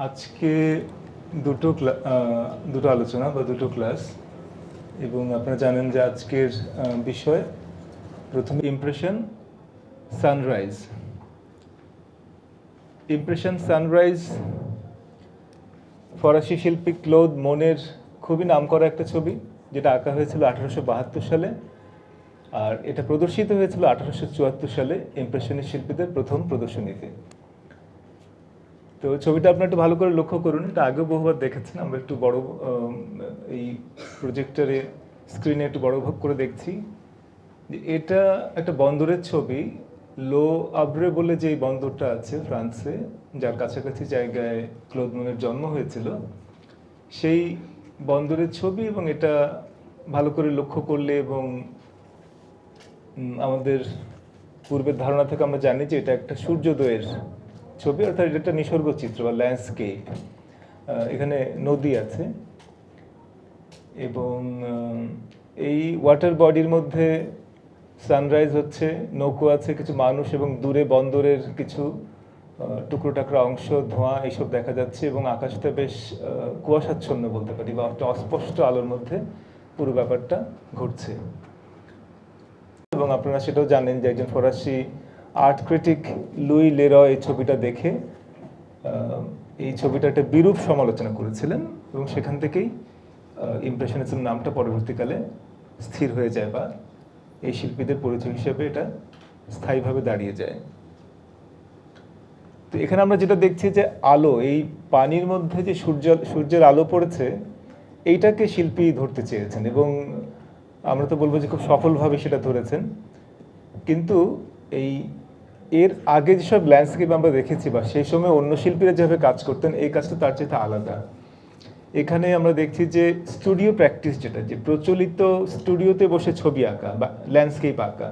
আজকে দুটো আলোচনা বা দুটো ক্লাস, এবং আপনারা জানেন যে আজকের বিষয় প্রথমে ইমপ্রেশন সানরাইজ। ইমপ্রেশন সানরাইজ ফরাসি শিল্পী ক্লোদ মোনের খুবই নামকরা একটা ছবি, যেটা আঁকা হয়েছিল 1872 সালে, আর এটা প্রদর্শিত হয়েছিল 1874 সালে ইমপ্রেশনিস্ট শিল্পীদের প্রথম প্রদর্শনীতে। তো ছবিটা আপনার একটু ভালো করে লক্ষ্য করুন, এটা আগেও বহুবার দেখেছেন, আমরা একটু বড় এই প্রজেক্টরে স্ক্রিনে একটু বড় ভাগ করে দেখছি। এটা একটা বন্দরের ছবি, লো আব্রে বলে যে বন্দরটা আছে ফ্রান্সে, যার কাছাকাছি জায়গায় ক্লোদ মোনের জন্ম হয়েছিল, সেই বন্দরের ছবি। এবং এটা ভালো করে লক্ষ্য করলে এবং আমাদের পূর্বের ধারণা থেকে আমরা জানি যে এটা একটা সূর্যোদয়ের ছবি, অর্থাৎ এটা একটা নিসর্গ চিত্র বা ল্যান্ডস্কেপ। এখানে নদী আছে এবং এই ওয়াটার বডির মধ্যে সানরাইজ হচ্ছে, নৌকো আছে, কিছু মানুষ এবং দূরে বন্দরের কিছু টুকরো টাকরা অংশ, ধোঁয়া এইসব দেখা যাচ্ছে, এবং আকাশটা বেশ কুয়াশাচ্ছন্ন বলতে পারি, বা একটা অস্পষ্ট আলোর মধ্যে পুরো ব্যাপারটা ঘটছে। এবং আপনারা সেটাও জানেন যে একজন ফরাসি আর্ট ক্রিটিক লুই লেরয় এই ছবিটা দেখে এই ছবিটা একটা বিরূপ সমালোচনা করেছিলেন, এবং সেখান থেকেই ইমপ্রেশনিজম নামটা পরবর্তীকালে স্থির হয়ে যায়, বা এই শিল্পীদের পরিচয় হিসেবে এটা স্থায়ীভাবে দাঁড়িয়ে যায়। তো এখানে আমরা যেটা দেখছি যে আলো, এই পানির মধ্যে যে সূর্যের আলো পড়েছে, এইটাকে শিল্পী ধরতে চেয়েছেন, এবং আমরা তো বলবো যে খুব সফলভাবে সেটা ধরেছেন। কিন্তু এর আগে যেসব ল্যান্ডস্কেপ আমরা দেখেছি, বা সেই সময় অন্য শিল্পীরা যেভাবে কাজ করতেন, এই কাজটা তার চাইতে আলাদা। এখানে আমরা দেখছি যে স্টুডিও প্র্যাকটিস, যেটা যে প্রচলিত স্টুডিওতে বসে ছবি আঁকা বা ল্যান্ডস্কেপ আঁকা,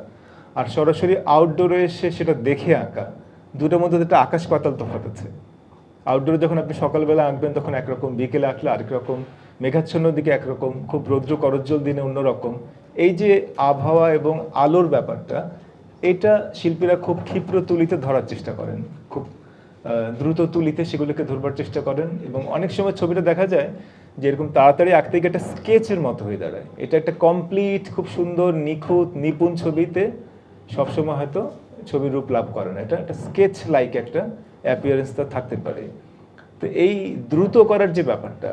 আর সরাসরি আউটডোরে এসে সেটা দেখে আঁকা, দুটোর মধ্যে একটা আকাশ পাতাল তফাৎ আছে। আউটডোরে যখন আপনি সকালবেলা আঁকবেন তখন একরকম, বিকেলে আঁকলে আরেক রকম, মেঘাচ্ছন্ন দিকে একরকম, খুব রৌদ্র করজ্জ্বল দিনে অন্যরকম। এই যে আবহাওয়া এবং আলোর ব্যাপারটা, এটা শিল্পীরা খুব ক্ষিপ্র তুলিতে ধরার চেষ্টা করেন, খুব দ্রুত তুলিতে সেগুলোকে ধরবার চেষ্টা করেন, এবং অনেক সময় ছবিটা দেখা যায় যে এরকম তাড়াতাড়ি আঁকতে গিয়ে একটা স্কেচের মতো হয়ে দাঁড়ায়। এটা একটা কমপ্লিট, খুব সুন্দর, নিখুঁত, নিপুণ ছবিতে সবসময় হয়তো ছবির রূপ লাভ করে না। এটা একটা স্কেচ লাইক একটা অ্যাপিয়ারেন্স তার থাকতে পারে। তো এই দ্রুত করার যে ব্যাপারটা,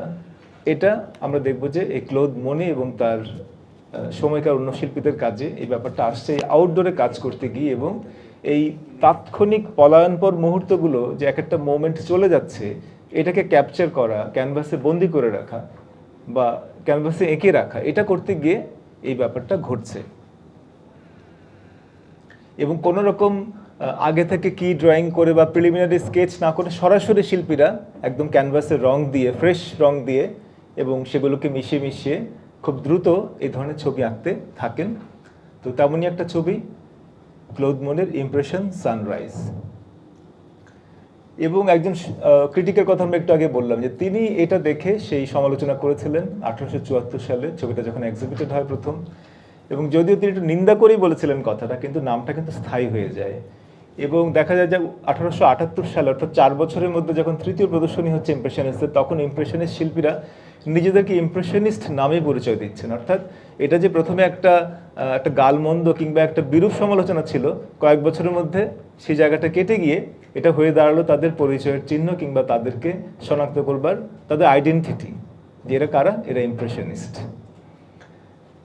এটা আমরা দেখব যে এই ক্লোদ মোনে এবং তার সময়কার অন্য শিল্পীদের কাজে এই ব্যাপারটা আসছে এই আউটডোরে কাজ করতে গিয়ে, এবং এই তাৎক্ষণিক পলায়নপর মুহূর্তগুলো যে এক একটা মোমেন্ট চলে যাচ্ছে, এটাকে ক্যাপচার করা, ক্যানভাসে বন্দি করে রাখা বা ক্যানভাসে এঁকে রাখা, এটা করতে গিয়ে এই ব্যাপারটা ঘটছে। এবং কোনো রকম আগে থেকে কি ড্রয়িং করে বা প্রিলিমিনারি স্কেচ না করে সরাসরি শিল্পীরা একদম ক্যানভাসে রং দিয়ে, ফ্রেশ রং দিয়ে, এবং সেগুলোকে মিশিয়ে মিশিয়ে খুব দ্রুত এই ধরনের ছবি আঁকতে থাকেন। তো তেমনই একটা ছবি ক্লোদ মোনের ইমপ্রেশন সানরাইজ। এবং একজন ক্রিটিকের কথা আমরা একটু আগে বললাম যে তিনি এটা দেখে সেই সমালোচনা করেছিলেন 1874 সালে, ছবিটা যখন এক্সিবিটেড হয় প্রথম। এবং যদিও তিনি একটু নিন্দা করেই বলেছিলেন কথাটা, কিন্তু নামটা কিন্তু স্থায়ী হয়ে যায়। এবং দেখা যায় যে 1878 সালে, অর্থাৎ 4 বছরের মধ্যে যখন তৃতীয় প্রদর্শনী হচ্ছে ইমপ্রেশনিস্টের, তখন ইমপ্রেশনিস্ট শিল্পীরা নিজেদেরকে ইমপ্রেশনিস্ট নামে পরিচয় দিচ্ছেন। অর্থাৎ এটা যে প্রথমে একটা গালমন্দ কিংবা একটা বিরূপ সমালোচনা ছিল, কয়েক বছরের মধ্যে সেই জায়গাটা কেটে গিয়ে এটা হয়ে দাঁড়ালো তাদের পরিচয়ের চিহ্ন, কিংবা তাদেরকে শনাক্ত করবার তাদের আইডেন্টিটি, যে এরা কারা, এরা ইমপ্রেশনিস্ট।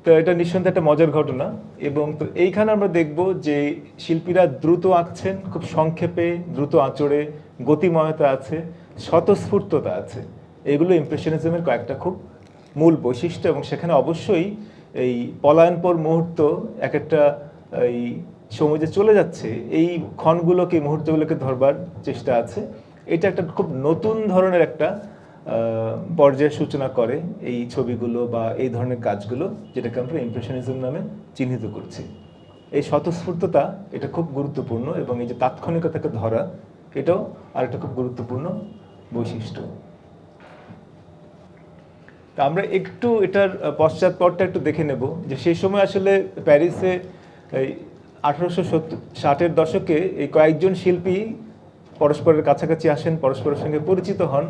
তো এটা নিঃসন্দেহে একটা মজার ঘটনা। এবং তো এইখানে আমরা দেখব যে শিল্পীরা দ্রুত আঁকছেন, খুব সংক্ষেপে, দ্রুত আঁচড়ে, গতিময়তা আছে, স্বতঃস্ফূর্ততা আছে। এগুলো ইমপ্রেশনিজমের কয়েকটা খুব মূল বৈশিষ্ট্য, এবং সেখানে অবশ্যই এই পলায়নপর মুহূর্ত, এক একটা এই সময় যে চলে যাচ্ছে, এই ক্ষণগুলোকে, মুহূর্তগুলোকে ধরবার চেষ্টা আছে। এটা একটা খুব নতুন ধরনের একটা পর্যায়ের সূচনা করে এই ছবিগুলো বা এই ধরনের কাজগুলো, যেটাকে আমরা ইমপ্রেশনিজম নামে চিহ্নিত করছি। এই স্বতঃস্ফূর্ততা এটা খুব গুরুত্বপূর্ণ, এবং এই যে তাৎক্ষণিকতাকে ধরা, এটাও আরেকটা খুব গুরুত্বপূর্ণ বৈশিষ্ট্য। তা আমরা একটু এটার পশ্চাৎপটটা একটু দেখে নেব, যে সেই সময় আসলে প্যারিসে এই 1860-এর দশকে এই কয়েকজন শিল্পী পরস্পরের কাছাকাছি আসেন, পরস্পরের সঙ্গে পরিচিত হন,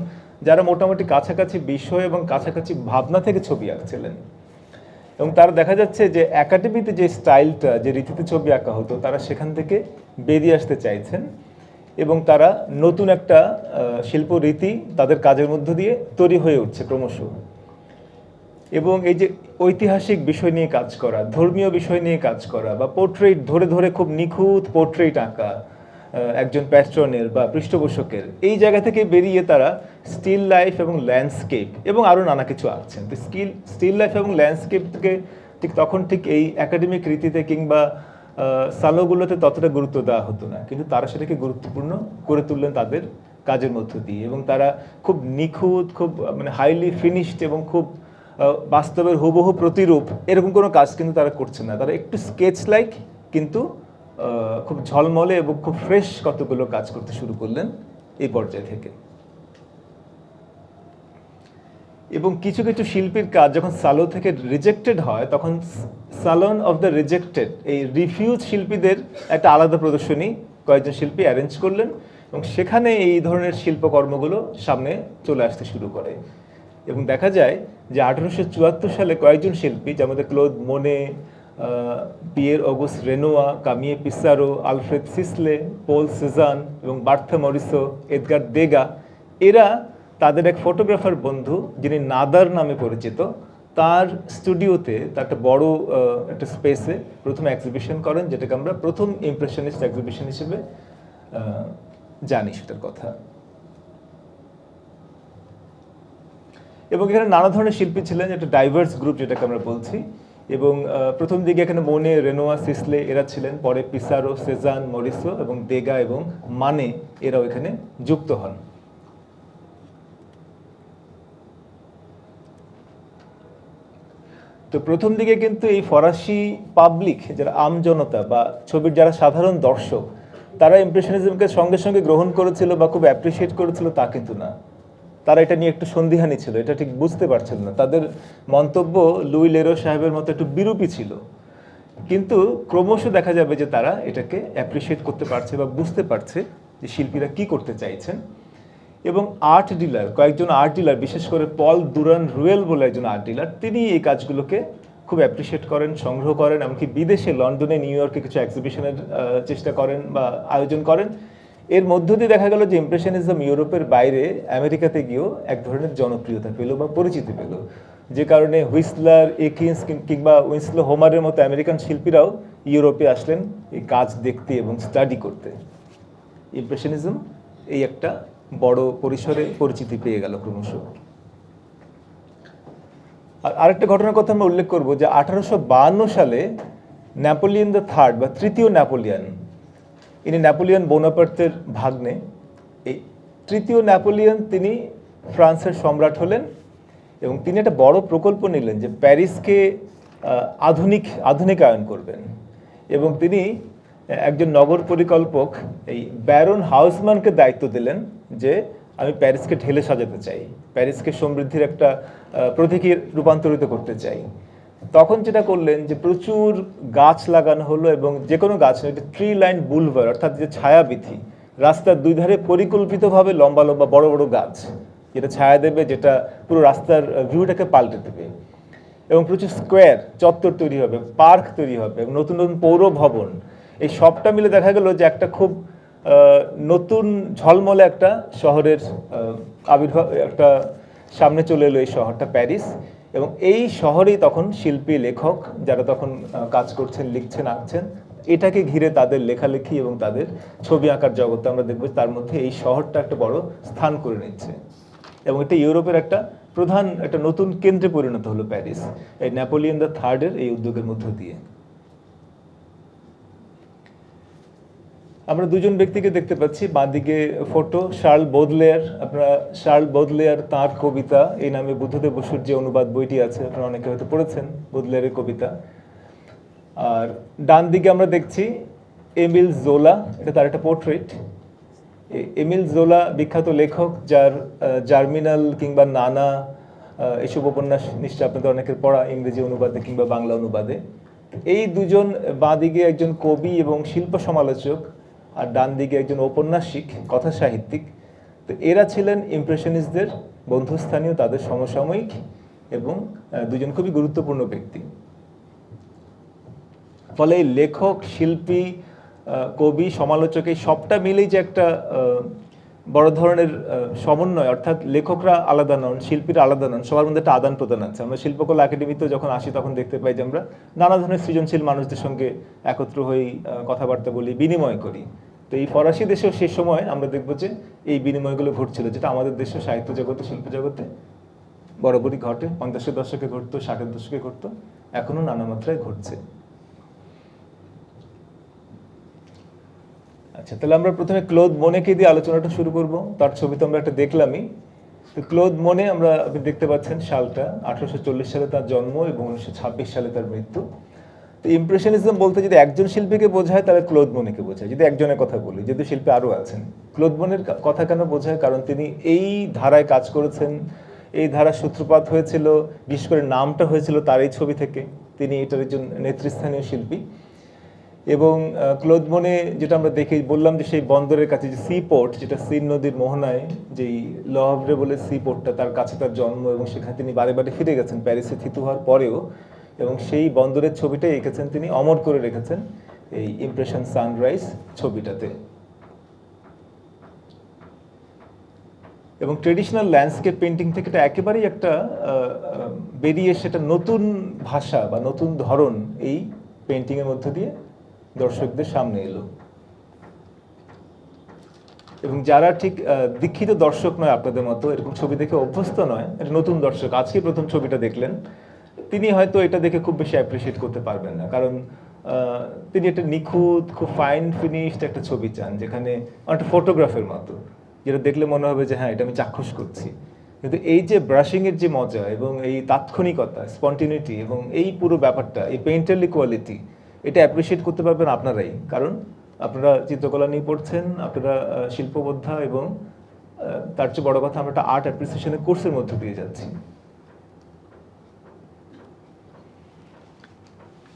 যারা মোটামুটি কাছাকাছি বিষয় এবং কাছাকাছি ভাবনা থেকে ছবি আঁকছিলেন। এবং তারা দেখা যাচ্ছে যে একাডেমিতে যে স্টাইলটা, যে রীতিতে ছবি আঁকা হতো, তারা সেখান থেকে বেরিয়ে আসতে চাইছেন এবং তারা নতুন একটা শিল্প রীতি তাদের কাজের মধ্য দিয়ে তৈরি হয়ে উঠছে ক্রমশ। এবং এই যে ঐতিহাসিক বিষয় নিয়ে কাজ করা, ধর্মীয় বিষয় নিয়ে কাজ করা, বা পোর্ট্রেট ধরে ধরে খুব নিখুঁত পোর্ট্রেট আঁকা একজন প্যাট্রনের বা পৃষ্ঠপোষকের, এই জায়গা থেকে বেরিয়ে তারা স্টিল লাইফ এবং ল্যান্ডস্কেপ এবং আরও নানা কিছু আঁকছেন। তো স্টিল লাইফ এবং ল্যান্ডস্কেপকে ঠিক এই একাডেমিক রীতিতে কিংবা সালোগুলোতে ততটা গুরুত্ব দেওয়া হতো না, কিন্তু তারা সেটাকে গুরুত্বপূর্ণ করে তুললেন তাদের কাজের মধ্য দিয়ে। এবং তারা খুব নিখুঁত, খুব মানে হাইলি ফিনিশড এবং খুব বাস্তবের হুবহু প্রতিরূপ এরকম কোনো কাজ কিন্তু তারা করছে না। তারা একটু স্কেচ লাইক কিন্তু খুব ঝলমলে এবং খুব ফ্রেশ কতগুলো কাজ করতে শুরু করলেন এই পর্যায় থেকে। এবং কিছু কিছু শিল্পীর কাজ যখন সালো থেকে রিজেক্টেড হয়, তখন সালন অফ দ্য রিজেক্টেড, এই রিফিউজ শিল্পীদের একটা আলাদা প্রদর্শনী কয়েকজন শিল্পী অ্যারেঞ্জ করলেন এবং সেখানে এই ধরনের শিল্পকর্মগুলো সামনে চলে আসতে শুরু করে। এবং দেখা যায় যে 1874 সালে কয়েকজন শিল্পী, যার মধ্যে ক্লোদ মোনে, পিয়ের অগুস্ট রেনোয়া, কামিয়ে পিসারো, আলফ্রেড সিসলে, পোল সেজান এবং বার্থা মরিসো, এডগার দেগা, এরা তাদের এক ফটোগ্রাফার বন্ধু, যিনি নাদার নামে পরিচিত, তার স্টুডিওতে, তার একটা বড় একটা স্পেসে প্রথম এক্সিবিশন করেন, যেটাকে আমরা প্রথম ইমপ্রেশনিস্ট এক্সিবিশন হিসেবে জানি সেটার কথা। এবং এখানে নানা ধরনের শিল্পী ছিলেন, একটা ডাইভার্স গ্রুপ যেটাকে আমরা বলছি। এবং প্রথম দিকে এখানে মোনে, রেনোয়া, সিসলে এরা ছিলেন, পরে পিসারো, সেজান, মরিসো এবং দেগা এবং মানে এরাও এখানে যুক্ত হন। তো প্রথম দিকে কিন্তু এই ফরাসি পাবলিক, যারা আমজনতা বা ছবির যারা সাধারণ দর্শক, তারা ইমপ্রেশনিজমকে সঙ্গে সঙ্গে গ্রহণ করেছিল বা খুব অ্যাপ্রিসিয়েট করেছিল তা কিন্তু না। তারা এটা নিয়ে একটু সন্দিহানি ছিল, এটা ঠিক বুঝতে পারছিল না। তাদের মন্তব্য লুই লেরো সাহেবের মতো একটু বিরূপী ছিল। কিন্তু ক্রমশ দেখা যাবে যে তারা এটাকে অ্যাপ্রিসিয়েট করতে পারছে বা বুঝতে পারছে যে শিল্পীরা কি করতে চাইছেন। এবং আর্ট ডিলার, কয়েকজন আর্ট ডিলার, বিশেষ করে পল দুরান রুয়েল বলে একজন আর্ট ডিলার, তিনি এই কাজগুলোকে খুব অ্যাপ্রিসিয়েট করেন, সংগ্রহ করেন, এমনকি বিদেশে লন্ডনে, নিউ ইয়র্কে কিছু এক্সিবিশনের চেষ্টা করেন বা আয়োজন করেন। এর মধ্য দিয়ে দেখা গেল যে ইমপ্রেশনিজম ইউরোপের বাইরে আমেরিকাতে গিয়েও এক ধরনের জনপ্রিয়তা পেল বা পরিচিতি পেল, যে কারণে হুইসলার, একিন্স কিংবা উইন্সলো হোমারের মতো আমেরিকান শিল্পীরাও ইউরোপে আসলেন এই কাজ দেখতে এবং স্টাডি করতে। ইমপ্রেশনিজম এই একটা বড় পরিসরে পরিচিতি পেয়ে গেল ক্রমশ। আর আরেকটা ঘটনার কথা আমরা উল্লেখ করব যে 1852 সালে নেপোলিয়ন দ্য থার্ড বা তৃতীয় নেপোলিয়ন, ইনি নেপোলিয়ন বোনাপার্টের ভাগ্নে, এই তৃতীয় নেপোলিয়ন তিনি ফ্রান্সের সম্রাট হলেন এবং তিনি একটা বড় প্রকল্প নিলেন যে প্যারিসকে আধুনিকায়ন করবেন। এবং তিনি একজন নগর পরিকল্পক এই ব্যারন হাউসম্যানকে দায়িত্ব দিলেন যে আমি প্যারিসকে ঢেলে সাজাতে চাই, প্যারিসকে সমৃদ্ধির একটা প্রতীকে রূপান্তরিত করতে চাই। তখন যেটা করলেন যে প্রচুর গাছ লাগানো হলো এবং যে কোনো গাছ নয়, ট্রি লাইন বুলভার, অর্থাৎ যে ছায়াবিথি, রাস্তার দুই ধারে পরিকল্পিতভাবে লম্বা লম্বা বড় বড় গাছ, যেটা ছায়া দেবে, যেটা পুরো রাস্তার ভিউটাকে পাল্টে দেবে। এবং প্রচুর স্কোয়ার, চত্বর তৈরি হবে, পার্ক তৈরি হবে এবং নতুন নতুন পৌর ভবন, এই সবটা মিলে দেখা গেল যে একটা খুব নতুন ঝলমলে একটা শহরের আবির্ভাব, একটা সামনে চলে এলো এই শহরটা প্যারিস। এবং এই শহরেই তখন শিল্পী, লেখক যারা তখন কাজ করছেন, লিখছেন, আঁকছেন, এটাকে ঘিরে তাদের লেখালেখি এবং তাদের ছবি আঁকার জগতে আমরা দেখব তার মধ্যে এই শহরটা একটা বড় স্থান করে নিচ্ছে। এবং এটা ইউরোপের একটা প্রধান একটা নতুন কেন্দ্রে পরিণত হলো প্যারিস, এই নেপোলিয়ন দ্য থার্ডের এই উদ্যোগের মধ্য দিয়ে। আমরা দুজন ব্যক্তিকে দেখতে পাচ্ছি, বাঁদিকে ফটো শার্ল বোদলেয়ার। আপনারা শার্ল বোদলেয়ার তাঁর কবিতা এই নামে বুদ্ধদেব বসুর যে অনুবাদ বইটি আছে, আপনারা অনেকে হয়তো পড়েছেন বোদলেয়ারের কবিতা। আর ডান দিকে আমরা দেখছি এমিল জোলা, এটা তার একটা পোর্ট্রেট। এমিল জোলা বিখ্যাত লেখক, যার জার্মিনাল কিংবা নানা এসব উপন্যাস নিশ্চয় আপনাদের অনেকের পড়া, ইংরেজি অনুবাদে কিংবা বাংলা অনুবাদে। এই দুজন, বাঁদিকে একজন কবি এবং শিল্প সমালোচক, আর ডান দিকে একজন ঔপন্যাসিক, কথা সাহিত্যিক। তো এরা ছিলেন ইমপ্রেশনিস্টদের বন্ধুস্থানীয়, তাদের সমসাময়িক এবং দুজন খুবই গুরুত্বপূর্ণ ব্যক্তি। ফলে এই লেখক, শিল্পী, কবি, সমালোচক এই সবটা মিলেই যে একটা বড় ধরনের সমন্বয়, অর্থাৎ লেখকরা আলাদা নন, শিল্পীরা আলাদা নন, সবার মধ্যে একটা আদান প্রদান আছে। আমরা শিল্পকলা একাডেমিতে যখন আসি তখন দেখতে পাই যে আমরা নানা ধরনের সৃজনশীল মানুষদের সঙ্গে একত্র হই, কথাবার্তা বলি, বিনিময় করি। তো এই ফরাসি দেশেও সেই সময় আমরা দেখবো যে এই বিনিময়গুলো ঘটছিল, যেটা আমাদের দেশের সাহিত্য জগতে, শিল্প জগতে বরাবরই ঘটে। 50-এর দশকে ঘটতো, 60-এর দশকে ঘটতো, এখনো নানা মাত্রায় ঘটছে। আচ্ছা, তাহলে আমরা প্রথমে ক্লোদ মোনেকে দিয়ে আলোচনাটা শুরু করব। তার ছবি তো আমরা একটা দেখলামই। তো ক্লোদ মোনে, আপনি দেখতে পাচ্ছেন সালটা 1840 সালে তার জন্ম এবং 1926 সালে তার মৃত্যু। তো ইমপ্রেশনিজম বলতে যদি একজন শিল্পীকে বোঝায় তাহলে ক্লোদ মোনেকে বোঝায়, যদি একজনের কথা বলি, যদি শিল্পী আরও আছেন। ক্লোদ মোনের কথা কেন বোঝায়? কারণ তিনি এই ধারায় কাজ করেছেন, এই ধারার সূত্রপাত হয়েছিল, বিশেষ করে নামটা হয়েছিল তার এই ছবি থেকে। তিনি এটার একজন নেতৃস্থানীয় শিল্পী। এবং ক্লোদ মোনে, যেটা আমরা দেখে বললাম যে সেই বন্দরের কাছে যে সি পোর্ট, যেটা সিন নদীর মোহনায় যেই লে হাভরে বলে সি পোর্টটা, তার কাছে তার জন্ম, এবং সেখানে তিনি বারে বারে ফিরে গেছেন প্যারিসে থিতু হওয়ার পরেও। এবং সেই বন্দরের ছবিটাই এঁকেছেন তিনি, অমর করে রেখেছেন এই ইমপ্রেশন সানরাইজ ছবিটাতে। এবং ট্রেডিশনাল ল্যান্ডস্কেপ পেন্টিং থেকে এটা একেবারেই একটা বেরিয়ে সেটা নতুন ভাষা বা নতুন ধরন এই পেন্টিংয়ের মধ্য দিয়ে দর্শকদের সামনে এলো। এবং যারা ঠিক দীক্ষিত দর্শক নয়, আপনাদের মতো এরকম ছবি দেখে অভ্যস্ত নয়, এটা নতুন দর্শক, আজকে প্রথম ছবিটা দেখলেন, তিনি হয়তো এটা দেখে খুব বেশি অ্যাপ্রিসিয়েট করতে পারবেন না। কারণ তিনি একটা নিখুঁত, খুব ফাইন ফিনিশড একটা ছবি চান, যেখানে একটা ফটোগ্রাফের মতো, যেটা দেখলে মনে হবে যে হ্যাঁ, এটা আমি চাক্ষুষ করছি। কিন্তু এই যে ব্রাশিংয়ের যে মজা এবং এই তাৎক্ষণিকতা, স্পন্টিনিটি এবং এই পুরো ব্যাপারটা, এই পেইন্টারলি কোয়ালিটি, এটা অ্যাপ্রিসিয়েট করতে পারবেন আপনারাই। কারণ আপনারা চিত্রকলা নিয়ে পড়ছেন, আপনারা শিল্পবোদ্ধা, এবং তার চেয়ে বড় কথা, আমরা একটা আর্ট অ্যাপ্রিসিয়েশনের কোর্সের মধ্যে দিয়ে যাচ্ছি।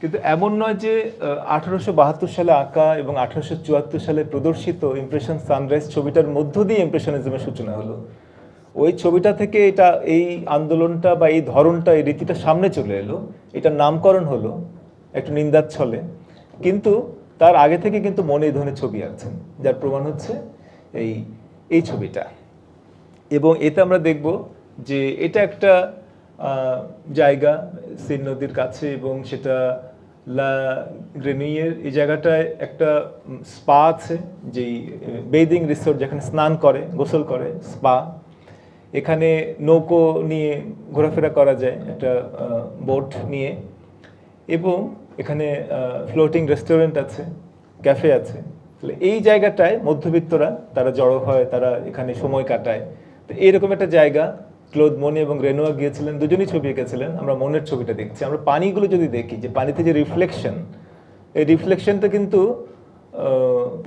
কিন্তু এমন নয় যে 1872 সালে আঁকা এবং 1874 সালে প্রদর্শিত ইমপ্রেশন সানরাইজ ছবিটার মধ্য দিয়ে ইমপ্রেশনিজমের সূচনা হলো। ওই ছবিটা থেকে এটা, এই আন্দোলনটা বা এই ধরনটা, এই রীতিটা সামনে চলে এলো, এটার নামকরণ হলো একটু নিন্দার ছলে। কিন্তু তার আগে থেকে কিন্তু মনে এই ধরনের ছবি আছেন, যার প্রমাণ হচ্ছে এই ছবিটা। এবং এতে আমরা দেখব যে এটা একটা জায়গা সিন নদীর কাছে, এবং সেটা লা গ্রেনুইয়ের এই জায়গাটায় একটা স্পা আছে, যেই বেদিং রিসোর্ট, যেখানে স্নান করে, গোসল করে, স্পা। এখানে নৌকো নিয়ে ঘোরাফেরা করা যায়, একটা বোট নিয়ে। এবং এখানে ফ্লোটিং রেস্টুরেন্ট আছে, ক্যাফে আছে। তাহলে এই জায়গাটায় মধ্যবিত্তরা তারা জড়ো হয়, তারা এখানে সময় কাটায়। তো এইরকম একটা জায়গা ক্লোদ মোনে এবং রেনোয়া গিয়েছিলেন, দুজনই ছবি এঁকেছিলেন। আমরা মনের ছবিটা দেখছি, আমরা পানিগুলো যদি দেখি, যে পানিতে যে রিফ্লেকশন, এই রিফ্লেকশনটা কিন্তু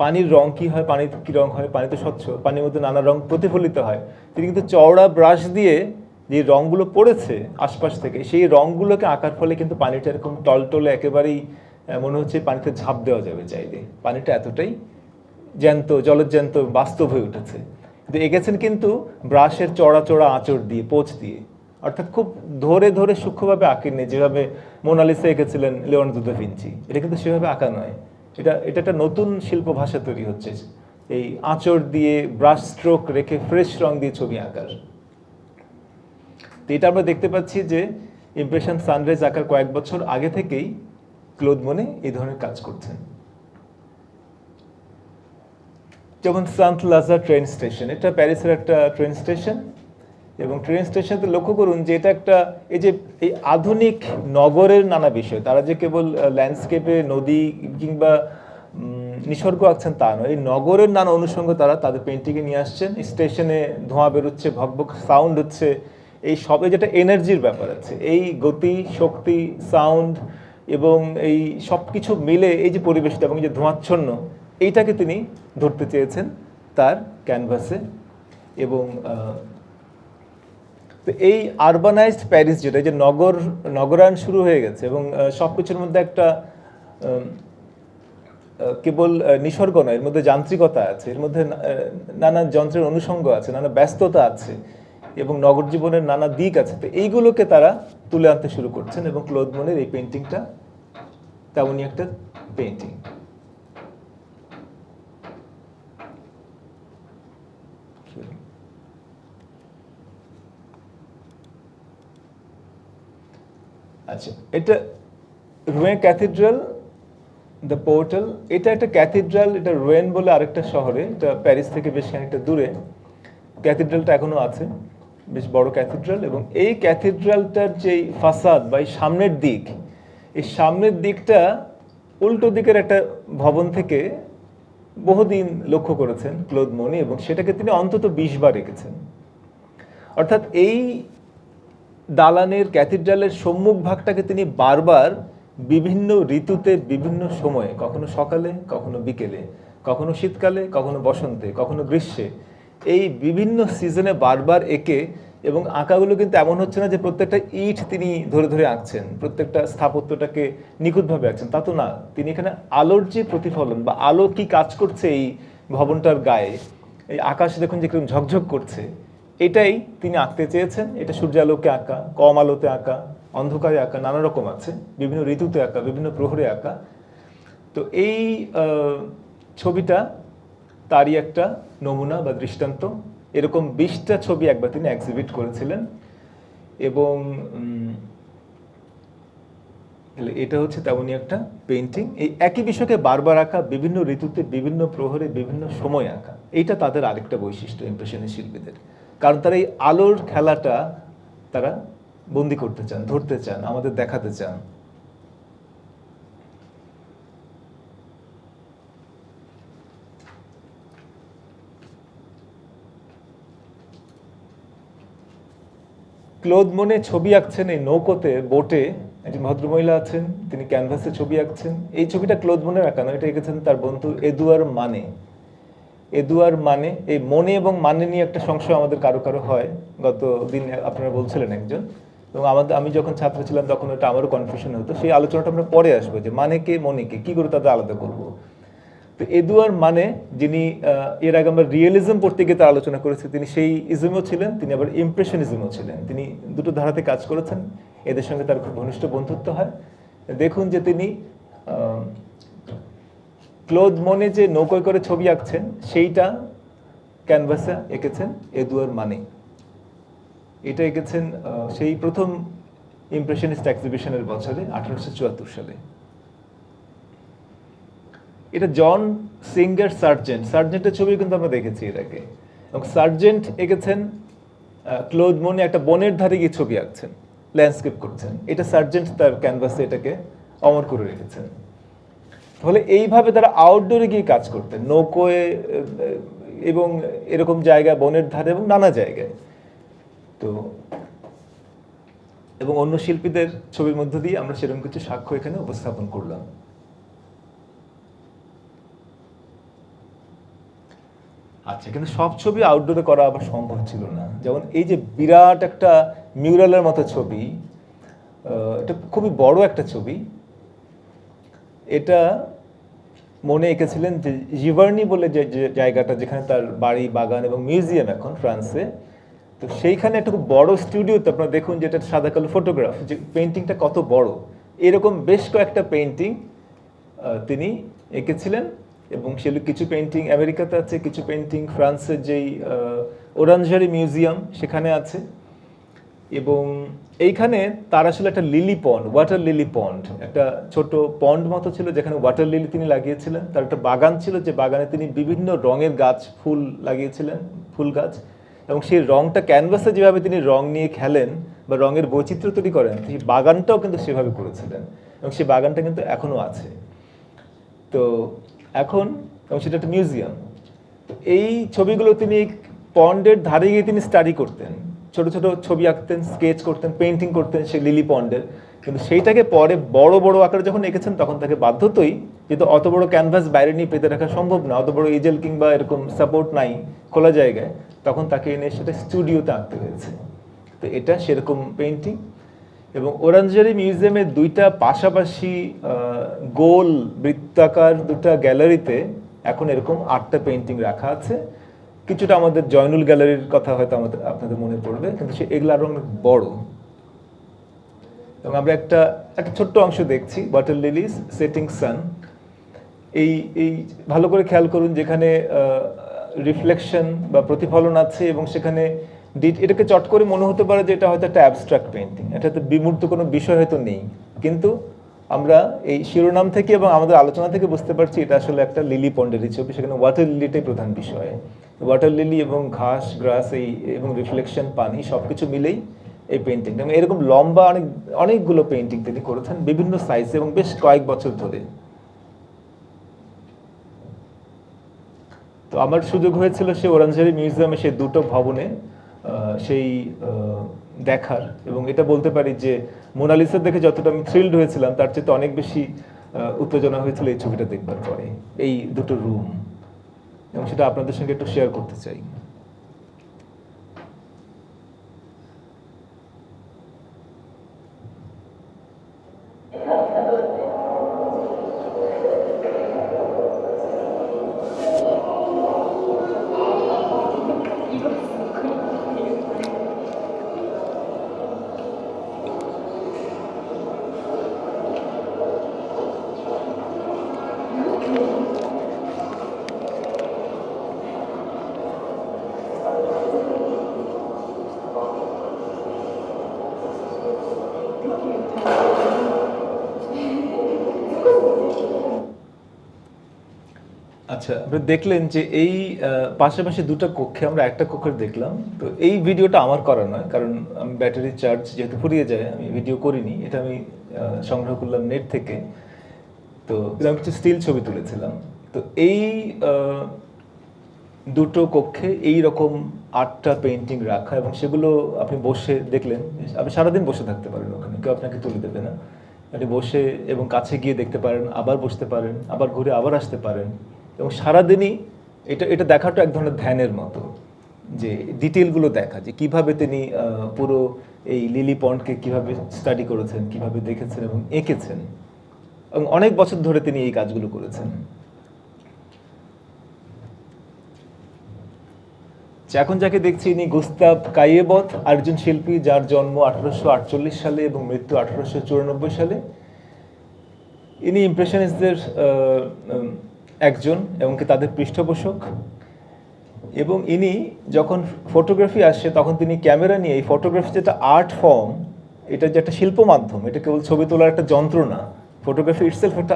পানির রং কি হয়, পানির কী রং হয়, পানি তো স্বচ্ছ, পানির মধ্যে নানা রং প্রতিফলিত হয়। তিনি কিন্তু চওড়া ব্রাশ দিয়ে যে রঙগুলো পড়েছে আশপাশ থেকে, সেই রঙগুলোকে আঁকার ফলে কিন্তু পানিটা এরকম টলটলে, একেবারেই মনে হচ্ছে পানিতে ঝাঁপ দেওয়া যাবে চাইলে। পানিটা এতটাই জ্যান্ত, জলজ্যান্ত, বাস্তব হয়ে উঠেছে। কিন্তু এঁকেছেন কিন্তু ব্রাশের চড়া চড়া আঁচড় দিয়ে, পোঁচ দিয়ে, অর্থাৎ খুব ধরে ধরে সূক্ষ্মভাবে আঁকেননি, যেভাবে মোনালিসা এঁকেছিলেন লিওনার্দো দা ভিঞ্চি। এটা কিন্তু সেভাবে আঁকা নয়। এটা একটা নতুন শিল্প ভাষা তৈরি হচ্ছে, এই আঁচড় দিয়ে, ব্রাশ স্ট্রোক রেখে, ফ্রেশ রং দিয়ে ছবি আঁকার। তো এটা আমরা দেখতে পাচ্ছি যে ইমপ্রেশন সানরাইজ আঁকার কয়েক বছর আগে থেকেই ক্লোদ মোনে এই ধরনের কাজ করছেন। যেমন সান্ত লাজার ট্রেন স্টেশন, এটা প্যারিসের একটা ট্রেন স্টেশন। এবং ট্রেন স্টেশনতে লক্ষ্য করুন যে এটা একটা, এই আধুনিক নগরের নানা বিষয়, তারা যে কেবল ল্যান্ডস্কেপে নদী কিংবা নিসর্গ আঁকছেন তা নয়, এই নগরের নানা অনুষঙ্গ তারা তাদের পেন্টিংয়ে নিয়ে আসছেন। স্টেশনে ধোঁয়া বেরোচ্ছে, ভকভক সাউন্ড হচ্ছে, এই সবে যেটা এনার্জির ব্যাপার আছে, এই গতি, শক্তি, সাউন্ড এবং এই সব কিছু মিলে এই যে পরিবেশটা এবং এই যে ধোঁয়াচ্ছন্ন, এইটাকে তিনি ধরতে চেয়েছেন তার ক্যানভাসে। এবং তো এই আরবানাইজড প্যারিস, যেটা যে নগরায়ণ শুরু হয়ে গেছে এবং সব কিছুর মধ্যে একটা কেবল নিসর্গ নয়, এর মধ্যে যান্ত্রিকতা আছে, এর মধ্যে নানা যন্ত্রের অনুষঙ্গ আছে, নানা ব্যস্ততা আছে এবং নগর জীবনের নানা দিক আছে। তো এইগুলোকে তারা তুলে আনতে শুরু করছেন এবং ক্লোদ মনের এই পেন্টিংটা তেমনই একটা পেন্টিং। আচ্ছা, এটা রোয়েন ক্যাথিড্রাল, দ্য পোর্টাল। এটা একটা ক্যাথিড্রাল, এটা রোয়েন বলে আরেকটা শহরে, এটা প্যারিস থেকে বেশ খানিকটা দূরে। ক্যাথিড্রালটা এখনো আছে, বেশ বড় ক্যাথিড্রাল। এবং এই ক্যাথিড্রালটার যেই ফাসাদ বা এই সামনের দিক, এই সামনের দিকটা উল্টো দিকের একটা ভবন থেকে বহুদিন লক্ষ্য করেছেন ক্লোদ মনি, এবং সেটাকে তিনি অন্তত 20 বার এঁকেছেন। অর্থাৎ এই দালানের ক্যাথিড্রালের সম্মুখ ভাগটাকে তিনি বারবার বিভিন্ন ঋতুতে বিভিন্ন সময়ে, কখনো সকালে, কখনো বিকেলে, কখনো শীতকালে, কখনো বসন্তে, কখনো গ্রীষ্মে, এই বিভিন্ন সিজনে বারবার এঁকে, এবং আঁকাগুলো কিন্তু এমন হচ্ছে না যে প্রত্যেকটা ইট তিনি ধরে ধরে আঁকছেন, প্রত্যেকটা স্থাপত্যটাকে নিখুঁতভাবে আঁকছেন, তা তো না। তিনি এখানে আলোর যে প্রতিফলন বা আলো কি কাজ করছে এই ভবনটার গায়ে, এই আকাশ দেখুন যে কিরকম ঝকঝক করছে, এটাই তিনি আঁকতে চেয়েছেন। এটা সূর্যালোকে আঁকা, কম আলোতে আঁকা, অন্ধকারে আঁকা, নানা রকম আছে, বিভিন্ন ঋতুতে আঁকা, বিভিন্ন প্রহরে আঁকা। তো এই ছবিটা তারই একটা নমুনা বা দৃষ্টান্ত। এরকম 20টা ছবি একবার তিনি এক্সিবিট করেছিলেন। এবং এটা হচ্ছে তেমনই একটা পেন্টিং। এই একই বিষয়কে বারবার আঁকা, বিভিন্ন ঋতুতে, বিভিন্ন প্রহরে, বিভিন্ন সময় আঁকা, এইটা তাদের আরেকটা বৈশিষ্ট্য ইমপ্রেশনের শিল্পীদের। কারণ তারা এই আলোর খেলাটা তারা বন্দি করতে চান, ধরতে চান, আমাদের দেখাতে চান। ক্লোদ মনে ছবি আঁকছেন এই নৌকোতে, বোটে। একজন ভদ্রমহিলা আছেন, তিনি ক্যানভাসে ছবি আঁকছেন। এই ছবিটা ক্লোদ মনের আঁকা নয়, এটা এঁকেছেন তার বন্ধু এদুয়ার মানে। এদুয়ার মানে, এই মনে এবং মানে নিয়ে একটা সংশয় আমাদের কারো কারো হয়। গত দিন আপনারা বলছিলেন একজন, এবং আমি যখন ছাত্র ছিলাম তখন ওটা আমারও কনফিউশন হতো। সেই আলোচনাটা আমরা পরে আসবো, যে মানে কে মনে কে, কি করে তাদের আলাদা করবো। তো এদুয়ার মানে, যিনি এর আগে আমরা রিয়েলিজম পড়তে গিয়ে তার আলোচনা করেছি, তিনি সেই ইজমও ছিলেন, তিনি আবার ইমপ্রেশনিজমও ছিলেন। তিনি দুটো ধারাতে কাজ করেছেন, এদের সঙ্গে তার খুব ঘনিষ্ঠ বন্ধুত্ব হয়। দেখুন যে তিনি ক্লোদ মনে যে নৌকোয় করে ছবি আঁকছেন, সেইটা ক্যানভাসে এঁকেছেন এদুয়ার মানে। এটা এঁকেছেন সেই প্রথম ইমপ্রেশনিস্ট এক্সিবিশনের বছরে 1874 সালে। এটা জন সিঙ্গার সার্জেন্টের ছবি কিন্তু আমরা দেখেছি এর আগে। এবং সার্জেন্ট এঁকেছেন ক্লোদ মনে একটা বনের ধারে গিয়ে ছবি আঁকছেন, ল্যান্ডস্কেপ করছেন। এটা সার্জেন্ট তার ক্যানভাসে এটাকে অমর করে রেখেছেন। তাহলে এইভাবে তারা আউটডোরে গিয়ে কাজ করতেন, নৌকোয় এবং এরকম জায়গায়, বনের ধারে এবং নানা জায়গায়। তো এবং অন্য শিল্পীদের ছবির মধ্য দিয়ে আমরা সেরকম কিছু সাক্ষ্য এখানে উপস্থাপন করলাম। আচ্ছা, কিন্তু সব ছবি আউটডোরে করা আবার সম্ভব ছিল না। যেমন এই যে বিরাট একটা মিউরালের মতো ছবি, এটা খুবই বড় একটা ছবি। এটা মনে এঁকেছিলেন যে জিভার্নি বলে যে জায়গাটা, যেখানে তার বাড়ি, বাগান এবং মিউজিয়াম এখন ফ্রান্সে। তো সেইখানে একটা খুব বড় স্টুডিওতে আপনারা দেখুন, যেটা সাদা কালো ফটোগ্রাফ, যে পেন্টিংটা কত বড়, এরকম বেশ কয়েকটা পেন্টিং তিনি এঁকেছিলেন। এবং সেগুলো কিছু পেন্টিং আমেরিকাতে আছে, কিছু পেন্টিং ফ্রান্সের যেই ওরাঞ্জারি মিউজিয়াম সেখানে আছে। এবং এইখানে তার আসলে একটা লিলি পন্ড, ওয়াটার লিলি পন্ড, একটা ছোট পন্ড মতো ছিল, যেখানে ওয়াটার লিলি তিনি লাগিয়েছিলেন। তার একটা বাগান ছিল, যে বাগানে তিনি বিভিন্ন রঙের গাছ, ফুল লাগিয়েছিলেন, ফুল গাছ। এবং সেই রংটা ক্যানভাসে যেভাবে তিনি রং নিয়ে খেলেন বা রঙের বৈচিত্র্য তৈরি করেন, সেই বাগানটাও কিন্তু সেভাবে করেছিলেন। এবং সেই বাগানটা কিন্তু এখনও আছে। তো এখন, এবং সেটা একটা মিউজিয়াম। এই ছবিগুলো তিনি পন্ডের ধারে গিয়ে তিনি স্টাডি করতেন, ছোট ছোট ছবি আঁকতেন, স্কেচ করতেন, পেন্টিং করতেন সেই লিলি পন্ডের। কিন্তু সেইটাকে পরে বড় বড় আকারে যখন এঁকেছেন, তখন তাকে বাধ্যতই, যেহেতু অত বড় ক্যানভাস বাইরে নিয়ে পেতে রাখা সম্ভব না, অত বড় ইজেল কিংবা এরকম সাপোর্ট নাই খোলা জায়গায়, তখন তাকে এনে সেটা স্টুডিওতে আঁকতে হয়েছে। তো এটা সেরকম পেন্টিং। এবং ওরাঞ্জারি মিউজিয়ামে দুইটা পাশাপাশি গোল বৃত্তাকার দুটা গ্যালারিতে এখন এরকম 8টা পেন্টিং রাখা আছে। কিছুটা আমাদের জয়নুল গ্যালারির কথা হয়তো আপনাদের মনে পড়বে, কিন্তু এগুলো আরো অনেক বড়। এবং আমরা একটা ছোট্ট অংশ দেখছি, ওয়াটার লিলিজ সেটিং সান। এই এই ভালো করে খেয়াল করুন, যেখানে রিফ্লেকশন বা প্রতিফলন আছে এবং সেখানে এটাকে চট করে মনে হতে পারে যে এটা হয়তো একটা অ্যাবস্ট্রাক্ট পেইন্টিং, এটাতে বিমূর্ত কোনো বিষয় হয়তো নেই, কিন্তু আমরা এই শিরোনাম থেকে এবং আমাদের আলোচনা থেকে বুঝতে পারছি এটা আসলে একটা লিলি পন্ডেরই ছবি। সেখানে ওয়াটার লিলিটাই প্রধান বিষয়। ওয়াটার লিলি এবং ঘাস গ্রাস এবং রিফ্লেকশন পানি সব কিছু মিলেই এই পেইন্টিং। এবং এরকম লম্বা অনেকগুলো পেইন্টিং তিনি করেছেন বিভিন্ন সাইজে এবং বেশ কয়েক বছর ধরে। তো আমার সুযোগ হয়েছিল সেই ওরাঞ্জারি মিউজিয়ামে সেই দুটো ভবনে সেই দেখার, এবং এটা বলতে পারি যে মোনালিসা দেখে যতটা আমি থ্রিলড হয়েছিলাম তার চেয়ে অনেক বেশি উত্তেজনা হয়েছিল এই ছবিটা দেখবার পরে, এই দুটো রুম, এবং সেটা আপনাদের সঙ্গে একটু শেয়ার করতে চাই। আচ্ছা, আপনি দেখলেন যে এই পাশাপাশি দুটো কক্ষে আমরা একটা কক্ষে দেখলাম। তো এই ভিডিওটা আমার করা নয়, কারণ আমি ব্যাটারি চার্জ যেহেতু ফুরিয়ে যায় আমি ভিডিও করিনি, এটা আমি সংগ্রহ করলাম নেট থেকে। তো আমি কিছু স্টিল ছবি তুলেছিলাম। তো এই দুটো কক্ষে এই রকম 8টা পেইন্টিং রাখা, এবং সেগুলো আপনি বসে দেখলেন, আপনি সারাদিন বসে থাকতে পারেন ওখানে, কেউ আপনাকে তুলে দেবে না। আপনি বসে এবং কাছে গিয়ে দেখতে পারেন, আবার বসতে পারেন, আবার ঘুরে আবার আসতে পারেন, এবং সারাদিনই এটা দেখাটা এক ধরনের ধ্যানের মতো, যে ডিটেলগুলো দেখা, যে কিভাবে তিনি পুরো এই লিলি পন্ডকে কিভাবে স্টাডি করেছেন, কিভাবে দেখেছেন এবং এঁকেছেন, এবং অনেক বছর ধরে তিনি এই কাজগুলো করেছেন। এখন যাকে দেখছি ইনি গুস্তাভ কাইয়েবথ, আরেকজন শিল্পী যার জন্ম 1848 সালে এবং মৃত্যু 1894 সালে। ইনি ইমপ্রেশনিস্টদের একজন এবং তাদের পৃষ্ঠপোষক। এবং ইনি যখন ফটোগ্রাফি আসছে তখন তিনি ক্যামেরা নিয়ে এই ফটোগ্রাফি যেটা আর্ট ফর্ম, এটা যে একটা শিল্প মাধ্যম, এটা কেবল ছবি তোলার একটা যন্ত্র না, ফটোগ্রাফি ইটসেলফ একটা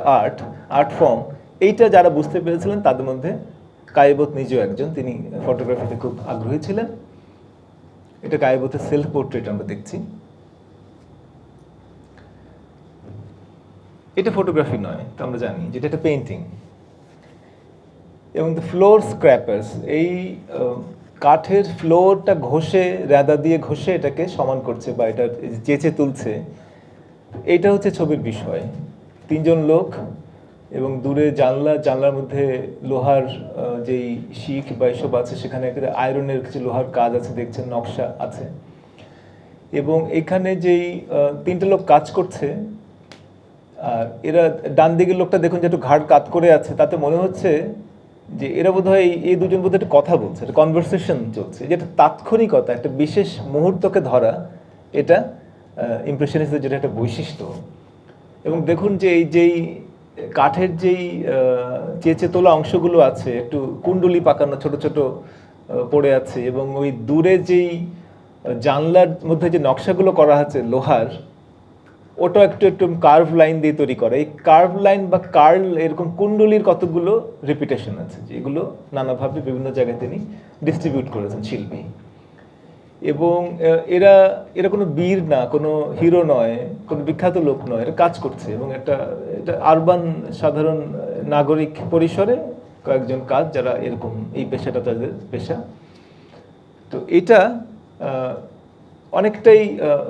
আর্ট ফর্ম, এইটা যারা বুঝতে পেরেছিলেন তাদের মধ্যে কাইয়েবথ নিজেও একজন। তিনি ফটোগ্রাফিতে খুব আগ্রহী ছিলেন। এটা কাইয়েবথের সেলফ পোর্ট্রেট আমরা দেখছি। এটা ফটোগ্রাফি নয়, তো আমরা জানি যেটা একটা পেইন্টিং। এবং দ্য ফ্লোর স্ক্র্যাপার্স, এই কাঠের ফ্লোরটা ঘষে, রেদা দিয়ে ঘষে এটাকে সমান করছে বা এটা চেঁচে তুলছে, এইটা হচ্ছে ছবির বিষয়। 3জন লোক এবং দূরে জানলার মধ্যে লোহার যেই শিক বা এসব আছে, সেখানে একটা আয়রনের কিছু লোহার কাজ আছে দেখছেন, নকশা আছে। এবং এখানে যেই 3টে লোক কাজ করছে, আর এরা ডান দিকের লোকটা দেখুন যে একটু ঘাড় কাত করে আছে, তাতে মনে হচ্ছে যে এরা বোধহয় এই দুজন বোধহয় একটা কথা বলছে, একটা কনভারসেশন চলছে, যেটা তাৎক্ষণিকতা, একটা বিশেষ মুহূর্তকে ধরা, এটা ইমপ্রেশনিস্টদের যেটা একটা বৈশিষ্ট্য। এবং দেখুন যে এই যেই কাঠের যেই চেঁচে তোলা অংশগুলো আছে, একটু কুণ্ডলি পাকানো ছোট ছোট পড়ে আছে, এবং ওই দূরে যেই জানলার মধ্যে যে নকশাগুলো করা আছে লোহার, ওটা একটু একটু কার্ভ লাইন দিয়ে তৈরি করা। এই কার্ভ লাইন বা কার্ল, এরকম কুণ্ডলির কতগুলো রিপিটেশন আছে, যেগুলো নানাভাবে বিভিন্ন জায়গায় তিনি ডিস্ট্রিবিউট করেছেন শিল্পী। এবং এরা কোনো বীর না, কোনো হিরো নয়, কোনো বিখ্যাত লোক নয়, এরা কাজ করছে। এবং এটা আরবান সাধারণ নাগরিক পরিসরে কয়েকজন কাজ, যারা এরকম এই পেশাটা তাদের পেশা। তো এটা অনেকটাই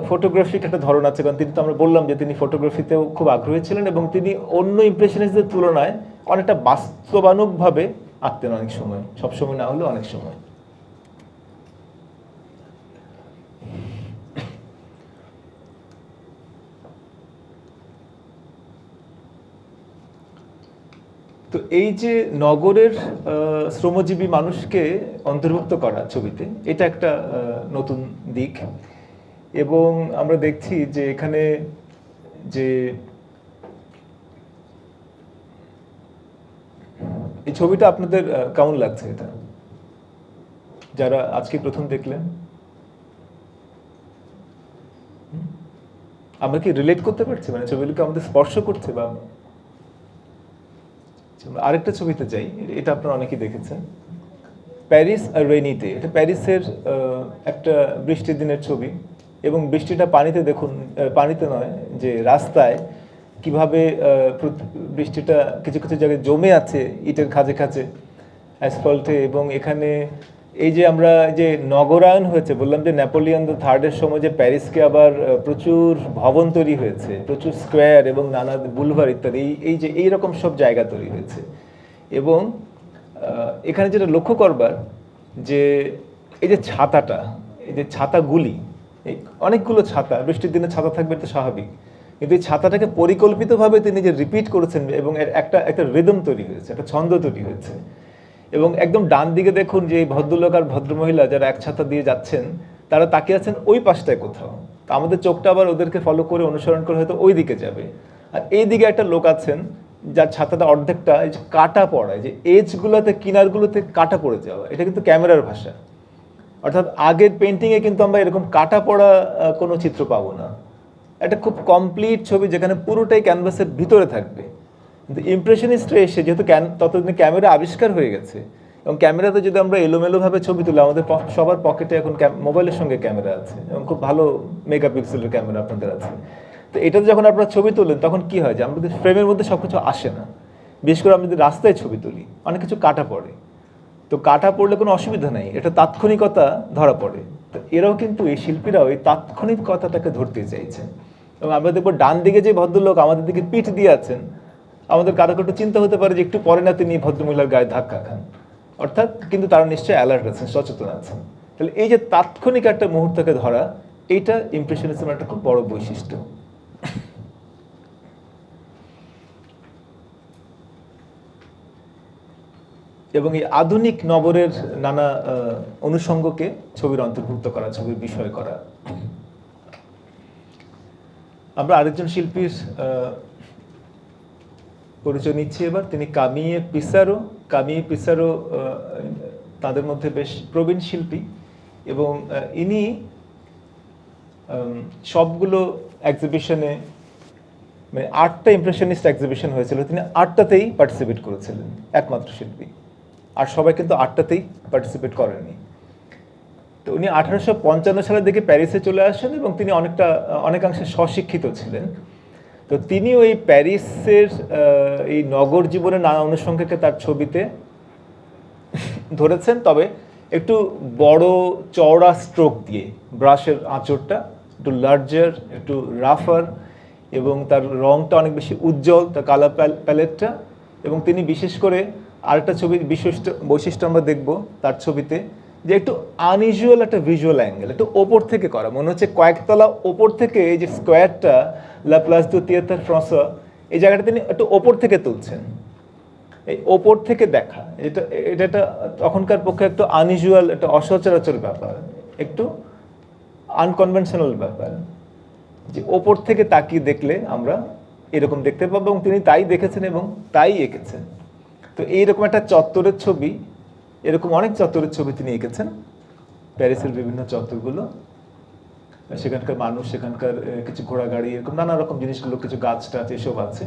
ফটোগ্রাফিক একটা ধরন আছে, কারণ তিনি তো আমরা বললাম যে তিনি ফটোগ্রাফিতেও খুব আগ্রহী ছিলেন, এবং তিনি অন্য ইমপ্রেশনিস্টদের তুলনায় অনেকটা বাস্তবানুগভাবে আঁকতেন অনেক সময়, সবসময় না হলেও অনেক সময়। তো এই যে নগরের শ্রমজীবী মানুষকে অন্তর্ভুক্ত করা ছবিতে, এটা একটা নতুন দিক। এবং আমরা দেখছি যে এখানে যে এই ছবিটা আপনাদের কেমন লাগছে, এটা যারা আজকে প্রথম দেখলেন? আমরা কি রিলেট করতে পারছি, মানে ছবিগুলোকে আমাদের স্পর্শ করছে? বা আরেকটা ছবিতে যাই, এটা আপনারা অনেকেই দেখেছেন, প্যারিস আর রেনিতে। এটা প্যারিসের একটা বৃষ্টির দিনের ছবি, এবং বৃষ্টিটা পানিতে দেখুন, পানিতে নয়, যে রাস্তায় কিভাবে বৃষ্টিটা কিছু কিছু জায়গায় জমে আছে ইটের খাঁজে খাঁজে, অ্যাসফল্টে। এবং এখানে এই যে আমরা যে নগরায়ন হয়েছে, বললাম যে নেপোলিয়ন দ্য থার্ডের সময় যে প্যারিসকে আবার প্রচুর ভবন তৈরি হয়েছে, প্রচুর স্কোয়ার এবং নানা বুলভার ইত্যাদি, এই যে এইরকম সব জায়গা তৈরি হয়েছে। এবং এখানে যেটা লক্ষ্য করবার, যে এই যে ছাতাটা, এই যে ছাতাগুলি, এই অনেকগুলো ছাতা, বৃষ্টির দিনে ছাতা থাকবে, তো স্বাভাবিক, কিন্তু এই ছাতাটাকে পরিকল্পিতভাবে তিনি যে রিপিট করেছেন, এবং একটা একটা রিদম তৈরি হয়েছে, একটা ছন্দ তৈরি হয়েছে। এবং একদম ডান দিকে দেখুন যে ভদ্রলোক আর ভদ্রমহিলা যারা এক ছাতা দিয়ে যাচ্ছেন, তারা তাকিয়ে আছেন ওই পাশটায় কোথাও। তো আমাদের চোখটা আবার ওদেরকে ফলো করে, অনুসরণ করে হয়তো ওই দিকে যাবে। আর এই দিকে একটা লোক আছেন যার ছাতাটা অর্ধেকটা এই যে কাটা পড়া, যে এজগুলোতে, কিনারগুলোতে কাটা পড়ে যাওয়া, এটা কিন্তু ক্যামেরার ভাষা। অর্থাৎ আগের পেন্টিংয়ে কিন্তু আমরা এরকম কাটা পড়া কোনো চিত্র পাবো না। একটা খুব কমপ্লিট ছবি যেখানে পুরোটাই ক্যানভাসের ভিতরে থাকবে। কিন্তু ইমপ্রেশনিস্টরা এসে, যেহেতু ততদিনে ক্যামেরা আবিষ্কার হয়ে গেছে, এবং ক্যামেরাতে যদি আমরা এলোমেলোভাবে ছবি তুলি, আমাদের সবার পকেটে এখন মোবাইলের সঙ্গে ক্যামেরা আছে, এবং খুব ভালো মেগাপিক্সেলের ক্যামেরা আপনাদের আছে। তো এটাতে যখন আপনারা ছবি তোলেন, তখন কি হয় যে আমাদের ফ্রেমের মধ্যে সব কিছু আসে না। বিশেষ করে আমরা যদি রাস্তায় ছবি তুলি, অনেক কিছু কাটা পড়ে। তো কাটা পড়লে কোনো অসুবিধা নেই, এটা তাৎক্ষণিকতা ধরা পড়ে। তো এরাও কিন্তু, এই শিল্পীরাও এই তাৎক্ষণিকতাটাকে ধরতে চাইছেন। এবং আমরা দেখবো ডান দিকে যে ভদ্রলোক আমাদের দিকে পিঠ দিয়ে আছেন, আমাদের কারো একটু চিন্তা হতে পারে যে একটু পরে না তিনি ভদ্রমহিলার গায়ে ধাক্কা খান। অর্থাৎ কিন্তু তারা নিশ্চয়ই অ্যালার্ট আছেন, সচেতন আছেন। তাহলে এই যে তাৎক্ষণিক একটা মুহূর্তকে ধরা, এইটা ইমপ্রেশনিজমের একটা খুব বড় বৈশিষ্ট্য। এবং এই আধুনিক নগরের নানা অনুষঙ্গকে ছবির অন্তর্ভুক্ত করা, ছবির বিষয় করা। আমরা আরেকজন শিল্পীর পরিচয় নিচ্ছি এবার। তিনি কামিয়ে পিসারো। কামিয়ে পিসারো তাদের মধ্যে বেশ প্রবীণ শিল্পী, এবং ইনি সবগুলো এক্সিবিশনে, মানে 8টা ইমপ্রেশনিস্ট এক্সিবিশন হয়েছিল, তিনি 8টাতেই পার্টিসিপেট করেছিলেন, একমাত্র শিল্পী। আর সবাই কিন্তু 8টাতেই পার্টিসিপেট করেননি। তো উনি 1855 সালের দিকে প্যারিসে চলে আসেন, এবং তিনি অনেকাংশে স্বশিক্ষিত ছিলেন। তো তিনি ওই প্যারিসের এই নগর জীবনের নানা অনুষঙ্গকে তার ছবিতে ধরেছেন, তবে একটু বড় চওড়া স্ট্রোক দিয়ে, ব্রাশের আঁচড়টা একটু লার্জার, একটু রাফার, এবং তার রংটা অনেক বেশি উজ্জ্বল, তার কালার প্যালেটটা। এবং তিনি বিশেষ করে আরেকটা ছবির বৈশিষ্ট্য আমরা দেখব তার ছবিতে, যে একটু আনইউজুয়াল একটা ভিজুয়াল অ্যাঙ্গেল, একটু ওপর থেকে করা, মনে হচ্ছে কয়েকতলা ওপর থেকে এই যে স্কোয়ারটা, লা প্লাস দু তিয়াত্তর ফ্রাঁসোয়া, এই জায়গাটা তিনি একটু ওপর থেকে তুলছেন। এই ওপর থেকে দেখা, এটা এটা তখনকার পক্ষে একটু আনইউজুয়াল, একটা অসচরাচর ব্যাপার, একটু আনকনভেনশনাল ব্যাপার, যে ওপর থেকে তাকিয়ে দেখলে আমরা এরকম দেখতে পাবো। এবং তিনি তাই দেখেছেন এবং তাই এঁকেছেন। তো এইরকম একটা চত্বরের ছবি, এরকম অনেক চত্বরের ছবি তিনি এঁকেছেন, প্যারিসের বিভিন্ন চত্বরগুলো, সেখানকার মানুষ, সেখানকার কিছু ঘোড়া গাড়ি, এরকম নানা রকম জিনিসগুলো, কিছু গাছ টাছ এসব আছে।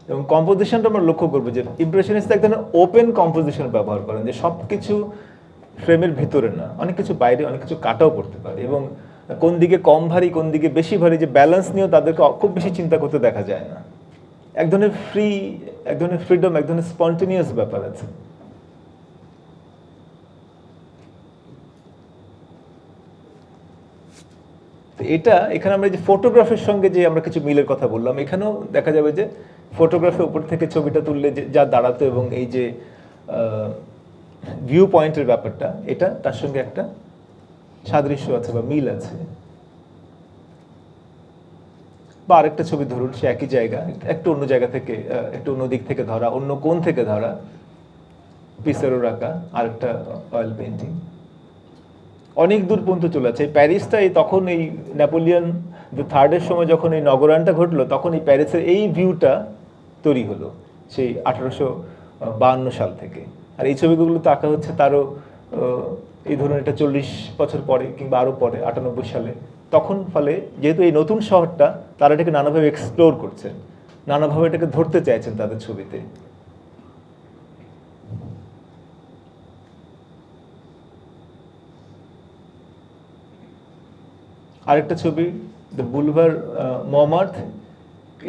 এবং কম্পোজিশনটা আমরা লক্ষ্য করবো যে ইমপ্রেশনিস্ট এক ধরনের ওপেন কম্পোজিশন ব্যবহার করেন, যে সব কিছু ফ্রেমের ভিতরে না, অনেক কিছু বাইরে, অনেক কিছু কাটাও পড়তে পারে। এবং কোন দিকে কম ভারী, কোন দিকে বেশি ভারী, যে ব্যালেন্স নিয়েও তাদেরকে খুব বেশি চিন্তা করতে দেখা যায় না। এক ধরনের ফ্রিডম, এক ধরনের স্পন্টেনিয়াস ব্যাপার আছে। তো এটা, এখানে আমরা যে ফটোগ্রাফের সঙ্গে যে আমরা কিছু মিলের কথা বললাম, এখানেও দেখা যাবে যে ফটোগ্রাফের উপর থেকে ছবিটা তুললে যা দাঁড়াতো, এবং এই যে ভিউ পয়েন্টের ব্যাপারটা, এটা তার সঙ্গে একটা সাদৃশ্য আছে বা মিল আছে। বা আরেকটা ছবি ধরুন, সে একই জায়গা, একটু অন্য জায়গা থেকে, একটু অন্য দিক থেকে ধরা, অন্য কোণ থেকে ধরা, পিসেরোর আঁকা আরেকটা অয়েল পেন্টিং। অনেক দূর পর্যন্ত চলে যাচ্ছে। এই প্যারিসটা তখন এই নেপোলিয়ন থার্ডের সময় যখন এই নগরায়ণটা ঘটলো, তখন এই প্যারিসের এই ভিউটা তৈরি হলো সেই 1852 সাল থেকে। আর এই ছবিগুলো তো আঁকা হচ্ছে তারও এই ধরুন এটা 40 বছর পরে কিংবা আরও পরে, 98 সালে। তখন ফলে যেহেতু এই নতুন শহরটা, তারা এটাকে নানাভাবে এক্সপ্লোর করছেন, নানাভাবে এটাকে ধরতে চাইছেন তাদের ছবিতে। আরেকটা ছবি, দ্য বুলভার মমার্থ।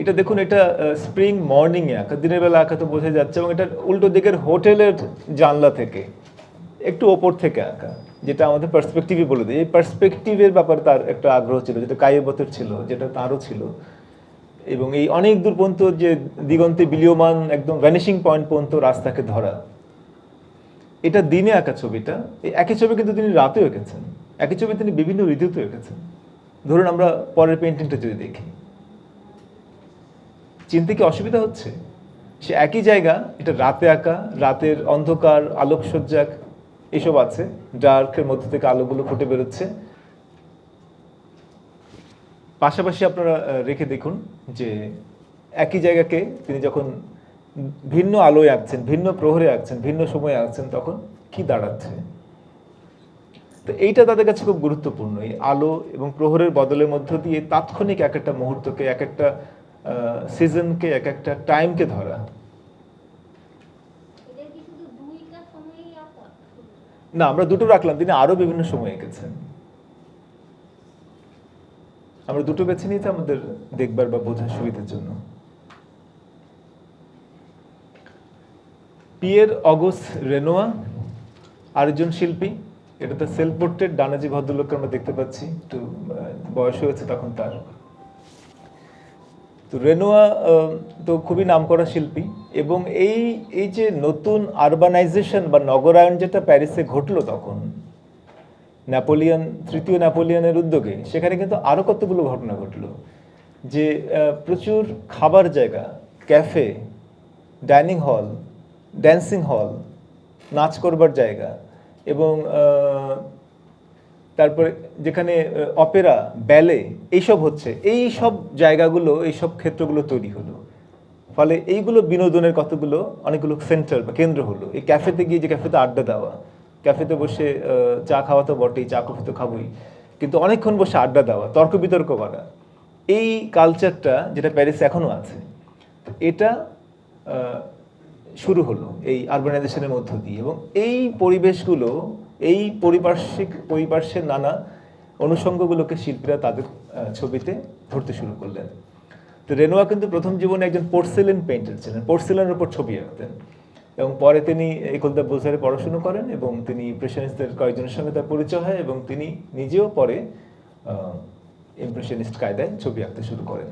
এটা দেখুন, এটা স্প্রিং মর্নিংয়ে আঁকা, দিনের বেলা আঁকা তো বোঝা যাচ্ছে, এবং এটা উল্টো দিকের হোটেলের জানলা থেকে, একটু ওপর থেকে আঁকা, যেটা আমাদের পার্সপেক্টিভই বলে দেয়। এই পার্সপেক্টিভের ব্যাপারে তার একটা আগ্রহ ছিল, যেটা কায়েবতের ছিল, যেটা তারও ছিল। এবং এই অনেক দূর পর্যন্ত যে দিগন্তে বিলীয়মান একদম ভ্যানিশিং পয়েন্ট পর্যন্ত রাস্তাকে ধরা, এটা দিনে আঁকা ছবিটা। এই একই ছবি কিন্তু তিনি রাতেও এঁকেছেন, একই ছবি তিনি বিভিন্ন ঋতুতেও এঁকেছেন। ধরুন আমরা পরের পেন্টিংটা যদি দেখি, চিনতে কি অসুবিধা হচ্ছে? সে একই জায়গা, এটা রাতে আঁকা, রাতের অন্ধকার, আলোকসজ্জা এসব আছে, ডার্কের মধ্যে থেকে আলোগুলো ফুটে বেরোচ্ছে। পাশাপাশি আপনারা রেখে দেখুন যে একই জায়গাকে তিনি যখন ভিন্ন আলোয় আঁকছেন, ভিন্ন প্রহরে আঁকছেন, ভিন্ন সময়ে আঁকছেন, তখন কি দাঁড়াচ্ছে। তো এইটা তাদের কাছে খুব গুরুত্বপূর্ণ, এই আলো এবং প্রহরের বদলের মধ্য দিয়ে তাৎক্ষণিক এক একটা মুহূর্তকে, এক একটা সিজনকে, এক একটা টাইমকে ধরা। না, আমরা দুটো রাখলাম, তিনি আরো বিভিন্ন সময় এঁকেছেন। আমরা দুটো বেছে নিয়েছি আমাদের দেখবার বা বোঝার সুবিধার জন্য। পিয়ের অগস্ট রেনোয়া আরেকজন শিল্পী। এটা তো সেলফ পোর্ট্রেট, ডানে যে ভদ্রলোককে আমরা দেখতে পাচ্ছি, একটু বয়স হয়েছে তখন তার। তো রেনোয়া তো খুবই নামকরা শিল্পী, এবং এই এই যে নতুন আরবানাইজেশন বা নগরায়ণ যেটা প্যারিসে ঘটলো তখন নেপোলিয়ন, তৃতীয় নেপোলিয়নের উদ্যোগে, সেখানে কিন্তু আরও কতগুলো ঘটনা ঘটলো। যে প্রচুর খাবার জায়গা, ক্যাফে, ডাইনিং হল, ড্যান্সিং হল, নাচ করবার জায়গা, এবং তারপরে যেখানে অপেরা, ব্যালে এইসব হচ্ছে, এই সব জায়গাগুলো, এইসব ক্ষেত্রগুলো তৈরি হলো। ফলে এইগুলো বিনোদনের কতগুলো, অনেকগুলো সেন্টার বা কেন্দ্র হলো। এই ক্যাফেতে গিয়ে, যে ক্যাফেতে আড্ডা দেওয়া, ক্যাফেতে বসে চা খাওয়া তো বটেই, চা কফি তো খাবোই, কিন্তু অনেকক্ষণ বসে আড্ডা দেওয়া, তর্ক বিতর্ক করা, এই কালচারটা যেটা প্যারিসে এখনো আছে, এটা শুরু হলো এই আরবানাইজেশনের মধ্য দিয়ে। এবং এই পরিবেশগুলো, এই পরিপার্শ্বের নানা অনুষঙ্গগুলোকে শিল্পীরা তাদের ছবিতে ধরতে শুরু করলেন। তো রেনোয়া কিন্তু প্রথম জীবনে একজন পোর্সেলেন পেইন্টার ছিলেন, পোর্সেলেনের উপর ছবি আঁকতেন, এবং পরে তিনি একুল দ্য বোজারে পড়াশুনো করেন, এবং তিনি ইমপ্রেশনিস্টদের কয়েকজনের সঙ্গে তার পরিচয় হয়, এবং তিনি নিজেও পরে ইমপ্রেশনিস্ট কায়দায় ছবি আঁকতে শুরু করেন।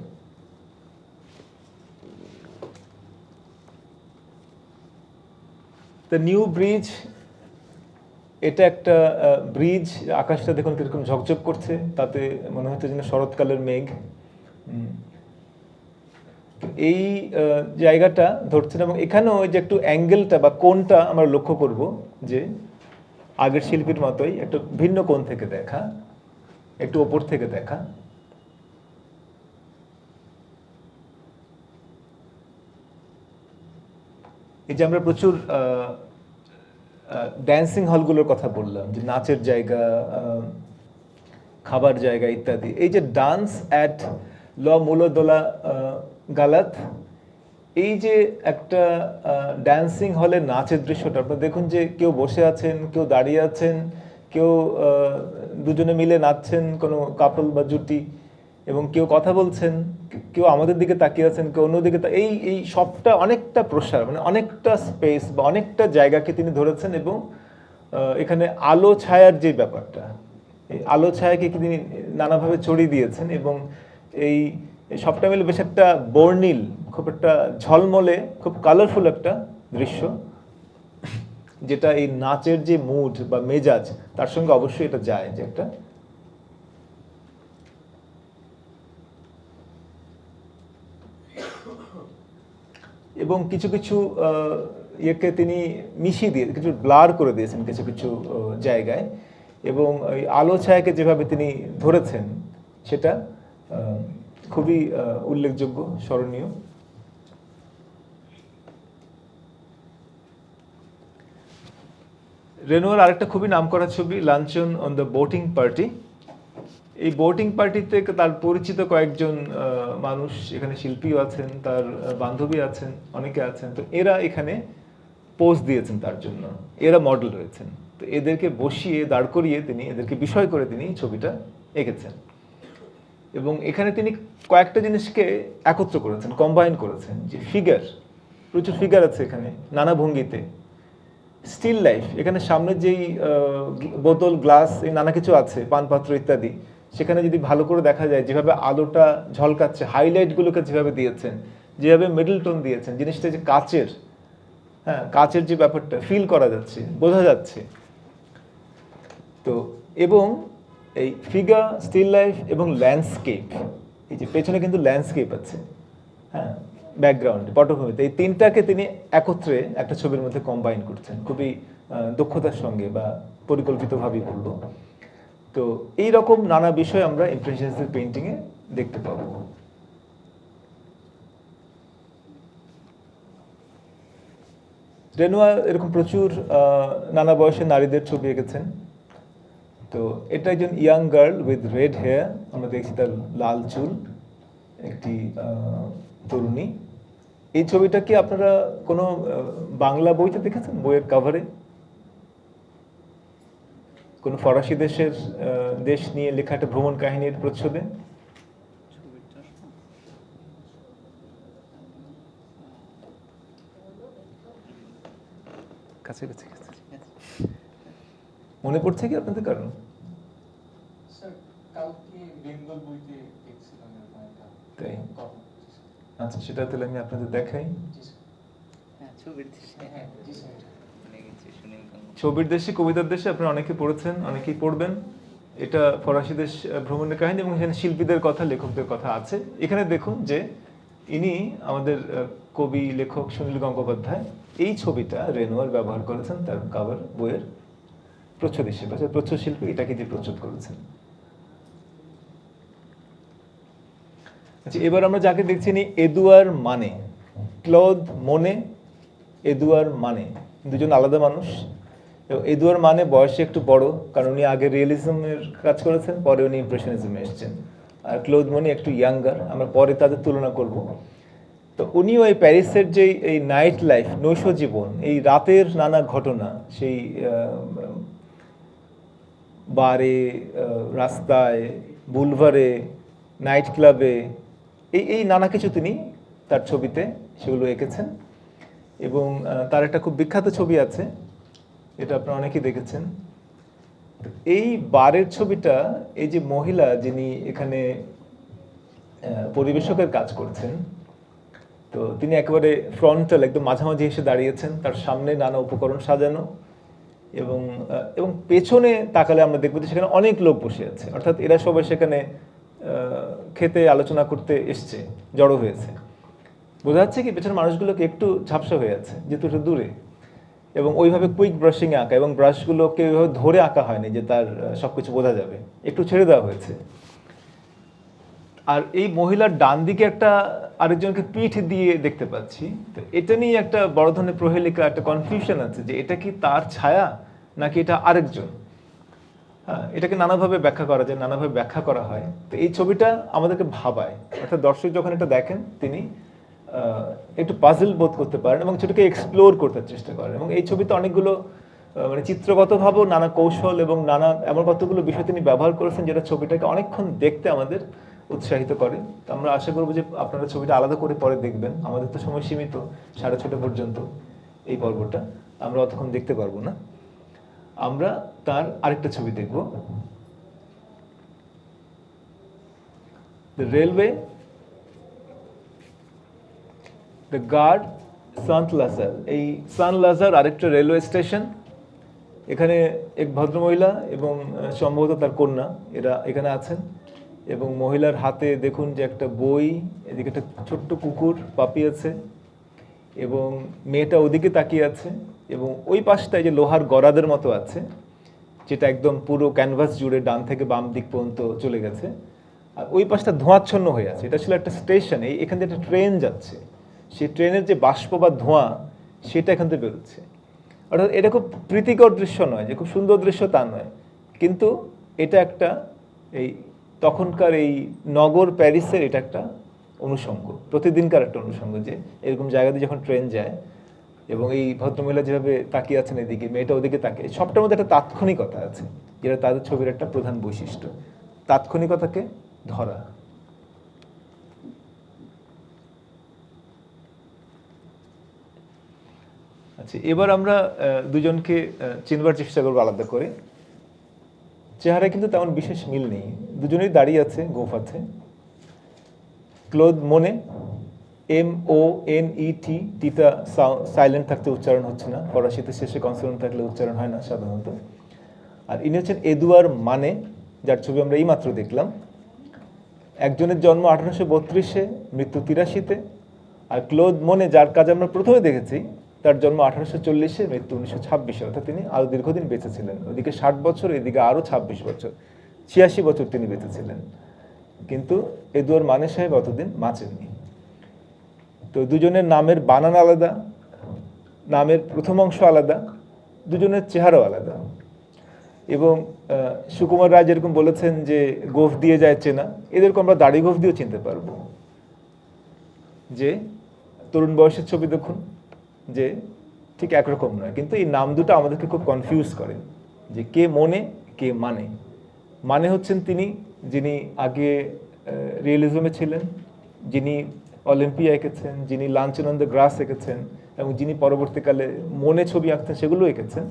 দ্য নিউ ব্রিজ, এটা একটা ব্রিজ, আকাশটা দেখুন কিরকম ঝকঝক করছে, তাতে মনে হচ্ছে যেন শরৎকালের মেঘ। এই জায়গাটা ধরছেন, এবং এখানেও ওই যে একটু অ্যাঙ্গেলটা বা কোণটা আমরা লক্ষ্য করব, যে আগের শিল্পীর মতোই একটু ভিন্ন কোণ থেকে দেখা, একটু ওপর থেকে দেখা। এই যে আমরা প্রচুর ড্যান্সিং হলগুলোর কথা বললাম, যে নাচের জায়গা, খাবার জায়গা ইত্যাদি। এই যে ডান্স অ্যাট ল মুলোদোলা গালাত, এই যে একটা ড্যান্সিং হলে নাচের দৃশ্যটা আপনারা দেখুন, যে কেউ বসে আছেন, কেউ দাঁড়িয়ে আছেন, কেউ দুজনে মিলে নাচছেন, কোনো কাপল বা জুটি, এবং কেউ কথা বলছেন, কেউ আমাদের দিকে তাকিয়ে আছেন, কেউ অন্যদিকে। এই এই সবটা অনেকটা প্রসার, মানে অনেকটা স্পেস বা অনেকটা জায়গাকে তিনি ধরেছেন। এবং এখানে আলো ছায়ার যে ব্যাপারটা, এই আলো ছায়াকে তিনি নানাভাবে ছড়িয়ে দিয়েছেন, এবং এই সবটা মিলে বেশ একটা বর্ণিল, খুব একটা ঝলমলে, খুব কালারফুল একটা দৃশ্য, যেটা এই নাচের যে মুড বা মেজাজ, তার সঙ্গে অবশ্যই এটা যায়, যে একটা এবং কিছু কিছু ইয়েকে তিনি মিশিয়ে দিয়ে কিছু ব্লার করে দিয়েছেন কিছু কিছু জায়গায়, এবং ওই আলো ছায়াকে যেভাবে তিনি ধরেছেন সেটা খুবই উল্লেখযোগ্য, স্মরণীয়। রেনোয়ার আরেকটা খুবই নামকরা ছবি luncheon on the boating party. এই বোটিং পার্টিতে তার পরিচিত কয়েকজন মানুষ, এখানে শিল্পীও আছেন, তার বান্ধবী আছেন, অনেকে আছেন, তো এরা এখানে পোজ দিয়েছেন তার জন্য, এরা মডেল রয়েছেন। তো এদেরকে বসিয়ে দাঁড় করিয়ে তিনি এদেরকে বিষয় করে তিনি ছবিটা এঁকেছেন, এবং এখানে তিনি কয়েকটা জিনিসকে একত্র করেছেন, কম্বাইন করেছেন। যে ফিগার, প্রচুর ফিগার আছে এখানে নানা ভঙ্গিতে। স্টিল লাইফ, এখানে সামনে যেই বোতল, গ্লাস, এই নানা কিছু আছে, পানপাত্র ইত্যাদি, সেখানে যদি ভালো করে দেখা যায় যেভাবে আলোটা ঝলকাচ্ছে, হাইলাইটগুলোকে যেভাবে দিয়েছেন, যেভাবে মিডল টোন দিয়েছেন, জিনিসটা যে কাচের, হ্যাঁ কাচের যে ব্যাপারটা ফিল করা যাচ্ছে, বোঝা যাচ্ছে। তো এবং এই ফিগার, স্টিল লাইফ এবং ল্যান্ডস্কেপ, এই যে পেছনে কিন্তু ল্যান্ডস্কেপ আছে, হ্যাঁ ব্যাকগ্রাউন্ডে, পটভূমিতে, এই তিনটাকে তিনি একত্রে একটা ছবির মধ্যে কম্বাইন করছেন খুবই দক্ষতার সঙ্গে বা পরিকল্পিতভাবেই বলবো। তো এই রকম নানা বিষয় আমরা ইমপ্রেশনিস্টের পেইন্টিংয়ে দেখতে পাবো। রেনোয়ার এরকম প্রচুর নানা বয়সের নারীদের ছবি এঁকেছেন। তো এটা একজন young girl with red hair, আমরা দেখছি তার লাল চুল, একটি তরুণী। এই ছবিটা কি আপনারা কোনো বাংলা বইতে দেখেছেন, বইয়ের কাভারে? কোন ফরাসি দেশ নিয়ে লেখা একটা ভ্রমণ কাহিনীর প্রচ্ছদে? কাছাকাছি মনে পড়ছে কি আপনাদের কারণ? তাই, আচ্ছা সেটা তাহলে আমি আপনাদের দেখাই। ছবির দেশে, কবিতার দেশে আপনারা অনেকে পড়েছেন, অনেকেই পড়বেন। এটা ফরাসি দেশ ভ্রমণের কাহিনী, এবং এখানে শিল্পীদের কথা, লেখকদের কথা আছে। এখানে দেখুন যে ইনি আমাদের কবি লেখক সুনীল গঙ্গোপাধ্যায় এই ছবিটা রেনোয়ার ব্যবহার করেছেন তার কাভার বইয়ের প্রচ্ছদ হিসেবে। প্রচ্ছদ শিল্পী এটাকে দিয়ে প্রচ্ছদ করেছেন। আচ্ছা, এবার আমরা যাকে দেখছি নি এদুয়ার মানে, ক্লদ মোনে, এদুয়ার মানে, দুজন আলাদা মানুষ। এদুয়ার মানে বয়সে একটু বড়, কারণ উনি আগে রিয়েলিজমের কাজ করেছেন, পরে উনি ইমপ্রেশনিজমে এসেছেন। আর ক্লদ মোনে একটু ইয়াঙ্গার, আমরা পরে তাদের তুলনা করব। তো উনিও এই প্যারিসের যে এই নাইট লাইফ, নৈশ জীবন, এই রাতের নানা ঘটনা, সেই বারে, রাস্তায়, বুলভারে, নাইট ক্লাবে, এই নানা কিছু তিনি তার ছবিতে সেগুলো এঁকেছেন। এবং তার একটা খুব বিখ্যাত ছবি আছে, এটা আপনারা অনেকেই দেখেছেন। এই বারের ছবিটা, এই যে মহিলা যিনি এখানে পরিবেশকের কাজ করছেন, তো তিনি একেবারে ফ্রন্টাল, একদম মাঝামাঝি এসে দাঁড়িয়েছেন, তার সামনে নানা উপকরণ সাজানো, এবং পেছনে তাকালে আমরা দেখবো যে সেখানে অনেক লোক বসে আছে, অর্থাৎ এরা সবাই সেখানে খেতে, আলোচনা করতে এসছে, জড়ো হয়েছে। বোঝা যাচ্ছে কি পেছনের মানুষগুলোকে একটু ঝাপসা হয়ে আছে, যেহেতু একটু দূরে, এবং ওইভাবে কুইক ব্রাশিংয়ে আঁকা, এবং ব্রাশগুলোকে ওইভাবে ধরে আঁকা হয়নি যে তার সবকিছু বোঝা যাবে, একটু ছেড়ে দেওয়া হয়েছে। আর এই মহিলার ডান দিকে একটা আরেকজনকে পিঠ দিয়ে দেখতে পাচ্ছি। তো এটা নিয়ে একটা বড় ধরনের প্রহেলিকা, একটা কনফিউশন আছে যে এটা কি তার ছায়া নাকি এটা আরেকজন। হ্যাঁ, এটাকে নানাভাবে ব্যাখ্যা করা যায়, নানাভাবে ব্যাখ্যা করা হয়। তো এই ছবিটা আমাদেরকে ভাবায়, অর্থাৎ দর্শক যখন এটা দেখেন তিনি একটু পাজল বোধ করতে পারেন এবং সেটাকে এক্সপ্লোর করতে চেষ্টা করেন। এবং এই ছবিতে অনেকগুলো মানে চিত্রগতভাবেও নানা কৌশল এবং নানা এমন কতগুলো বিষয় তিনি ব্যবহার করেছেন যেটা ছবিটাকে অনেকক্ষণ দেখতে আমাদের উৎসাহিত করে। তো আমরা আশা করবো যে আপনারা ছবিটা আলাদা করে পরে দেখবেন। আমাদের তো সময় সীমিত, 6:30 পর্যন্ত এই পর্বটা, আমরা অতক্ষণ দেখতে পারবো না। আমরা তার আরেকটা ছবি দেখব, the railway, the guard, সান্ট Lazar. এই সান লাজার আরেকটা রেলওয়ে স্টেশন। এখানে এক ভদ্রমহিলা এবং সম্ভবত তার কন্যা, এরা এখানে আছেন। এবং মহিলার হাতে দেখুন যে একটা বই, এদিকে একটা ছোট্ট কুকুর, পাপি আছে। এবং মেয়েটা ওদিকে তাকিয়ে আছে, এবং ওই পাশটায় যে লোহার গরাদের মতো আছে, যেটা একদম পুরো ক্যানভাস জুড়ে ডান থেকে বাম দিক পর্যন্ত চলে গেছে, আর ওই পাশটা ধোঁয়াচ্ছন্ন হয়ে আছে। এটা ছিল একটা স্টেশন, এখান থেকে একটা ট্রেন যাচ্ছে, সেই ট্রেনের যে বাষ্প বা ধোঁয়া সেটা এখান থেকে বেরোচ্ছে। অর্থাৎ এটা খুব প্রীতিকর দৃশ্য নয়, যে খুব সুন্দর দৃশ্য তা নয়, কিন্তু এটা একটা এই তখনকার এই নগর প্যারিসের এটা একটা অনুষঙ্গ, প্রতিদিনকার একটা অনুষঙ্গ, যে এরকম জায়গা দিয়ে যখন ট্রেন যায় এবং এই ভদ্রমহিলা যেভাবে তাকিয়ে আছেন এদিকে, মেয়েটা ওদিকে তাকিয়ে, সবটার মধ্যে একটা তাৎক্ষণিকতা আছে, যেটা তাদের ছবির একটা প্রধান বৈশিষ্ট্য, তাৎক্ষণিকতাকে ধরা। আচ্ছা, এবার আমরা দুজনকে চিনবার চেষ্টা করবো আলাদা করে। চেহারায় কিন্তু তেমন বিশেষ মিল নেই, দুজনেই দাঁড়িয়ে আছে, গোফ আছে। ক্লোদ মোনে, MONET, টিটা সাইলেন্ট থাকতে উচ্চারণ হচ্ছে না, ফরাসিতে শেষে কনসোনেন্ট থাকলে উচ্চারণ হয় না সাধারণত। আর ইনি হচ্ছেন এদুয়ার মানে, যার ছবি আমরা এইমাত্র দেখলাম। একজনের জন্ম 1832-এ, মৃত্যু 83-তে। আর ক্লোদ মোনে, যার কাজ আমরা প্রথমে দেখেছি, তার জন্ম 1840-এ, মৃত্যু 1926-এ, অর্থাৎ তিনি আরও দীর্ঘদিন বেঁচে ছিলেন। ওদিকে 60 বছর, এদিকে আরও 26 বছর, 86 বছর তিনি বেঁচে ছিলেন। কিন্তু এদুয়ার মানে সাহেব অতদিন বাঁচেননি। তো দুজনের নামের বানান আলাদা, নামের প্রথম অংশ আলাদা, দুজনের চেহারাও আলাদা। এবং সুকুমার রায় যেরকম বলেছেন যে গোফ দিয়ে যায় চেনা, এদেরকে আমরা দাড়ি গোফ দিয়েও চিনতে পারবো। যে তরুণ বয়সের ছবি দেখুন, যে ঠিক একরকম নয়, কিন্তু এই নাম দুটো আমাদেরকে খুব কনফিউজ করে, যে কে মনে, কে মানে। মানে হচ্ছেন তিনি, যিনি আগে রিয়েলিজমে ছিলেন, যিনি অলিম্পিয়া এঁকেছেন, যিনি লাঞ্চন অন দ্য গ্রাস এঁকেছেন, এবং যিনি পরবর্তীকালে মনে ছবি আঁকতেন সেগুলো এঁকেছেন,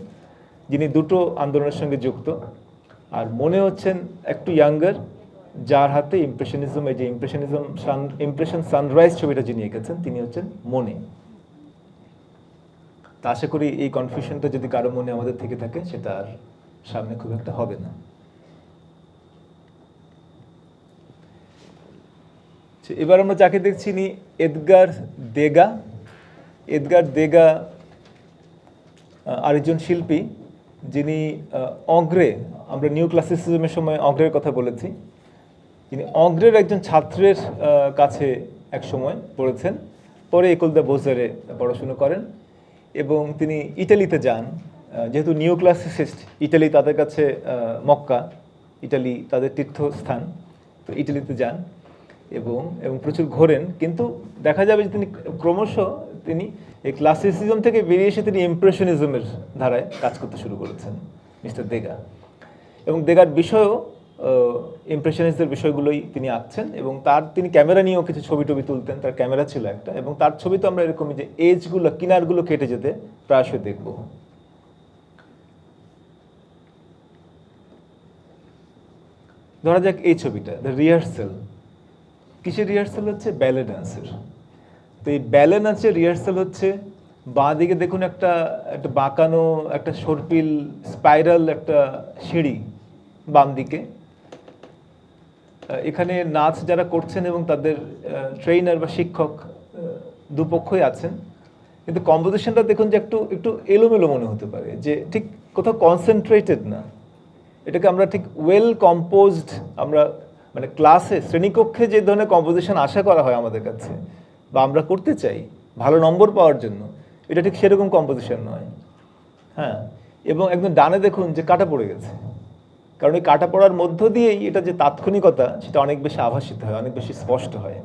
যিনি দুটো আন্দোলনের সঙ্গে যুক্ত। আর মনে হচ্ছেন একটু ইয়াঙ্গার, যার হাতে ইমপ্রেশনিজম, এই যে ইমপ্রেশন সানরাইজ ছবিটা যিনি এঁকেছেন, তিনি হচ্ছেন মনে। তা আশা করি এই কনফিউশনটা যদি কারো মনে আমাদের থেকে থাকে, সেটা আর সামনে খুব একটা হবে না। এবার আমরা যাকে দেখছি, নি এদগার দেগা। এদগার দেগা আরেকজন শিল্পী, যিনি অগ্রে, আমরা নিউ ক্লাসিসিজমের সময় অগ্রের কথা বলেছি, যিনি অগ্রের একজন ছাত্রের কাছে এক সময় পড়েছেন, পরে একুল দ্য বোজারে পড়াশুনো করেন, এবং তিনি ইটালিতে যান। যেহেতু নিউ ক্লাসিসিস্ট, ইটালি তাদের কাছে মক্কা, ইটালি তাদের তীর্থস্থান, তো ইটালিতে যান এবং প্রচুর ঘোরেন। কিন্তু দেখা যাবে যে তিনি ক্রমশ তিনি এই ক্লাসিসিজম থেকে বেরিয়ে এসে তিনি ইমপ্রেশনিজমের ধারায় কাজ করতে শুরু করেছেন, মিস্টার দেগা। এবং দেগার বিষয়ও ইমপ্রেশনিস্টদের বিষয়গুলোই তিনি আঁকছেন, এবং তিনি ক্যামেরা নিয়েও কিছু ছবি টবি তুলতেন, তার ক্যামেরা ছিল একটা, এবং তার ছবি তো আমরা এরকমই যে এজগুলো, কিনারগুলো কেটে যেতে প্রায়শই দেখব। ধরা যাক এই ছবিটা, দ্য রিহার্সেল। কিসের রিহার্সেল হচ্ছে? ব্যালে ডান্সের। তো এই ব্যালে নাচের রিহার্সেল হচ্ছে, বাঁ দিকে দেখুন একটা বাঁকানো, একটা সর্পিল স্পাইরাল একটা সিঁড়ি বাম দিকে। এখানে নাচ যারা করছেন এবং তাদের ট্রেনার বা শিক্ষক দুপক্ষই আছেন, কিন্তু কম্পোজিশনটা দেখুন যে একটু এলোমেলো মনে হতে পারে, যে ঠিক কোথাও কনসেন্ট্রেটেড না। এটাকে আমরা ঠিক ওয়েল কম্পোজড, আমরা মানে ক্লাসে, শ্রেণীকক্ষে যে ধরনের কম্পোজিশন আশা করা হয় আমাদের কাছে বা আমরা করতে চাই ভালো নম্বর পাওয়ার জন্য, এটা ঠিক সেরকম কম্পোজিশন নয়। হ্যাঁ, এবং একদম ডানে দেখুন যে কাটা পড়ে গেছে, কারণ এই কাটা পড়ার মধ্য দিয়েই এটা যে তাৎক্ষণিকতা, সেটা অনেক বেশি আভাসিত হয়, অনেক বেশি স্পষ্ট হয়।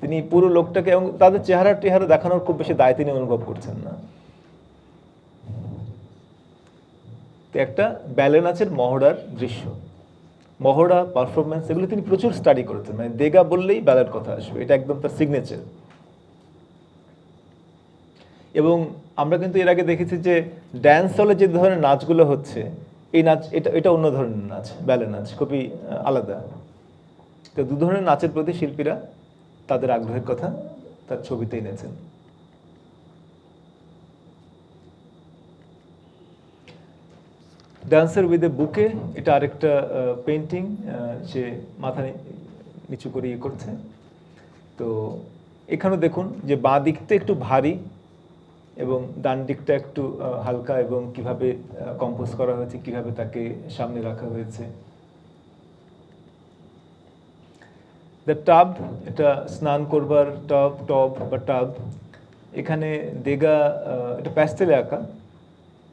তিনি পুরো লোকটাকে এবং তাদের চেহারা দেখানোর খুব বেশি দায় তিনি অনুভব করছেন না। তো একটা ব্যালে নাচের মহড়ার দৃশ্য, মহড়া, পারফরমেন্স, এগুলো তিনি প্রচুর স্টাডি করেছেন। মানে দেগা বললেই ব্যালের কথা আসবে, এটা একদম তার সিগনেচার। এবং আমরা কিন্তু এর আগে দেখেছি যে ড্যান্স হলে যে ধরনের নাচগুলো হচ্ছে, এই নাচ এটা অন্য ধরনের নাচ, ব্যালে নাচ খুবই আলাদা। তো দু ধরনের নাচের প্রতি শিল্পীরা তাদের আগ্রহের কথা তার ছবিতে এনেছেন। ডান্সার উইথ এ বুকে, এটা আরেকটা পেন্টিং, সে মাথা নিচু করে ইয়ে করছে। তো এখানেও দেখুন যে বাঁ দিকটা একটু ভারী, এবং ডান দিকটা একটু হালকা এবং কিভাবে কম্পোজ করা হয়েছে, কিভাবে তাকে সামনে রাখা হয়েছে। দ্য টাব, এটা স্নান করবার টব বা টাব। এখানে দেগা, এটা প্যাস্টেলে আঁকা,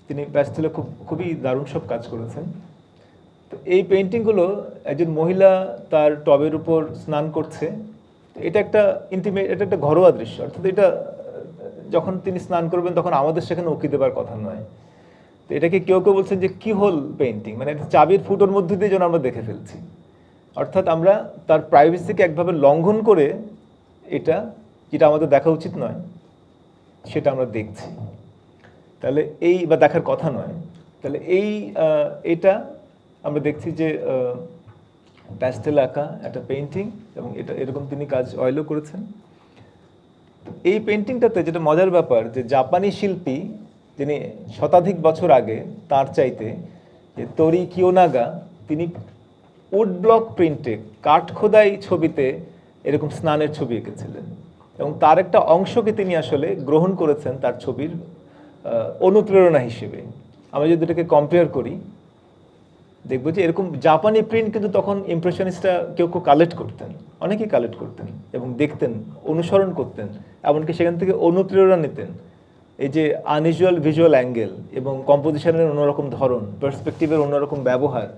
তিনি প্যাস্টেলে খুবই দারুণ সব কাজ করেছেন। তো এই পেন্টিংগুলো একজন মহিলা তার টবের উপর স্নান করছে, এটা একটা ইন্টিমেট, এটা একটা ঘরোয়া দৃশ্য, অর্থাৎ এটা যখন তিনি স্নান করবেন তখন আমাদের সেখানে উকি দেবার কথা নয়। তো এটাকে কেউ কেউ বলছেন যে কি হোল পেন্টিং, মানে একটা চাবির ফুটোর মধ্যে দিয়ে যেন আমরা দেখে ফেলছি, অর্থাৎ আমরা তার প্রাইভেসিকে একভাবে লঙ্ঘন করে এটা, যেটা আমাদের দেখা উচিত নয় সেটা আমরা দেখছি। তাহলে এই, বা দেখার কথা নয়, তাহলে এটা আমরা দেখছি যে প্যাস্টেল আঁকা একটা পেন্টিং, এবং এটা এরকম তিনি কাজ অয়েলও করেছেন। এই পেন্টিংটাতে যেটা মজার ব্যাপার, যে জাপানি শিল্পী যিনি শতাধিক বছর আগে তার চাইতে, যে তোরি কিয়োনাগা, তিনি উড ব্লক প্রিন্টে, কাঠ খোদাই ছবিতে এরকম স্নানের ছবি এঁকেছিলেন, এবং তার একটা অংশকে তিনি আসলে গ্রহণ করেছেন তার ছবির অনুপ্রেরণা হিসেবে। আমরা যদি এটাকে কম্পেয়ার করি, দেখবো যে এরকম জাপানি প্রিন্ট কিন্তু তখন ইমপ্রেশনিস্টরা কেউ কেউ কালেক্ট করতেন, অনেকেই কালেক্ট করতেন এবং দেখতেন, অনুসরণ করতেন, এমনকি সেখান থেকে অনুপ্রেরণা নিতেন। এই যে আনইউজুয়াল ভিজুয়াল অ্যাঙ্গেল এবং কম্পোজিশনের অন্যরকম ধরন, পার্সপেক্টিভের অন্যরকম ব্যবহার,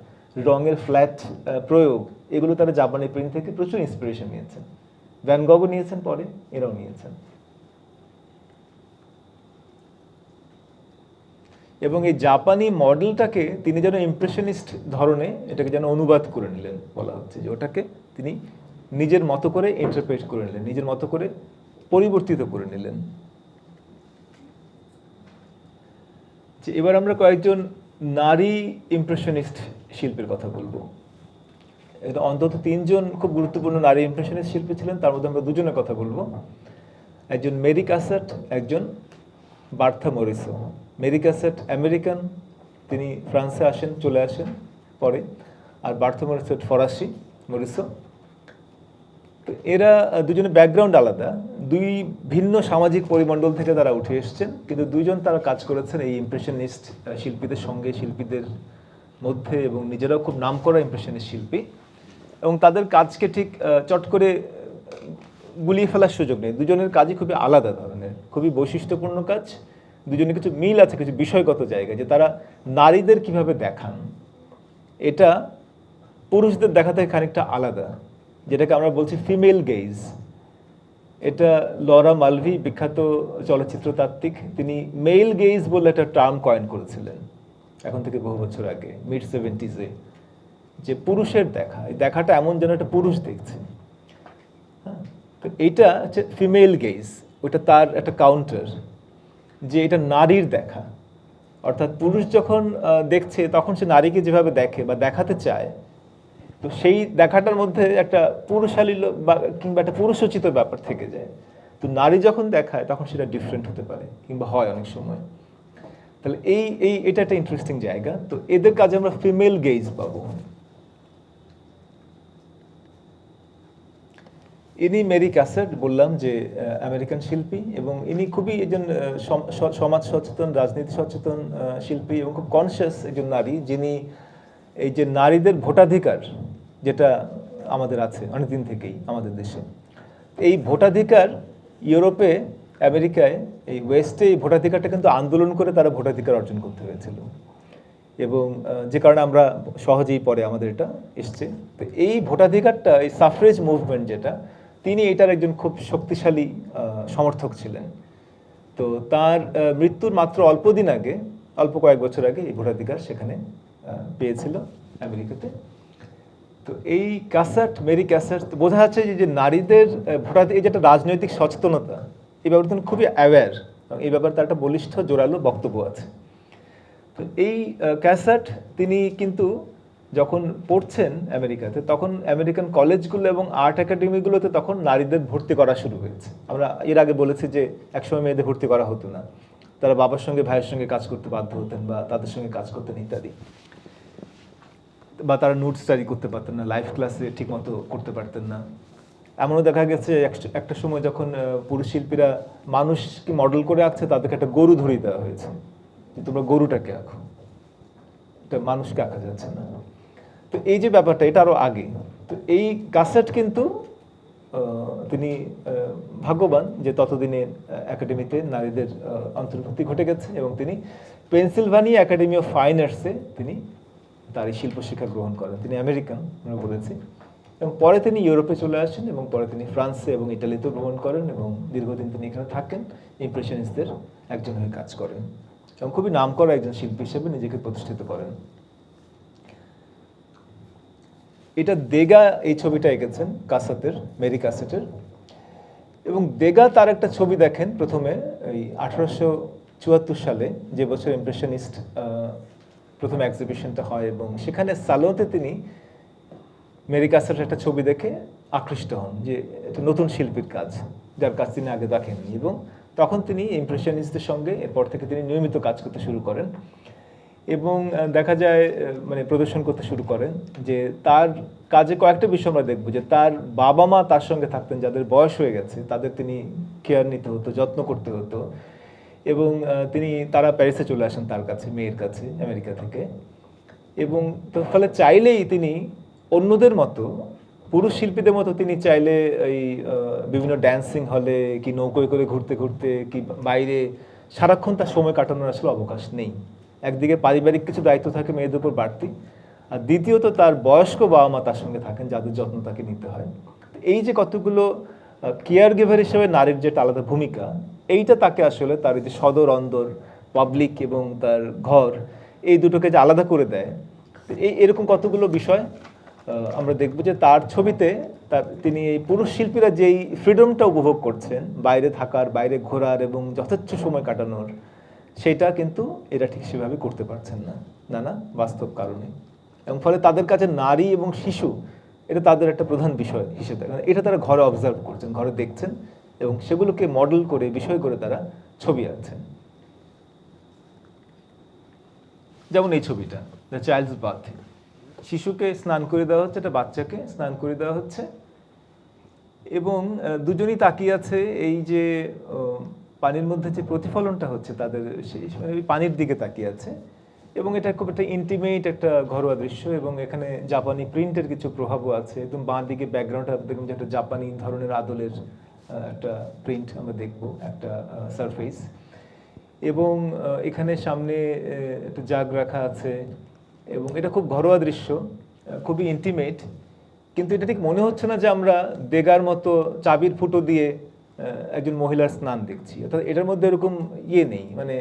রঙের ফ্ল্যাট প্রয়োগ, এগুলো তারা জাপানি প্রিন্ট থেকে প্রচুর ইন্সপিরেশন নিয়েছেন। ভ্যান গগও নিয়েছেন, পরে এরাও নিয়েছেন। এবং এই জাপানি মডেলটাকে তিনি যেন ইমপ্রেশনিস্ট ধরনে এটাকে যেন অনুবাদ করে নিলেন, বলা হচ্ছে যে ওটাকে তিনি নিজের মতো করে ইন্টারপ্রেট করে নিলেন, নিজের মতো করে পরিবর্তিত করে নিলেন। যে এবার আমরা কয়েকজন নারী ইমপ্রেশনিস্ট শিল্পীর কথা বলবো। এটা অন্তত 3 জন খুব গুরুত্বপূর্ণ নারী ইমপ্রেশনিস্ট শিল্পী ছিলেন, তার মধ্যে আমরা 2 জনের কথা বলবো। একজন মেরি ক্যাসেট, একজন বার্থা মরিসো। মেরি ক্যাসেট আমেরিকান, তিনি ফ্রান্সে আসেন, চলে আসেন পরে, আর বার্থা মরিসো ফরাসি মরিসো। তো এরা দুজনের ব্যাকগ্রাউন্ড আলাদা, 2 ভিন্ন সামাজিক পরিমণ্ডল থেকে তারা উঠে এসছেন, কিন্তু 2 জন তারা কাজ করেছেন এই ইমপ্রেশনিস্ট শিল্পীদের সঙ্গে, শিল্পীদের মধ্যে, এবং নিজেরাও খুব নামকরা ইমপ্রেশনিস্ট শিল্পী। এবং তাদের কাজকে ঠিক চট করে গুলিয়ে ফেলার সুযোগ নেই, 2 জনের কাজই খুবই আলাদা ধরনের, খুবই বৈশিষ্ট্যপূর্ণ কাজ। 2 জনের কিছু মিল আছে কিছু বিষয়গত জায়গায়, যে তারা নারীদের কিভাবে দেখান, এটা পুরুষদের দেখা থেকে খানিকটা আলাদা, যেটাকে আমরা বলছি ফিমেল গেইজ। এটা লরা মালভি, বিখ্যাত চলচ্চিত্রতাত্ত্বিক, তিনি মেল গেইজ বলে একটা টার্ম কয়েন করেছিলেন এখন থেকে বহু বছর আগে, মিড 70s-এ, যে পুরুষের দেখা, এই দেখাটা এমন যেন একটা পুরুষ দেখছে। হ্যাঁ, তো এইটা হচ্ছে ফিমেল গেইজ, ওটা তার একটা কাউন্টার, যে এটা নারীর দেখা, অর্থাৎ পুরুষ যখন দেখছে তখন সে নারীকে যেভাবে দেখে বা দেখাতে চায়, তো সেই দেখাটার মধ্যে একটা পুরুষালীল বা কিংবা একটা পুরুষোচিত ব্যাপার থেকে যায়। তো নারী যখন দেখায় তখন সেটা ডিফারেন্ট হতে পারে কিংবা হয় অনেক সময়। তাহলে এটা একটা ইন্টারেস্টিং জায়গা। তো এদের কাজে আমরা ফিমেল গেইজ পাবো। ইনি মেরি ক্যাসেট, বললাম যে আমেরিকান শিল্পী, এবং ইনি খুবই একজন সমাজ সচেতন, রাজনীতি সচেতন শিল্পী, এবং খুব কনসিয়াস একজন নারী, যিনি এই যে নারীদের ভোটাধিকার, যেটা আমাদের আছে অনেকদিন থেকেই আমাদের দেশে, এই ভোটাধিকার ইউরোপে, আমেরিকায়, এই ওয়েস্টে এই ভোটাধিকারটা কিন্তু আন্দোলন করে তারা ভোটাধিকার অর্জন করতে হয়েছিল, এবং যে কারণে আমরা সহজেই পরে আমাদের এটা এসছে। তো এই ভোটাধিকারটা, এই সাফরেজ মুভমেন্ট যেটা, তিনি এটার একজন খুব শক্তিশালী সমর্থক ছিলেন। তো তার মৃত্যুর মাত্র অল্প দিন আগে, অল্প কয়েক বছর আগে এই ভোটাধিকার সেখানে পেয়েছিল আমেরিকাতে। তো এই ক্যাসেট, মেরি ক্যাসেট, বোঝা যাচ্ছে যে নারীদের ভোটাধিকার, এই যে একটা রাজনৈতিক সচেতনতা, এই ব্যাপারে তিনি খুবই অ্যাওয়্যার, এবং এই ব্যাপারে তার একটা বলিষ্ঠ জোরালো বক্তব্য আছে। তো এই ক্যাসেট তিনি কিন্তু যখন পড়ছেন আমেরিকাতে, তখন আমেরিকান কলেজগুলো এবং আর্ট একাডেমিগুলোতে তখন নারীদের ভর্তি করা শুরু হয়েছে। আমরা এর আগে বলেছি যে একসময় মেয়েদের ভর্তি করা হতো না, তারা বাবার সঙ্গে ভাইয়ের সঙ্গে কাজ করতে বাধ্য হতেন, বা তাদের সঙ্গে কাজ করতেন ইত্যাদি, বা তারা নোট স্টাডি করতে পারতেন না, লাইফ ক্লাসে ঠিকমতো করতে পারতেন না। এমনও দেখা গেছে একটা সময় যখন পুরুষ শিল্পীরা মানুষকে মডেল করে আঁকছে, তাদেরকে একটা গরু ধরিয়ে দেওয়া হয়েছে যে তোমরা গরুটাকে আঁকো, এটা মানুষকে আঁকা যাচ্ছে না। তো এই যে ব্যাপারটা, এটা আরো আগে। তো এই কাসেট কিন্তু তিনি ভাগ্যবান যে ততদিনে একাডেমিতে নারীদের অন্তর্ভুক্তি ঘটে গেছে, এবং তিনি পেনসিলভানিয়া একাডেমি অফ ফাইন আর্টসে তিনি তার এই শিল্প শিক্ষা গ্রহণ করেন। তিনি আমেরিকান, আমরা বলেছি। এবং পরে তিনি ইউরোপে চলে আসেন, এবং পরে তিনি ফ্রান্সে এবং ইটালিতেও ভ্রমণ করেন, এবং দীর্ঘদিন তিনি এখানে থাকেন, ইমপ্রেশনিস্টদের একজন হয়ে কাজ করেন, এবং খুবই নামকরা একজন শিল্পী হিসেবে নিজেকে প্রতিষ্ঠিত করেন। এটা দেগা এই ছবিটা এঁকেছেন কাসাতের, মেরি কাসেটের। এবং দেগা তার একটা ছবি দেখেন প্রথমে এই 1874 সালে, যে বছর ইমপ্রেশনিস্ট প্রথম এক্সিবিশনটা হয়, এবং সেখানে সালোতে তিনি মেরি কাসেটের একটা ছবি দেখে আকৃষ্ট হন যে এটা নতুন শিল্পীর কাজ, যার কাজ তিনি আগে দেখেননি। এবং তখন তিনি ইমপ্রেশনিস্টদের সঙ্গে এরপর থেকে তিনি নিয়মিত কাজ করতে শুরু করেন, এবং দেখা যায় মানে প্রদর্শন করতে শুরু করেন। যে তার কাজে কয়েকটা বিষয় আমরা দেখবো, যে তার বাবা মা তার সঙ্গে থাকতেন, যাদের বয়স হয়ে গেছে, তাদের তিনি কেয়ার নিতে হতো, যত্ন করতে হতো। এবং তারা প্যারিসে চলে আসেন তার কাছে, মেয়ের কাছে, আমেরিকা থেকে। এবং তো ফলে চাইলেই তিনি অন্যদের মতো, পুরুষ শিল্পীদের মতো তিনি চাইলে এই বিভিন্ন ড্যান্সিং হলে কি নৌকোয় করে ঘুরতে ঘুরতে কি বাইরে সারাক্ষণ তার সময় কাটানোর আসলে অবকাশ নেই। একদিকে পারিবারিক কিছু দায়িত্ব থাকে মেয়েদের উপর বাড়তি, আর দ্বিতীয়ত তার বয়স্ক বাবা মা তার সঙ্গে থাকেন, যাদের যত্ন তাকে নিতে হয়। এই যে কতগুলো কেয়ার গিভার হিসেবে নারীর যেটা আলাদা ভূমিকা, এইটা তাকে আসলে তার এই যে সদর অন্দর, পাবলিক এবং তার ঘর, এই দুটোকে যে আলাদা করে দেয়। এরকম কতগুলো বিষয় আমরা দেখব যে তার ছবিতে তিনি এই পুরুষ শিল্পীরা যেই ফ্রিডমটা উপভোগ করছেন, বাইরে থাকার, বাইরে ঘোরার এবং যথেচ্ছ সময় কাটানোর, সেটা কিন্তু এরা ঠিক সেভাবে করতে পারছেন না, নানা বাস্তব কারণে। এবং ফলে তাদের কাছে নারী এবং শিশু এটা তাদের একটা প্রধান বিষয় হিসেবে, এটা তারা ঘরে অবজার্ভ করছেন, ঘরে দেখছেন, এবং সেগুলোকে মডেল করে, বিষয় করে তারা ছবি আঁকছেন। যেমন এই ছবিটা, দ্য চাইল্ডস বাথ, শিশুকে স্নান করে দেওয়া হচ্ছে, একটা বাচ্চাকে স্নান করে দেওয়া হচ্ছে, এবং দুজনই তাকিয়ে আছে এই যে পানির মধ্যে যে প্রতিফলনটা হচ্ছে তাদের, সেই পানির দিকে তাকিয়ে আছে। এবং এটা খুব একটা ইন্টিমেট একটা ঘরোয়া দৃশ্য, এবং এখানে জাপানি প্রিন্টের কিছু প্রভাবও আছে। একদম বাঁ দিকে ব্যাকগ্রাউন্ডটা দেখুন, যে একটা জাপানি ধরনের আদলের একটা প্রিন্ট আমরা দেখব, একটা সারফেস। এবং এখানে সামনে একটা জাগ রাখা আছে, এবং এটা খুব ঘরোয়া দৃশ্য, খুবই ইন্টিমেট। কিন্তু এটা ঠিক মনে হচ্ছে না যে আমরা দেগার মতো চাবির ফুটো দিয়ে একজন মহিলার স্নান দেখছি, অর্থাৎ এটার মধ্যে এরকম ইয়ে নেই। মানে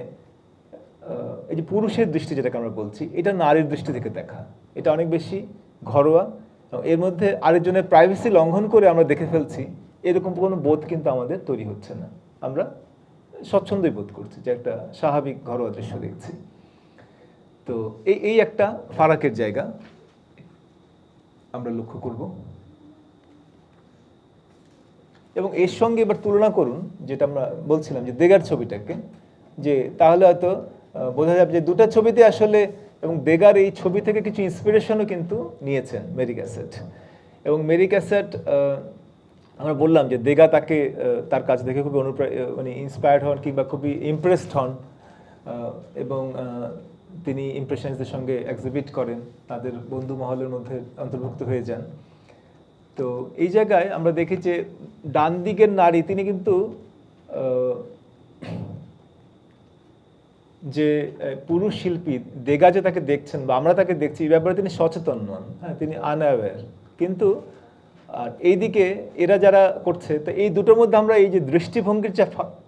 এই যে পুরুষের দৃষ্টি যেটাকে আমরা বলছি, এটা নারীর দৃষ্টি থেকে দেখা, এটা অনেক বেশি ঘরোয়া। এর মধ্যে আরেকজনের প্রাইভেসি লঙ্ঘন করে আমরা দেখে ফেলছি, এরকম কোনো বোধ কিন্তু আমাদের তৈরি হচ্ছে না। আমরা স্বচ্ছন্দই বোধ করছি যে একটা স্বাভাবিক ঘরোয়া দৃশ্য দেখছি। তো এই একটা ফারাকের জায়গা আমরা লক্ষ্য করব। এবং এর সঙ্গে এবার তুলনা করুন, যেটা আমরা বলছিলাম যে দেগার ছবিটাকে, যে তাহলে হয়তো বোঝা যাবে যে দুটো ছবিতে আসলে, এবং দেগার এই ছবি থেকে কিছু ইন্সপিরেশনও কিন্তু নিয়েছেন মেরি ক্যাসেট। এবং মেরি ক্যাসেট, আমরা বললাম যে দেগা তাকে তার কাজ দেখে খুবই মানে ইন্সপায়ার্ড হন, কিংবা খুবই ইমপ্রেসড হন, এবং তিনি ইমপ্রেশনিস্টদের সঙ্গে এক্সিবিট করেন, তাদের বন্ধু মহলের মধ্যে অন্তর্ভুক্ত হয়ে যান। তো এই জায়গায় আমরা দেখি যে ডান দিকের নারী, তিনি কিন্তু যে পুরুষ শিল্পী দেগা যে তাকে দেখছেন বা আমরা তাকে দেখছি, এই ব্যাপারে তিনি সচেতন নন, হ্যাঁ, তিনি আনঅ্যাওয়্যার। কিন্তু আর এইদিকে এরা যারা করছে, তো এই দুটোর মধ্যে আমরা এই যে দৃষ্টিভঙ্গির যে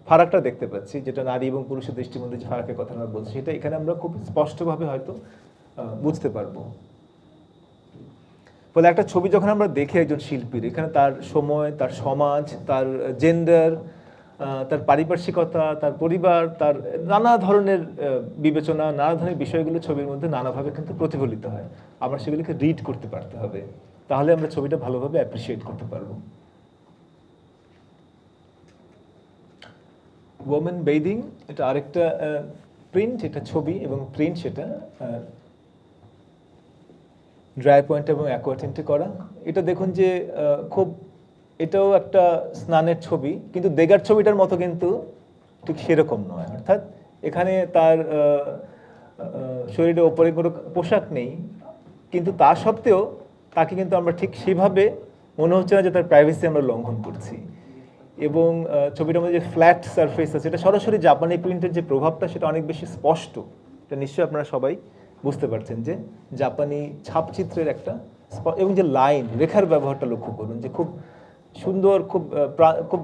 ফারাকটা দেখতে পাচ্ছি, যেটা নারী এবং পুরুষের দৃষ্টির মধ্যে যে ফারাকের কথা আমরা বলছি, সেটা এখানে আমরা খুব স্পষ্টভাবে হয়তো বুঝতে পারবো। ফলে একটা ছবি যখন আমরা দেখি একজন শিল্পীর, এখানে তার সময়, তার সমাজ, তার জেন্ডার, তার পারিপার্শ্বিকতা, তার পরিবার, তার নানা ধরনের বিবেচনা, নানা ধরনের বিষয়গুলো ছবির মধ্যে নানাভাবে কিন্তু প্রতিফলিত হয়। আমরা সেগুলিকে রিড করতে পারতে হবে, তাহলে আমরা ছবিটা ভালোভাবে অ্যাপ্রিসিয়েট করতে পারবো। ওমেন বেদিং, এটা আরেকটা প্রিন্ট, এটা ছবি এবং প্রিন্ট, সেটা ড্রাই পয়েন্ট এবং অ্যাকোয়া টিন্টে করা। এটা দেখুন যে খুব এটাও একটা স্নানের ছবি, কিন্তু দেগার ছবিটার মতো কিন্তু ঠিক সেরকম নয়। অর্থাৎ এখানে তার শরীরের ওপরে কোনো পোশাক নেই, কিন্তু তা সত্ত্বেও তাকে কিন্তু আমরা ঠিক সেভাবে মনে হচ্ছে না যে তার প্রাইভেসি আমরা লঙ্ঘন করছি। এবং ছবিটার মধ্যে যে ফ্ল্যাট সারফেস আছে, এটা সরাসরি জাপানি প্রিন্টের যে প্রভাবটা সেটা অনেক বেশি স্পষ্ট। এটা নিশ্চয়ই আপনারা সবাই বুঝতে পারছেন যে জাপানি ছাপচিত্রের একটা এবং যে লাইন রেখার ব্যবহারটা লক্ষ্য করুন, যে খুব সুন্দর, খুব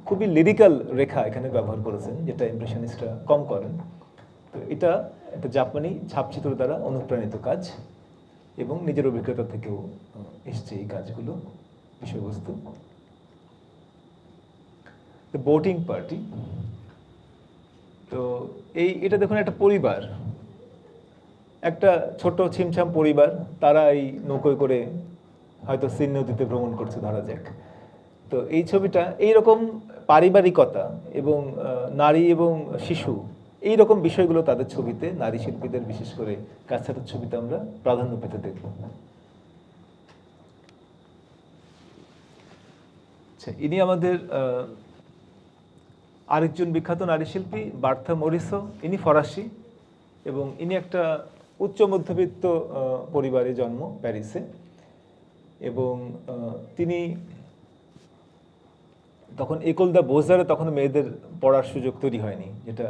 খুবই লিরিক্যাল রেখা এখানে ব্যবহার করেছেন, যেটা ইমপ্রেশনিস্টরা কম করেন। তো এটা একটা জাপানি ছাপচিত্র দ্বারা অনুপ্রাণিত কাজ এবং নিজের অভিজ্ঞতা থেকেও এসছে এই কাজগুলো, বিষয়বস্তু। বোটিং পার্টি, তো এটা দেখুন একটা পরিবার, একটা ছোট ছিমছাম পরিবার, তারা এই নৌকোয় করে হয়তো সিন নদীতে ভ্রমণ করছে ধরা যাক। তো এই ছবিটা এইরকম পারিবারিকতা এবং নারী এবং শিশু, এই রকম বিষয়গুলো তাদের ছবিতে, নারী শিল্পীদের বিশেষ করে কাছাকাছি ছবিতে আমরা প্রাধান্য পেতে দেখব। আচ্ছা, ইনি আমাদের আরেকজন বিখ্যাত নারী শিল্পী বার্থা মরিসো। ইনি ফরাসি এবং ইনি একটা উচ্চ মধ্যবিত্ত পরিবারে জন্ম, প্যারিসে। এবং তিনি তখন এकोल দ্য বোজারে তখন মেয়েদের পড়ার সুযোগ তৈরি হয়নি, যেটা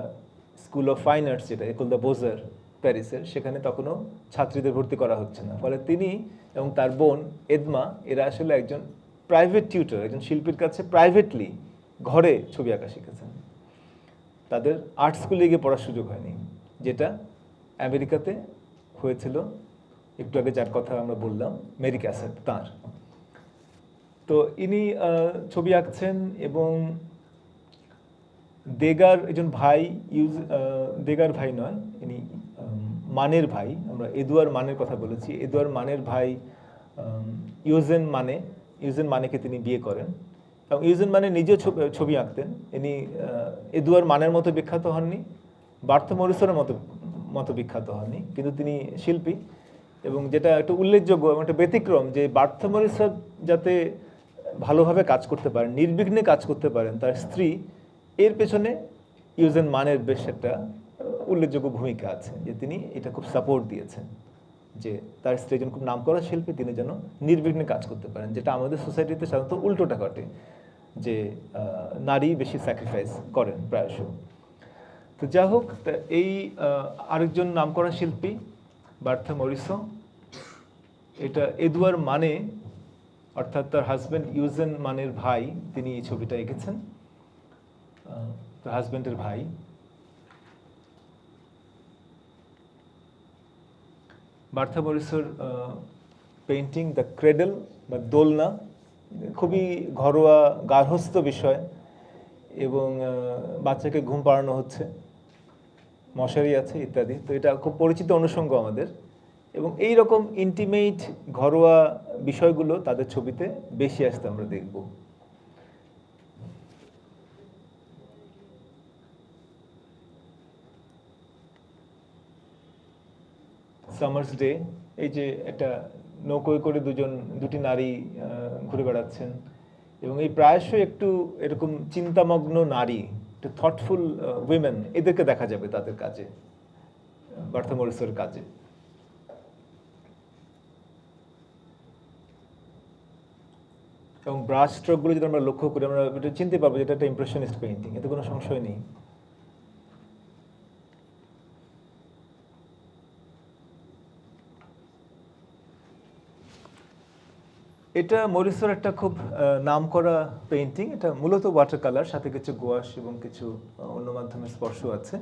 স্কুল অফ ফাইন আর্টস, যেটা এकोल দ্য বোজার প্যারিসের, সেখানে তখনও ছাত্রীদের ভর্তি করা হচ্ছে না। ফলে তিনি এবং তার বোন এদমা, এরা আসলে একজন প্রাইভেট টিউটর, একজন শিল্পীর কাছে প্রাইভেটলি ঘরে ছবি আঁকা শিখেছেন। তাদের আর্ট স্কুলে গিয়ে পড়ার সুযোগ হয়নি, যেটা আমেরিকাতে হয়েছিল একটু আগে যার কথা আমরা বললাম, মেরি ক্যাসেট, তাঁর। তো ইনি ছবি আঁকছেন এবং দেগার একজন ভাই, দেগার ভাই নয়, ইনি মানের ভাই, আমরা এদুয়ার মানের কথা বলেছি, এদুয়ার মানের ভাই ইউজেন মানেকে তিনি বিয়ে করেন। এবং ইউজেন মানে নিজেও ছবি আঁকতেন। ইনি এদুয়ার মানের মতো বিখ্যাত হননি, বার্থা মরিসোর মতো বিখ্যাত হননি, কিন্তু তিনি শিল্পী। এবং যেটা একটু উল্লেখযোগ্য এবং একটা ব্যতিক্রম, যে বার্থা মরিসো যাতে ভালোভাবে কাজ করতে পারেন, নির্বিঘ্নে কাজ করতে পারেন তার স্ত্রী, এর পেছনে ইউজেন মানের বেশ একটা উল্লেখযোগ্য ভূমিকা আছে, যে তিনি এটা খুব সাপোর্ট দিয়েছেন, যে তার স্ত্রী একজন খুব নামকরা শিল্পী, তিনি যেন নির্বিঘ্নে কাজ করতে পারেন, যেটা আমাদের সোসাইটিতে সাধারণত উল্টোটা ঘটে, যে নারী বেশি স্যাক্রিফাইস করেন প্রায়শ। তো যা হোক, এই আরেকজন নামকরা শিল্পী বার্থা মরিসো, এটা এদুয়ার মানে অর্থাৎ তার হাজব্যান্ড ইউজেন মানের ভাই, তিনি এই ছবিটা এঁকেছেন, তার হাজব্যান্ডের ভাই। বার্থা মরিসোর পেইন্টিং দ্য ক্রেডল বা দোলনা, খুবই ঘরোয়া গার্হস্থ্য বিষয়, এবং বাচ্চাকে ঘুম পাড়ানো হচ্ছে, মশারি আছে ইত্যাদি। তো এটা খুব পরিচিত অনুষঙ্গ আমাদের, এবং এই রকম ইন্টিমেট ঘরোয়া বিষয়গুলো তাদের ছবিতে বেশি আসতে আমরা দেখব। সামার্স ডে, এই যে একটা নৌকোয় করে দুটি নারী ঘুরে বেড়াচ্ছেন, এবং এই প্রায়শই একটু এরকম চিন্তামগ্ন নারী, একটু থটফুল উইমেন, এদেরকে দেখা যাবে তাদের কাজে, বার্থা মরিসোর কাজে। এবং ব্রাশ স্ট্রোকগুলো যদি আমরা লক্ষ্য করি, আমরা এটা চিনতে পারবো যে এটা একটা ইমপ্রেশনিস্ট পেইন্টিং, এতে কোনো সংশয় নেই। এটা মরিসোর একটা খুব নামকরা পেইন্টিং। এটা মূলত ওয়াটার কালার, সাথে কিছু গোয়াশ এবং কিছু অন্য মাধ্যমের স্পর্শ আছে।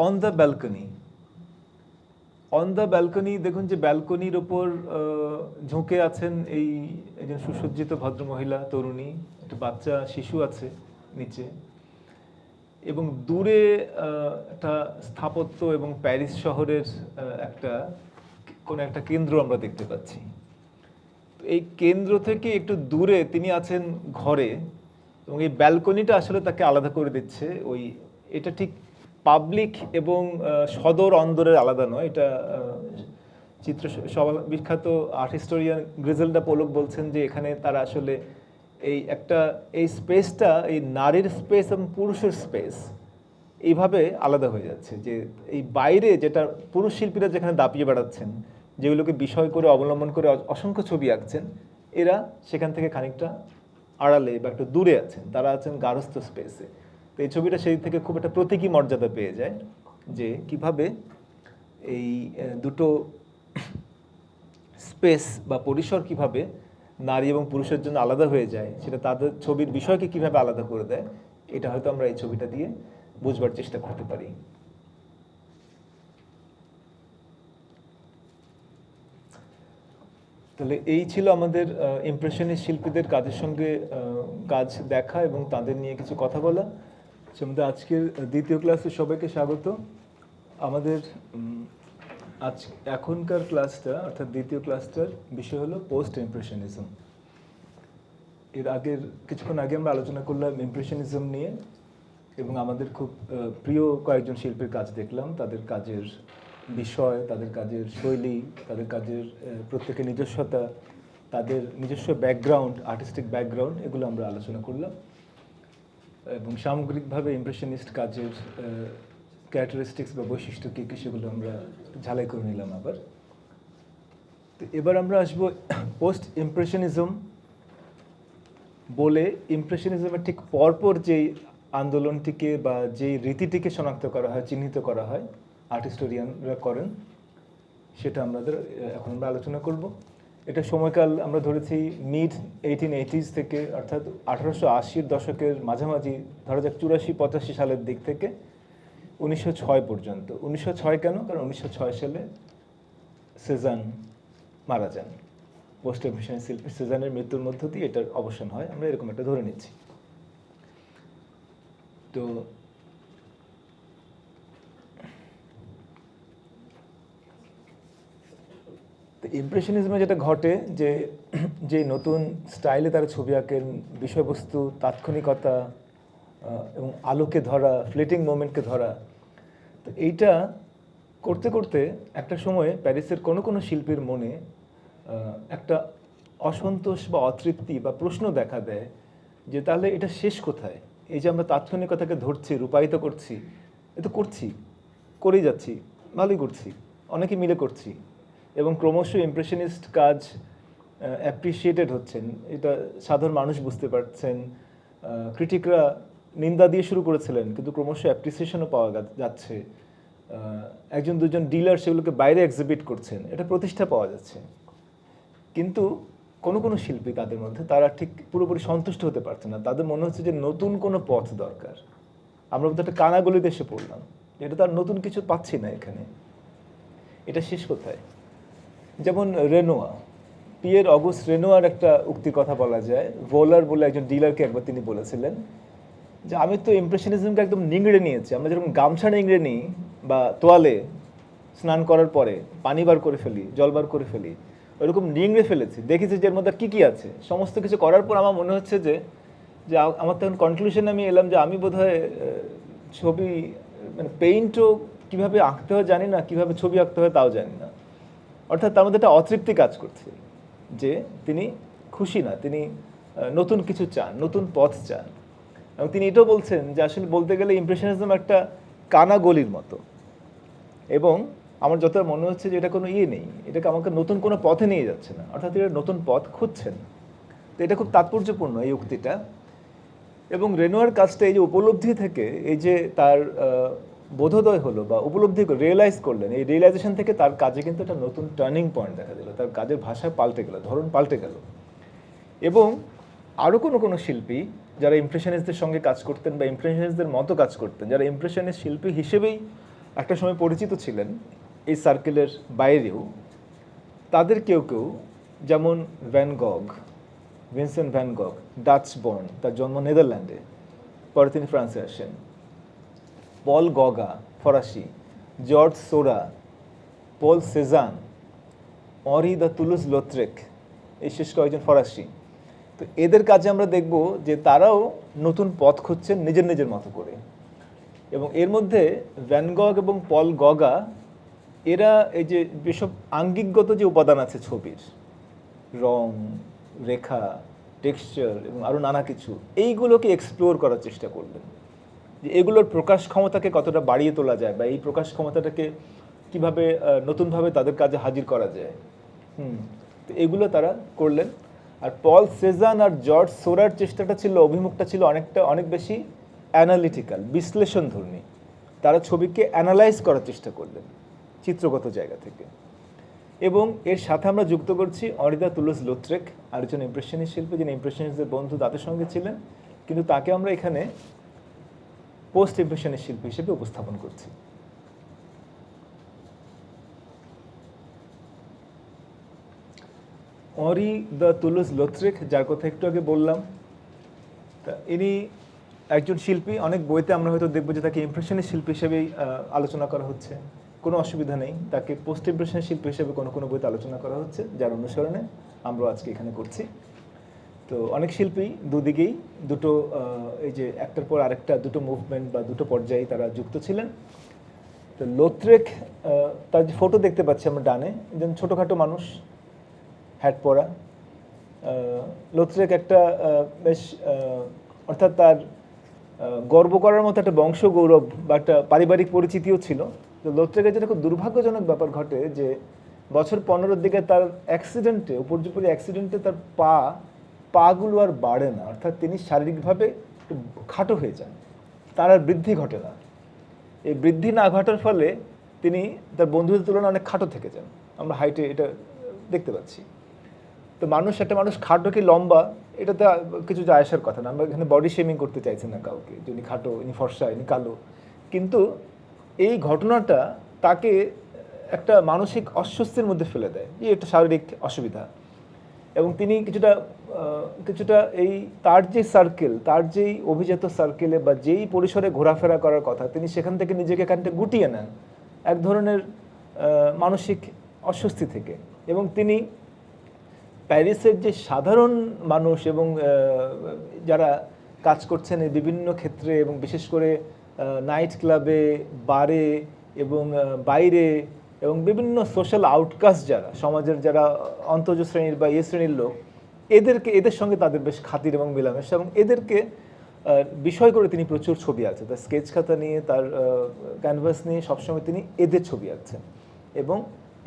On the balcony, on the balcony, দেখুন যে ব্যালকনির ওপর ঝুঁকে আছেন এই একজন সুসজ্জিত ভদ্রমহিলা, তরুণী, একটা বাচ্চা শিশু আছে নিচে, এবং দূরে একটা স্থাপত্য এবং প্যারিস শহরের কোনো একটা কেন্দ্র আমরা দেখতে পাচ্ছি। এই কেন্দ্র থেকে একটু দূরে তিনি আছেন ঘরে, এবং এই ব্যালকনিটা আসলে তাকে আলাদা করে দিচ্ছে। এটা ঠিক পাবলিক এবং সদর অন্দরের আলাদা নয়, এটা সবার বিখ্যাত আর্ট হিস্টোরিয়ান গ্রিজেলডা পোলক বলছেন যে এখানে তারা আসলে এই স্পেসটা এই নারীর স্পেস এবং পুরুষের স্পেস এইভাবে আলাদা হয়ে যাচ্ছে, যে এই বাইরে যেটা পুরুষ শিল্পীরা যেখানে দাপিয়ে বেড়াচ্ছেন, যেগুলোকে বিষয় করে অবলম্বন করে অসংখ্য ছবি আঁকছেন, এরা সেখান থেকে খানিকটা আড়ালে বা একটু দূরে আছেন, তারা আছেন গার্হস্থ স্পেসে। তো এই ছবিটা সেই থেকে খুব একটা প্রতীকী মর্যাদা পেয়ে যায়, যে কিভাবে এই দুটো স্পেস বা পরিসর কিভাবে নারী এবং পুরুষের জন্য আলাদা হয়ে যায়, সেটা তাদের ছবির বিষয়কে কিভাবে আলাদা করে দেয়, এটা হয়তো আমরা এই ছবিটা দিয়ে বুঝবার চেষ্টা করতে পারি। তাহলে এই ছিল আমাদের ইমপ্রেশনিস্ট শিল্পীদের কাজের সঙ্গে কাজ দেখা এবং তাদের নিয়ে কিছু কথা বলা। আমাদের আজকের দ্বিতীয় ক্লাসে সবাইকে স্বাগত। আমাদের এখনকার ক্লাসটা অর্থাৎ দ্বিতীয় ক্লাসটার বিষয় হলো পোস্ট ইমপ্রেশনিজম। এর আগের কিছুক্ষণ আগে আমরা আলোচনা করলাম ইমপ্রেশনিজম নিয়ে, এবং আমাদের খুব প্রিয় কয়েকজন শিল্পীর কাজ দেখলাম, তাদের কাজের বিষয়, তাদের কাজের শৈলী, তাদের কাজের প্রত্যেকের নিজস্বতা, তাদের নিজস্ব ব্যাকগ্রাউন্ড, আর্টিস্টিক ব্যাকগ্রাউন্ড, এগুলো আমরা আলোচনা করলাম। এবং সামগ্রিকভাবে ইমপ্রেশনিস্ট কাজের ক্যারেক্টারিস্টিক্স বা বৈশিষ্ট্য কী কী সেগুলো আমরা ঝালাই করে নিলাম আবার। তো এবার আমরা আসবো পোস্ট ইমপ্রেশনিজম বলে ইমপ্রেশনিজমের ঠিক পরপর যেই আন্দোলনটিকে বা যেই রীতিটিকে শনাক্ত করা হয়, চিহ্নিত করা হয়, আর্ট হিস্টোরিয়ানরা করেন, সেটা এখন আমরা আলোচনা করব। এটা সময়কাল আমরা ধরেছি মিড 1880s থেকে, অর্থাৎ 1880-র দশকের মাঝামাঝি, ধরা যাক 84-85 সালের দিক থেকে 1906 পর্যন্ত। 1906 কেন? কারণ 1906 সালে সেজান মারা যান। পোস্ট ইমপ্রেশনিস্ট শিল্পী সেজানের মৃত্যুর মধ্য দিয়ে এটার অবসান হয়, আমরা এরকম একটা ধরে নিচ্ছি। তো ইমপ্রেশনিজমে যেটা ঘটে, যে নতুন স্টাইলে তারা ছবি আঁকেন, বিষয়বস্তু, তাৎক্ষণিকতা এবং আলোকে ধরা, ফ্লিটিং মোমেন্টকে ধরা, তো এইটা করতে করতে একটা সময়ে প্যারিসের কোনো শিল্পীর মনে একটা অসন্তোষ বা অতৃপ্তি বা প্রশ্ন দেখা দেয়, যে তাহলে এটা শেষ কোথায়? এই যে আমরা তাৎক্ষণিকতাকে ধরছি, রূপায়িত করছি, এ তো করেই যাচ্ছি, ভালোই করছি, অনেকে মিলে করছি, এবং ক্রমশ ইমপ্রেশনিস্ট কাজ অ্যাপ্রিসিয়েটেড হচ্ছেন, এটা সাধারণ মানুষ বুঝতে পারছেন। ক্রিটিকরা নিন্দা দিয়ে শুরু করেছিলেন, কিন্তু ক্রমশ অ্যাপ্রিসিয়েশনও পাওয়া যাচ্ছে। একজন দুজন ডিলার সেগুলোকে বাইরে এক্সিবিট করছেন, এটা প্রতিষ্ঠা পাওয়া যাচ্ছে। কিন্তু কোনো শিল্পী তাদের মধ্যে তারা ঠিক পুরোপুরি সন্তুষ্ট হতে পারছে না, তাদের মনে হচ্ছে যে নতুন কোনো পথ দরকার। আমরা বোধহয় একটা কানাগলিতে এসে পড়লাম, এটা তার নতুন কিছু পাচ্ছি না এখানে, এটা শেষ কোথায়? যেমন রেনোয়া, পিয়ের অগুস্ট রেনোয়ার একটা উক্তির কথা বলা যায়। ভোলার বলে একজন ডিলারকে একবার তিনি বলেছিলেন যে আমি তো ইমপ্রেশনিজমকে একদম নিংড়ে নিয়েছি। আমরা যেরকম গামছা নিংড়ে নিই বা তোয়ালে স্নান করার পরে পানি বার করে ফেলি, জল বার করে ফেলি, ওইরকম নিংড়ে ফেলেছি, দেখেছি যে এর মধ্যে কী কী আছে। সমস্ত কিছু করার পর আমার মনে হচ্ছে যে আমার তখন কনক্লুশনে আমি এলাম যে আমি বোধহয় ছবি মানে পেইন্টও কীভাবে আঁকতে হয় জানি না, কীভাবে ছবি আঁকতে হয় তাও জানি না। অর্থাৎ তার মধ্যে একটা অতৃপ্তি কাজ করছে, যে তিনি খুশি না, তিনি নতুন কিছু চান, নতুন পথ চান। এবং তিনি এটাও বলছেন যে আসলে বলতে গেলে ইমপ্রেশনিজম একটা কানা গলির মতো, এবং আমার যতটা মনে হচ্ছে যে এটা কোনো নেই, এটাকে আমাকে নতুন কোনো পথে নিয়ে যাচ্ছে না, অর্থাৎ এটা নতুন পথ খুঁজছেন। তো এটা খুব তাৎপর্যপূর্ণ এই উক্তিটা। এবং রেনোয়ার কাজটা এই যে উপলব্ধি থেকে, এই যে তার বোধোদয় হলো বা উপলব্ধি রিয়েলাইজ করলেন, এই রিয়েলাইজেশন থেকে তার কাজে কিন্তু একটা নতুন টার্নিং পয়েন্ট দেখা দিল, তার কাজের ভাষা পাল্টে গেল, ধরন পাল্টে গেল। এবং আরও কোনো শিল্পী যারা ইমপ্রেশনিস্টদের সঙ্গে কাজ করতেন বা ইমপ্রেশনিস্টদের মতো কাজ করতেন, যারা ইমপ্রেশনিস্ট শিল্পী হিসেবেই একটা সময় পরিচিত ছিলেন এই সার্কেলের বাইরেও, তাদের কেউ যেমন van গগ, Vincent van গগ, Dutch born, তার জন্ম নেদারল্যান্ডে, পরে তিনি ফ্রান্সে আসেন। পল গগা, ফরাসি, জর্জ সোরা, পল সেজান, অরি দ্য তুলুজ লোত্রেক, এই শেষ কয়েকজন ফরাসি। তো এদের কাজে আমরা দেখব যে তারাও নতুন পথ খুঁজছেন নিজের মতো করে। এবং এর মধ্যে ভ্যান গগ এবং পল গগা এরা এই যে যেসব আঙ্গিকগত যে উপাদান আছে ছবির, রং, রেখা, টেক্সচার এবং আরও নানা কিছু, এইগুলোকে এক্সপ্লোর করার চেষ্টা করলেন, যে এগুলোর প্রকাশ ক্ষমতাকে কতটা বাড়িয়ে তোলা যায় বা এই প্রকাশ ক্ষমতাটাকে কিভাবে নতুনভাবে তাদের কাজে হাজির করা যায়। তো এগুলো তারা করলেন। আর পল সেজান আর জর্জ সোরার চেষ্টাটা ছিল, অভিমুখটা ছিল অনেক বেশি অ্যানালিটিক্যাল, বিশ্লেষণধর্মী। তারা ছবিকে অ্যানালাইজ করার চেষ্টা করলেন চিত্রগত জায়গা থেকে। এবং এর সাথে আমরা যুক্ত করছি অঁরি দ্য তুলুজ লুত্রেক, আরেকজন ইমপ্রেশনিস্ট শিল্পী, যিনি ইমপ্রেশনিস্টদের বন্ধু তাদের সঙ্গে ছিলেন, কিন্তু তাকে আমরা এখানে পোস্ট ইমপ্রেশনিস্ট শিল্পী হিসেবে উপস্থাপন করছি। অঁরি দ্য তুলুজ লুত্রেক, যার কথা একটু আগে বললাম, তা ইনি একজন শিল্পী। অনেক বইতে আমরা হয়তো দেখবো যে তাকে ইমপ্রেশনিস্ট শিল্পী হিসেবেই আলোচনা করা হচ্ছে, কোনো অসুবিধা নেই। তাকে পোস্ট ইমপ্রেশনিস্ট শিল্পী হিসেবে কোনো বইতে আলোচনা করা হচ্ছে, যার অনুসরণে আমরা আজকে এখানে করছি। তো অনেক শিল্পী দুদিকেই দুটো, এই যে একটার পর আরেকটা দুটো মুভমেন্ট বা দুটো পর্যায়ে তারা যুক্ত ছিলেন। তো লুত্রেক, তার যে ফটো দেখতে পাচ্ছি আমরা ডানে, যেন ছোটোখাটো মানুষ, হ্যাট পরা। লুত্রেক একটা বেশ, অর্থাৎ তার গর্ব করার মতো একটা বংশ গৌরব বা একটা পারিবারিক পরিচিতিও ছিল। তো লুত্রেকের যেটা খুব দুর্ভাগ্যজনক ব্যাপার ঘটে যে বছর 15-র দিকে তার অ্যাক্সিডেন্টে, উপর্যুপরি অ্যাক্সিডেন্টে তার পাগুলো আর বাড়ে না, অর্থাৎ তিনি শারীরিকভাবে একটু খাটো হয়ে যান, তার আর বৃদ্ধি ঘটে না। এই বৃদ্ধি না ঘটার ফলে তিনি তার বন্ধুদের তুলনায় অনেক খাটো থেকে যান। আমরা হাইটে এটা দেখতে পাচ্ছি। তো একটা মানুষ খাটো কি লম্বা, এটাতে কিছু যায় আসার কথা না। আমরা এখানে বডি শেমিং করতে চাইছি না কাউকে, যিনি খাটো, ইনি ফর্সা, ইনি কালো। কিন্তু এই ঘটনাটা তাকে একটা মানসিক অস্বস্তির মধ্যে ফেলে দেয়, যে এটা শারীরিক অসুবিধা। এবং তিনি কিছুটা এই তার যে সার্কেল, তার যেই অভিজাত সার্কেলে বা যেই পরিসরে ঘোরাফেরা করার কথা, তিনি সেখান থেকে নিজেকে খানিকটা গুটিয়ে নেন এক ধরনের মানসিক অস্বস্তি থেকে। এবং তিনি প্যারিসের যে সাধারণ মানুষ এবং যারা কাজ করছেন এই বিভিন্ন ক্ষেত্রে, এবং বিশেষ করে নাইট ক্লাবে, বারে এবং বাইরে, এবং বিভিন্ন সোশ্যাল আউটকাস্ট যারা সমাজের, যারা অন্তজ শ্রেণীর বা শ্রেণীর লোক, এদের সঙ্গে তাদের বেশ খাতির এবং মেলামেশা, এবং এদেরকে বিষয় করে তিনি প্রচুর ছবি আঁকছেন। তার স্কেচ খাতা নিয়ে, তার ক্যানভাস নিয়ে সবসময় তিনি এদের ছবি আঁকছেন, এবং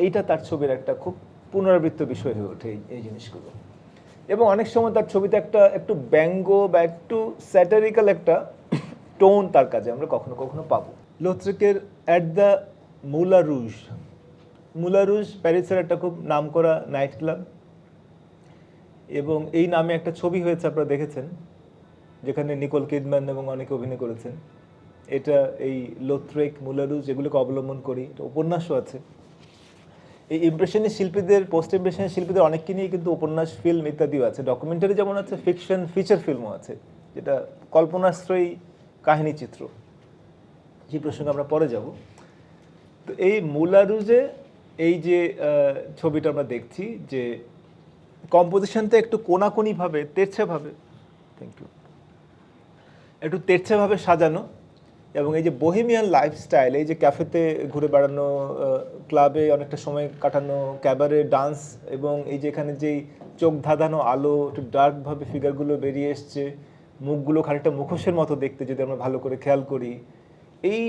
এইটা তার ছবির একটা খুব পুনরাবৃত্ত বিষয় হয়ে ওঠে এই জিনিসগুলো। এবং অনেক সময় তার ছবিতে একটু ব্যঙ্গ বা একটু স্যাটারিক্যাল একটা টোন তার কাজে আমরা কখনো কখনো পাবো। লুত্রেকের অ্যাট দ্য মুলা রুজ প্যারিসের একটা খুব নামকরা নাইট ক্লাব, এবং এই নামে একটা ছবি হয়েছে, আপনারা দেখেছেন, যেখানে নিকোল কিডম্যান এবং অনেকে অভিনয় করেছেন। এটা এই লুত্রেক, মুলা রুজ এগুলোকে অবলম্বন করি। এটা উপন্যাসও আছে। এই ইমপ্রেশনিস্ট শিল্পীদের, পোস্ট ইমপ্রেশনিস্ট শিল্পীদের অনেককে নিয়ে কিন্তু উপন্যাস, ফিল্ম ইত্যাদিও আছে, ডকুমেন্টারি যেমন আছে, ফিকশন, ফিচার ফিল্মও আছে, যেটা কল্পনাশ্রয়ী কাহিনী চিত্র। সেই প্রসঙ্গে আমরা পরে যাব। তো এই মুলা রুজে এই যে ছবিটা আমরা দেখছি, যে কম্পোজিশনটা একটু কোনাকুনিভাবে, তেরছেভাবে, থ্যাংক ইউ, একটু তেরছেভাবে সাজানো, এবং এই যে বোহেমিয়ান লাইফস্টাইল, এই যে ক্যাফেতে ঘুরে বেড়ানো, ক্লাবে অনেকটা সময় কাটানো, ক্যাবারে ডান্স, এবং এই যে এখানে যেই চোখ ধাঁধানো আলো, একটু ডার্কভাবে ফিগারগুলো বেরিয়ে এসছে, মুখগুলো খানিকটা মুখোশের মতো দেখতে যদি আমরা ভালো করে খেয়াল করি, এই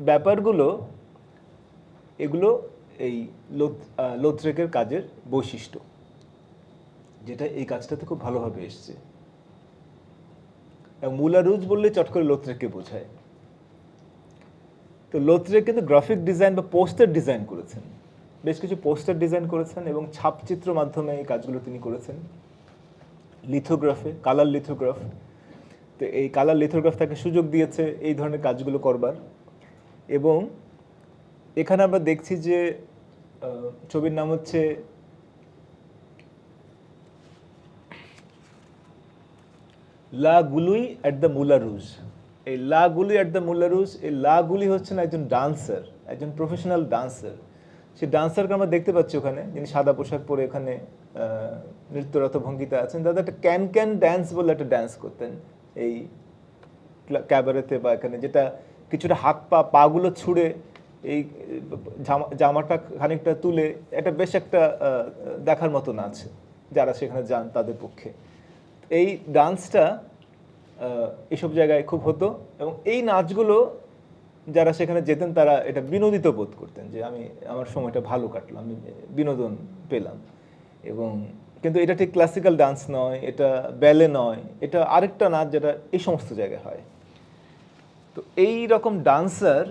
ব্যাপারগুলো, এগুলো এই লুত্রেকের কাজের বৈশিষ্ট্য, যেটা এই কাজটাতে খুব ভালোভাবে এসছে। এবং মুলা রুজ বললে চট করে লুত্রেককে বোঝায়। তো লুত্রেক কিন্তু গ্রাফিক ডিজাইন বা পোস্টার ডিজাইন করেছেন, বেশ কিছু পোস্টার ডিজাইন করেছেন, এবং ছাপচিত্র মাধ্যমে এই কাজগুলো তিনি করেছেন। লিথোগ্রাফে, কালার লিথোগ্রাফ, তো এই কালার লিথোগ্রাফ তাকে সুযোগ দিয়েছে এই ধরনের কাজগুলো করবার। এবং এখানে আমরা দেখছি যে ছবির নাম হচ্ছে লা গুলুই অ্যাট দ্য মুলা রুজ। এই লা গুলি অ্যাট দ্য মুলা রুজ, এই লা গুলি হচ্ছেন একজন ডান্সার, একজন প্রফেশনাল ডান্সার। সেই ডান্সারকে আমরা দেখতে পাচ্ছি ওখানে, যিনি সাদা পোশাক পরে এখানে নৃত্যরত ভঙ্গিতে আছেন। দাদা একটা ক্যান ড্যান্স বলে একটা ড্যান্স করতেন এই ক্যাবারেতে বা এখানে, যেটা কিছুটা হাত পাগুলো ছুঁড়ে এই জামাটা খানিকটা তুলে এটা বেশ একটা দেখার মতো নাচ, যারা সেখানে যান তাদের পক্ষে। এই ডান্সটা এসব জায়গায় খুব হতো, এবং এই নাচগুলো যারা সেখানে যেতেন তারা এটা বিনোদিত বোধ করতেন, যে আমি আমার সময়টা ভালো কাটলো, আমি বিনোদন পেলাম। এবং কিন্তু এটা ঠিক ক্লাসিক্যাল ডান্স নয়, এটা ব্যালে নয়, এটা আরেকটা নাচ যেটা এই সমস্ত জায়গায় হয়। তো এই রকম ডান্সার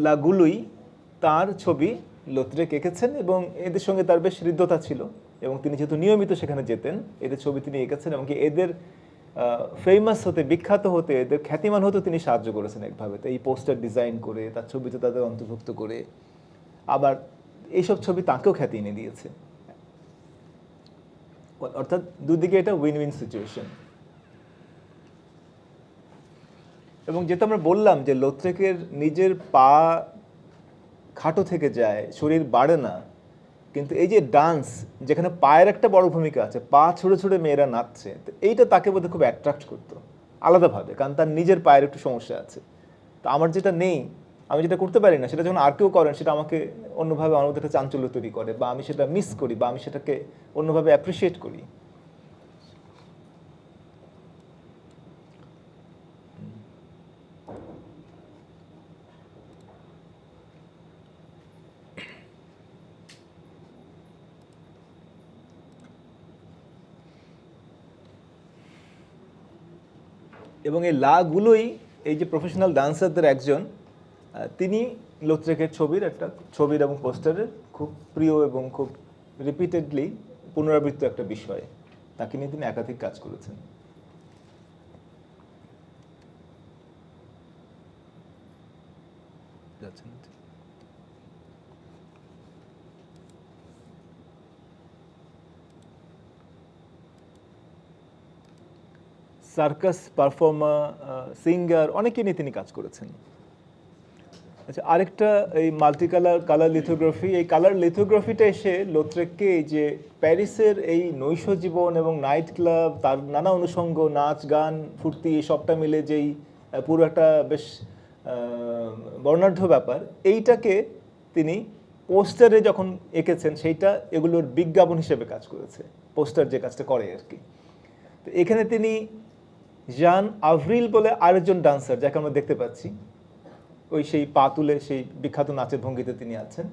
লাগুলোই তার ছবি লোত্রেক এঁকেছেন, এবং এদের সঙ্গে তার বেশ হৃদ্যতা ছিল, এবং তিনি যেহেতু নিয়মিত সেখানে যেতেন, এদের ছবি তিনি এঁকেছেন, এবং কি এদের ফেমাস হতে, বিখ্যাত হতে, এদের খ্যাতিমান হতে তিনি সাহায্য করেছেন একভাবে। তো এই পোস্টার ডিজাইন করে তার ছবিতে তাদের অন্তর্ভুক্ত করে, আবার এইসব ছবি তাকেও খ্যাতি এনে দিয়েছে। অর্থাৎ দুদিকে এটা উইন উইন সিচুয়েশন। এবং যেটা আমরা বললাম যে লোত্রেকের নিজের পা খাটো থেকে যায়, শরীর বাড়ে না, কিন্তু এই যে ডান্স, যেখানে পায়ের একটা বড় ভূমিকা আছে, পা ছুড়ে ছুড়ে মেয়েরা নাচছে, তো এইটা তাকে বোধহয় খুব অ্যাট্রাক্ট করতো আলাদাভাবে, কারণ তার নিজের পায়ের একটু সমস্যা আছে। তো আমার যেটা নেই, আমি যেটা করতে পারি না, সেটা যখন আর কেউ করেন, সেটা আমাকে অন্যভাবে আমার মধ্যে একটা চাঞ্চল্য তৈরি করে, বা আমি সেটা মিস করি, বা আমি সেটাকে অন্যভাবে অ্যাপ্রিসিয়েট করি। এবং এই লাগুলোই এই যে প্রফেশনাল ডান্সারদের একজন, তিনি লোত্রেকের ছবির এবং পোস্টারের খুব প্রিয় এবং খুব রিপিটেডলি পুনরাবৃত্ত একটা বিষয়। তাকে নিয়ে তিনি একাধিক কাজ করেছেন। সার্কাস পারফর্মার, সিঙ্গার, অনেকে নিয়ে তিনি কাজ করেছেন। আচ্ছা, আরেকটা এই মাল্টি কালার লিথোগ্রাফি, এই কালার লিথোগ্রাফিটা এসে লোত্রেককে এই যে প্যারিসের এই নৈশ জীবন এবং নাইট ক্লাব, তার নানা অনুষঙ্গ, নাচ গান ফুর্তি, এই সবটা মিলে যেই পুরো একটা বেশ বর্ণাঢ্য ব্যাপার, এইটাকে তিনি পোস্টারে যখন এঁকেছেন, সেইটা এগুলোর বিজ্ঞাপন হিসেবে কাজ করেছে, পোস্টার যে কাজটা করে আর কি। তো এখানে তিনি জান আভরিল বলে আরেকজন ডান্সার, যাকে আমরা দেখতে পাচ্ছি, ওই সেই পা তুলে সেই বিখ্যাত নাচের ভঙ্গিতে তিনি আছেন।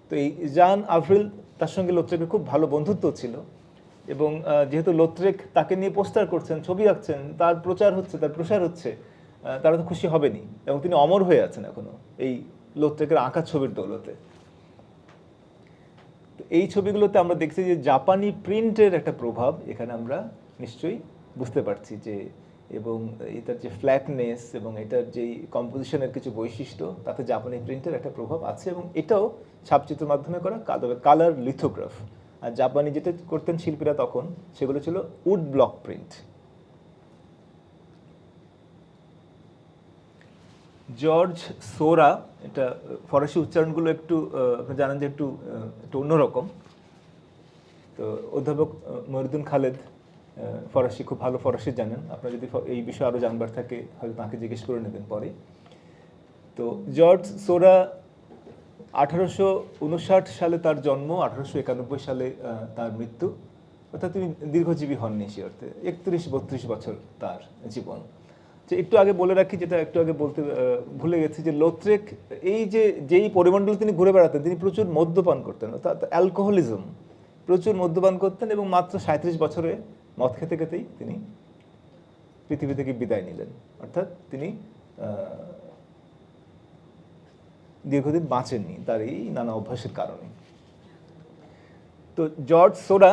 তো এই জান আভরিল, তার সঙ্গে লোত্রেকের খুব ভালো বন্ধুত্ব ছিল, এবং যেহেতু লোত্রেক তাকে নিয়ে পোস্টার করছেন, ছবি আঁকছেন, তার প্রচার হচ্ছে, তার প্রসার হচ্ছে, তারা তো খুশি হবেনি, এবং তিনি অমর হয়ে আছেন এখনো এই লোত্রেকের আঁকা ছবির দৌলতে। তো এই ছবিগুলোতে আমরা দেখছি যে জাপানি প্রিন্টের একটা প্রভাব এখানে আমরা নিশ্চয়ই বুঝতে পারছি, যে এবং এটার যে ফ্ল্যাটনেস এবং এটার যেই কম্পোজিশনের কিছু বৈশিষ্ট্য, তাতে জাপানি প্রিন্টের একটা প্রভাব আছে, এবং এটাও ছাপচিত্রের মাধ্যমে করা কালার লিথোগ্রাফ। আর জাপানি যেটা করতেন শিল্পীরা তখন, সেগুলো ছিল উড ব্লক প্রিন্ট। জর্জ সোরা, এটা ফরাসি উচ্চারণগুলো একটু আপনি জানেন যে একটু অন্যরকম। তো অধ্যাপক মহিউদ্দিন খালেদ ফরাসি, খুব ভালো ফরাসি জানেন, আপনার যদি এই বিষয়ে আরও জানবার থাকে হয়তো তাকে জিজ্ঞেস করে নেবেন পরে। তো জর্জ সোরা 1859 সালে তার জন্ম, 1891 সালে তার মৃত্যু, অর্থাৎ তিনি দীর্ঘজীবী হননি সে অর্থে, 31-32 বছর তার জীবন। যে একটু আগে বলে রাখি, যেটা একটু আগে বলতে ভুলে গেছি, যে লোত্রেক এই যেই পরিমণ্ডল তিনি ঘুরে বেড়াতেন, তিনি প্রচুর মদ্যপান করতেন, অর্থাৎ অ্যালকোহলিজম, প্রচুর মদ্যপান করতেন, এবং মাত্র 37 বছরে মদ খেতে খেতেই তিনি পৃথিবী থেকে বিদায় নিলেন। অর্থাৎ তিনি দীর্ঘদিন বাঁচেননি তার এই নানা অভ্যাসের কারণে। তো জর্জ সোরা,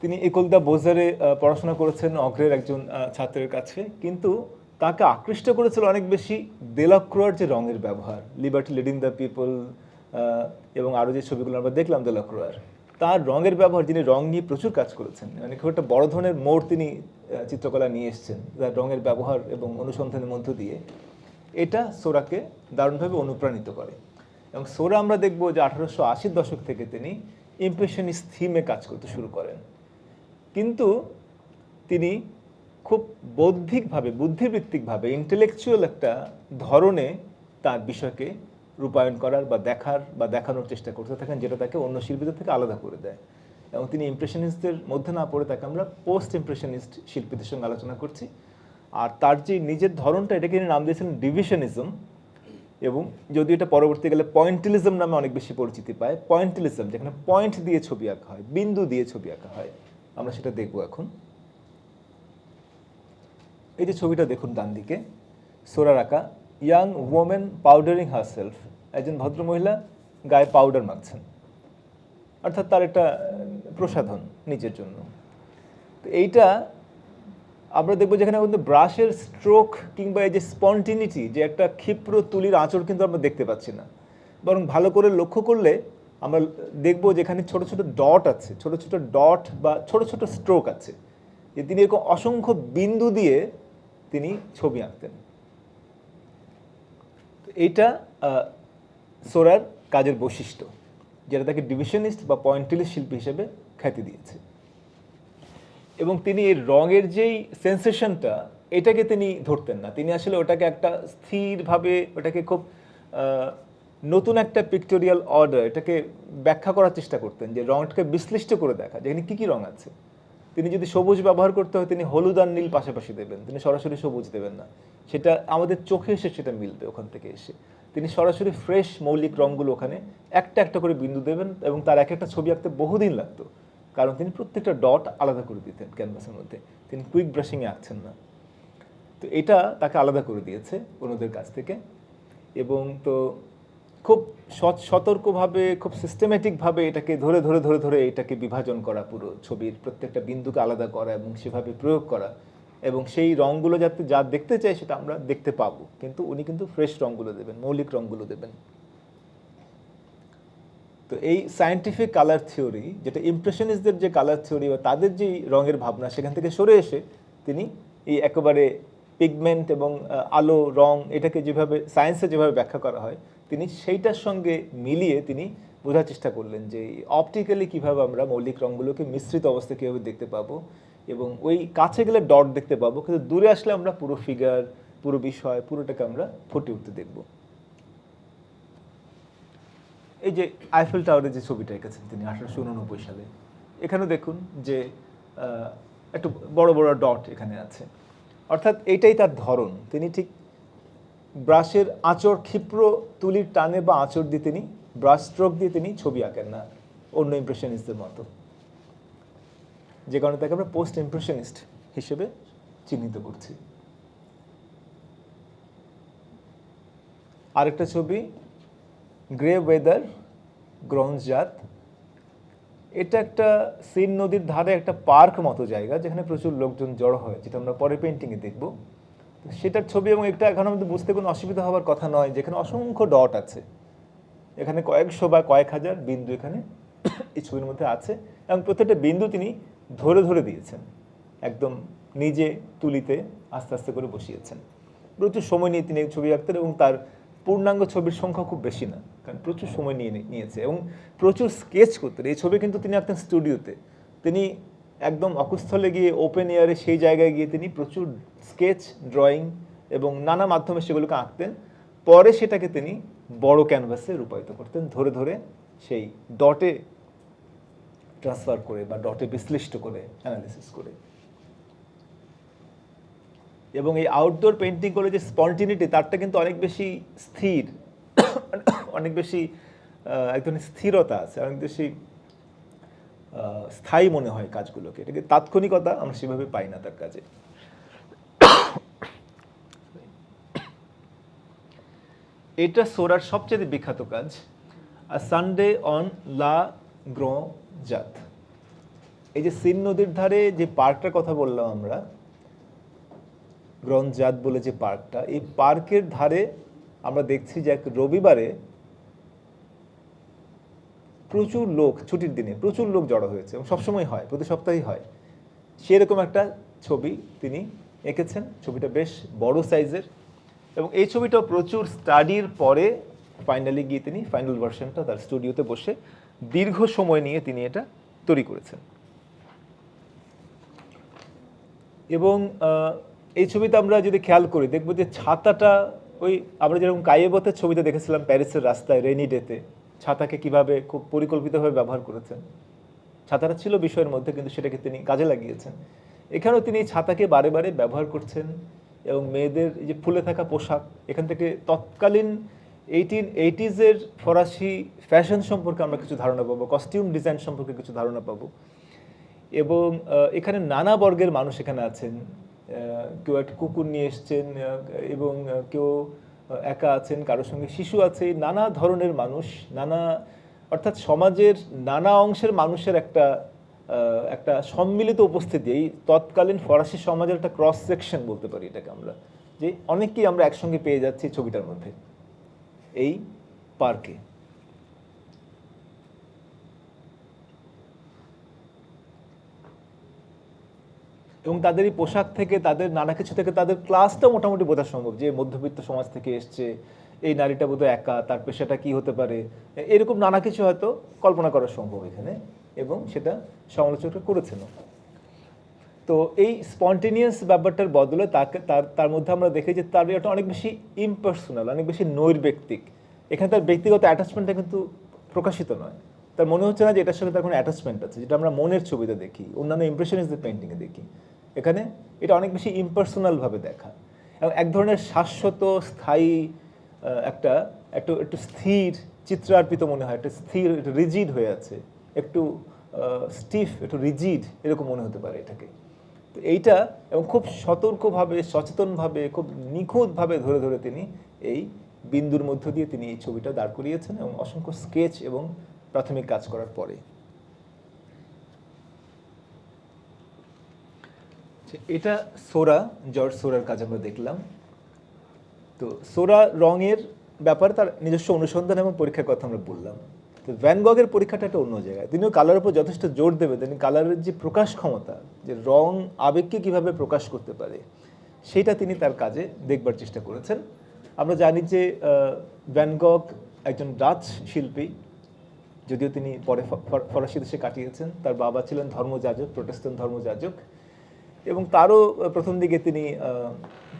তিনি একোল দ্য বোজারে পড়াশোনা করেছেন অগ্রের একজন ছাত্রের কাছে, কিন্তু তাকে আকৃষ্ট করেছিল অনেক বেশি দেলাক্রোয়ার যে রঙের ব্যবহার, লিবার্টি লিডিং দ্য পিপল, এবং আরও যে ছবিগুলো আমরা দেখলাম দেলাক্রোয়ার, তার রঙের ব্যবহার, যিনি রং নিয়ে প্রচুর কাজ করেছেন, মানে খুব একটা বড় ধরনের মোড় তিনি চিত্রকলা নিয়ে এসছেন তার রঙের ব্যবহার এবং অনুসন্ধানের মধ্য দিয়ে। এটা সোরাকে দারুণভাবে অনুপ্রাণিত করে, এবং সোরা আমরা দেখব যে 1880-র দশক থেকে তিনি ইমপ্রেশনিস্ট থিমে কাজ করতে শুরু করেন, কিন্তু তিনি খুব বৌদ্ধিকভাবে, বুদ্ধিবৃত্তিকভাবে, ইন্টেলেকচুয়াল একটা ধরনে তার বিষয়কে রূপায়ণ করার বা দেখার বা দেখানোর চেষ্টা করতে থাকেন, যেটা তাকে অন্য শিল্পীদের থেকে আলাদা করে দেয়। এবং তিনি ইমপ্রেশনিস্টদের মধ্যে না পড়ে তাকে আমরা পোস্ট ইমপ্রেশনিস্ট শিল্পীদের সঙ্গে আলোচনা করছি। আর তার যে নিজের ধরনটা, এটাকে তিনি নাম দিয়েছিলেন ডিভিশনিজম, এবং যদি এটা পরবর্তীকালে পয়েন্টিলিজম নামে অনেক বেশি পরিচিতি পায়। পয়েন্টিলিজম, যেখানে পয়েন্ট দিয়ে ছবি আঁকা হয়, বিন্দু দিয়ে ছবি আঁকা হয়, আমরা সেটা দেখব এখন। এই যে ছবিটা দেখুন ডান দিকে, সোরার আঁকা, ইয়াং ওমেন পাউডারিং হারসেলফ, একজন ভদ্রমহিলা গায়ে পাউডার মাখছেন, অর্থাৎ তার একটা প্রসাধন নিজের জন্য। তো এইটা আমরা দেখবো যেখানে কিন্তু ব্রাশের স্ট্রোক কিংবা এই যে স্পন্টিনিটি, যে একটা ক্ষিপ্র তুলির আঁচড় কিন্তু আমরা দেখতে পাচ্ছি না, বরং ভালো করে লক্ষ্য করলে আমরা দেখবো যেখানে ছোট ছোট ডট আছে, ছোট ছোট ডট বা ছোট ছোট স্ট্রোক আছে, যে তিনি এরকম অসংখ্য বিন্দু দিয়ে তিনি ছবি আঁকতেন। এইটা সোরার কাজের বৈশিষ্ট্য, যেটা তাকে ডিভিশনিস্ট বা পয়েন্টিলিস্ট শিল্পী হিসেবে খ্যাতি দিয়েছে। এবং তিনি এই রঙের যেই সেন্সেশনটা, এটাকে তিনি ধরতেন না, তিনি আসলে ওটাকে একটা স্থিরভাবে, ওটাকে খুব নতুন একটা পিক্টোরিয়াল অর্ডার, এটাকে ব্যাখ্যা করার চেষ্টা করতেন, যে রঙটাকে বিশ্লিষ্ট করে দেখা যেখানে কী কী রঙ আছে। তিনি যদি সবুজ ব্যবহার করতে হয়, তিনি হলুদ আর নীল পাশাপাশি দেবেন, তিনি সরাসরি সবুজ দেবেন না, সেটা আমাদের চোখে এসে সেটা মিলবে ওখান থেকে এসে। তিনি সরাসরি ফ্রেশ মৌলিক রঙগুলো ওখানে একটা একটা করে বিন্দু দেবেন, এবং তার এক একটা ছবি আঁকতে বহুদিন লাগতো, কারণ তিনি প্রত্যেকটা ডট আলাদা করে দিতেন ক্যানভাসের মধ্যে, তিনি কুইক ব্রাশিংয়ে আঁকছেন না। তো এটা তাকে আলাদা করে দিয়েছে অন্যদের কাছ থেকে। এবং তো খুব সতর্কভাবে, খুব সিস্টেমেটিকভাবে এটাকে ধরে ধরে ধরে ধরে এটাকে বিভাজন করা, পুরো ছবির প্রত্যেকটা বিন্দুকে আলাদা করা এবং সেভাবে প্রয়োগ করা, এবং সেই রঙগুলো যাতে যা দেখতে চাই সেটা আমরা দেখতে পাবো, কিন্তু উনি কিন্তু ফ্রেশ রঙগুলো দেবেন, মৌলিক রঙগুলো দেবেন। তো এই সায়েন্টিফিক কালার থিওরি, যেটা ইমপ্রেশনিস্টদের যে কালার থিওরি বা তাদের যে রঙের ভাবনা, সেখান থেকে সরে এসে তিনি এই একেবারে পিগমেন্ট এবং আলো রং, এটাকে যেভাবে সায়েন্সে যেভাবে ব্যাখ্যা করা হয়, তিনি সেইটার সঙ্গে মিলিয়ে তিনি বোঝার চেষ্টা করলেন যে অপটিক্যালি কীভাবে আমরা মৌলিক রঙগুলোকে মিশ্রিত অবস্থায় কীভাবে দেখতে পাবো, এবং ওই কাছে গেলে ডট দেখতে পাবো, কিন্তু দূরে আসলে আমরা পুরো ফিগার, পুরো বিষয়, পুরোটাকে আমরা ফুটে উঠতে দেখব। এই যে আইফেল টাওয়ারের যে ছবিটা এঁকেছেন তিনি 1889 সালে, এখানে দেখুন যে একটু বড় বড় ডট এখানে আছে, অর্থাৎ এইটাই তার ধরন। তিনি ঠিক ব্রাশের আঁচড়, ক্ষিপ্র তুলির টানে বা আঁচড় দিয়ে তিনি, ব্রাশ স্ট্রোক দিয়ে তিনি ছবি আঁকেন না অন্য ইমপ্রেশনিস্টদের মতো, যে কারণে তাকে আমরা পোস্ট ইমপ্রেশনিস্ট হিসেবে চিহ্নিত করছি। আরেকটা ছবি, গ্রে ওয়েদার, গ্রঞ্জাত। এটা একটা সিন নদীর ধারে একটা পার্ক মতো জায়গা, যেখানে প্রচুর লোকজন জড়ো হয়, যেটা আমরা পরে পেন্টিংয়ে দেখব। সেটার ছবি, এবং এটা এখন আমাদের বুঝতে কোনো অসুবিধা হওয়ার কথা নয়, যেখানে অসংখ্য ডট আছে, এখানে কয়েকশো বা কয়েক হাজার বিন্দু এখানে এই ছবির মধ্যে আছে, এবং প্রত্যেকটা বিন্দু তিনি ধরে ধরে দিয়েছেন, একদম নিজে তুলিতে আস্তে আস্তে করে বসিয়েছেন। প্রচুর সময় নিয়ে তিনি ছবি আঁকতেন, এবং তার পূর্ণাঙ্গ ছবির সংখ্যা খুব বেশি না, কারণ প্রচুর সময় নিয়েছে, এবং প্রচুর স্কেচ করতেন। এই ছবি কিন্তু তিনি আঁকতেন স্টুডিওতে, তিনি একদম অকুস্থলে গিয়ে, ওপেন এয়ারে সেই জায়গায় গিয়ে তিনি প্রচুর স্কেচ, ড্রয়িং এবং নানা মাধ্যমে সেগুলোকে আঁকতেন। পরে সেটাকে তিনি বড় ক্যানভাসে রূপায়িত করতেন, ধরে ধরে সেই ডটে ট্রান্সফার করে বা ডটে বিশ্লিষ্ট করে, অ্যানালিসিস করে। এবং এই আউটডোর পেন্টিং করে যে স্পন্টিনিটি, তারটা কিন্তু অনেক বেশি স্থির, অনেক বেশি এক ধরনের স্থিরতা আছে, অনেক বেশি স্থায়ী মনে হয় কাজগুলোকে। এটাকে তাৎক্ষণিকতা আমরা সেভাবে পাই না তার কাজে। এটা সোরার সবচেয়ে বিখ্যাত কাজ, সানডে অন লা গ্রঞ্জাত। এই যে সিন নদীর ধারে যে পার্কটার কথা বললাম আমরা, গ্রঞ্জাত বলে যে পার্কটা, এই পার্কের ধারে আমরা দেখছি যে এক রবিবারে প্রচুর লোক, ছুটির দিনে প্রচুর লোক জড়ো হয়েছে, এবং সবসময় হয়, প্রতি সপ্তাহেই হয়। সেরকম একটা ছবি তিনি এঁকেছেন। ছবিটা বেশ বড় সাইজের, এবং এই ছবিটা প্রচুর স্টাডির পরে ফাইনালি গিয়ে তিনি ফাইনাল ভার্সনটা তার স্টুডিওতে বসে দীর্ঘ সময় নিয়ে তিনি এটা তৈরি করেছেন। এবং এই ছবিতে আমরা যদি খেয়াল করি, দেখব যে ছাতাটা ওই আমরা যেরকম কায়েবতের ছবিতে দেখেছিলাম প্যারিসের রাস্তায় রেনি ডেতে ছাতাকে কিভাবে খুব পরিকল্পিতভাবে ব্যবহার করেছেন, ছাতাটা ছিল বিষয়ের মধ্যে কিন্তু সেটাকে তিনি কাজে লাগিয়েছেন। এখানেও তিনি ছাতাকে বারে বারে ব্যবহার করছেন এবং মেয়েদের এই যে ফুলে থাকা পোশাক, এখান থেকে তৎকালীন 1880s ফরাসি ফ্যাশন সম্পর্কে আমরা কিছু ধারণা পাবো, কস্টিউম ডিজাইন সম্পর্কে কিছু ধারণা পাবো। এবং এখানে নানা বর্গের মানুষ এখানে আছেন, কেউ একটা কুকুর নিয়ে এসছেন এবং কেউ একা আছেন, কারোর সঙ্গে শিশু আছে, নানা ধরনের মানুষ, অর্থাৎ সমাজের নানা অংশের মানুষের একটা একটা সম্মিলিত উপস্থিতি। এই তৎকালীন ফরাসি সমাজের একটা ক্রস সেকশন বলতে পারি এটাকে আমরা, যে অনেককেই আমরা একসঙ্গে পেয়ে যাচ্ছি ছবিটার মধ্যে এই পার্কে। এবং তাদের এই পোশাক থেকে, তাদের নানা কিছু থেকে তাদের ক্লাসটা মোটামুটি বোঝা সম্ভব, যে মধ্যবিত্ত সমাজ থেকে এসছে, এই নারীটা বোধহয় একা, তার পেশাটা কি হতে পারে, এরকম নানা কিছু হয়তো কল্পনা করা সম্ভব এখানে, এবং সেটা সমালোচকরা করেছেন। তো এই স্পন্টেনিয়াস ব্যাপারটার বদলে তাকে তার মধ্যে আমরা দেখি যে তার এটা অনেক বেশি ইমপার্সোনাল, অনেক বেশি নৈর্ব্যক্তিক। এখানে তার ব্যক্তিগত অ্যাটাচমেন্টটা কিন্তু প্রকাশিত নয়, তার মনে হচ্ছে না যে এটার সঙ্গে তার কোনো অ্যাটাচমেন্ট আছে, যেটা আমরা মনের ছবিতে দেখি, অন্যান্য ইমপ্রেশনিস্টদের পেন্টিংয়ে দেখি। এখানে এটা অনেক বেশি ইমপার্সোনালভাবে দেখা, এবং এক ধরনের শাশ্বত স্থায়ী একটা একটু একটু স্থির চিত্রার্পিত মনে হয়, একটা স্থির, একটু রিজিড হয়ে আছে, একটু স্টিফ, একটু রিজিড এরকম মনে হতে পারে এটাকে। তো এইটা, এবং খুব সতর্কভাবে, সচেতনভাবে, খুব নিখুঁতভাবে ধরে ধরে তিনি এই বিন্দুর মধ্য দিয়ে তিনি এই ছবিটা দাঁড় করিয়েছেন, এবং অসংখ্য স্কেচ এবং প্রাথমিক কাজ করার পরে। এটা সোরা, জর্জ সোরার কাজ আমরা দেখলাম। তো সোরা রঙের ব্যাপারে তার নিজস্ব অনুসন্ধান এবং পরীক্ষার কথা আমরা বললাম। তো ভ্যান গগের পরীক্ষাটা একটা অন্য জায়গায়, তিনিও কালারের উপর যথেষ্ট জোর দেবে, তিনি কালারের যে প্রকাশ ক্ষমতা, যে রং আবেগকে কীভাবে প্রকাশ করতে পারে, সেটা তিনি তার কাজে দেখবার চেষ্টা করেছেন। আমরা জানি যে ভ্যান গগ একজন ডাচ শিল্পী, যদিও তিনি পরে ফরাসি দেশে কাটিয়েছেন। তার বাবা ছিলেন ধর্মযাজক, প্রোটেস্ট্যান্ট ধর্মযাজক, এবং তারও প্রথম দিকে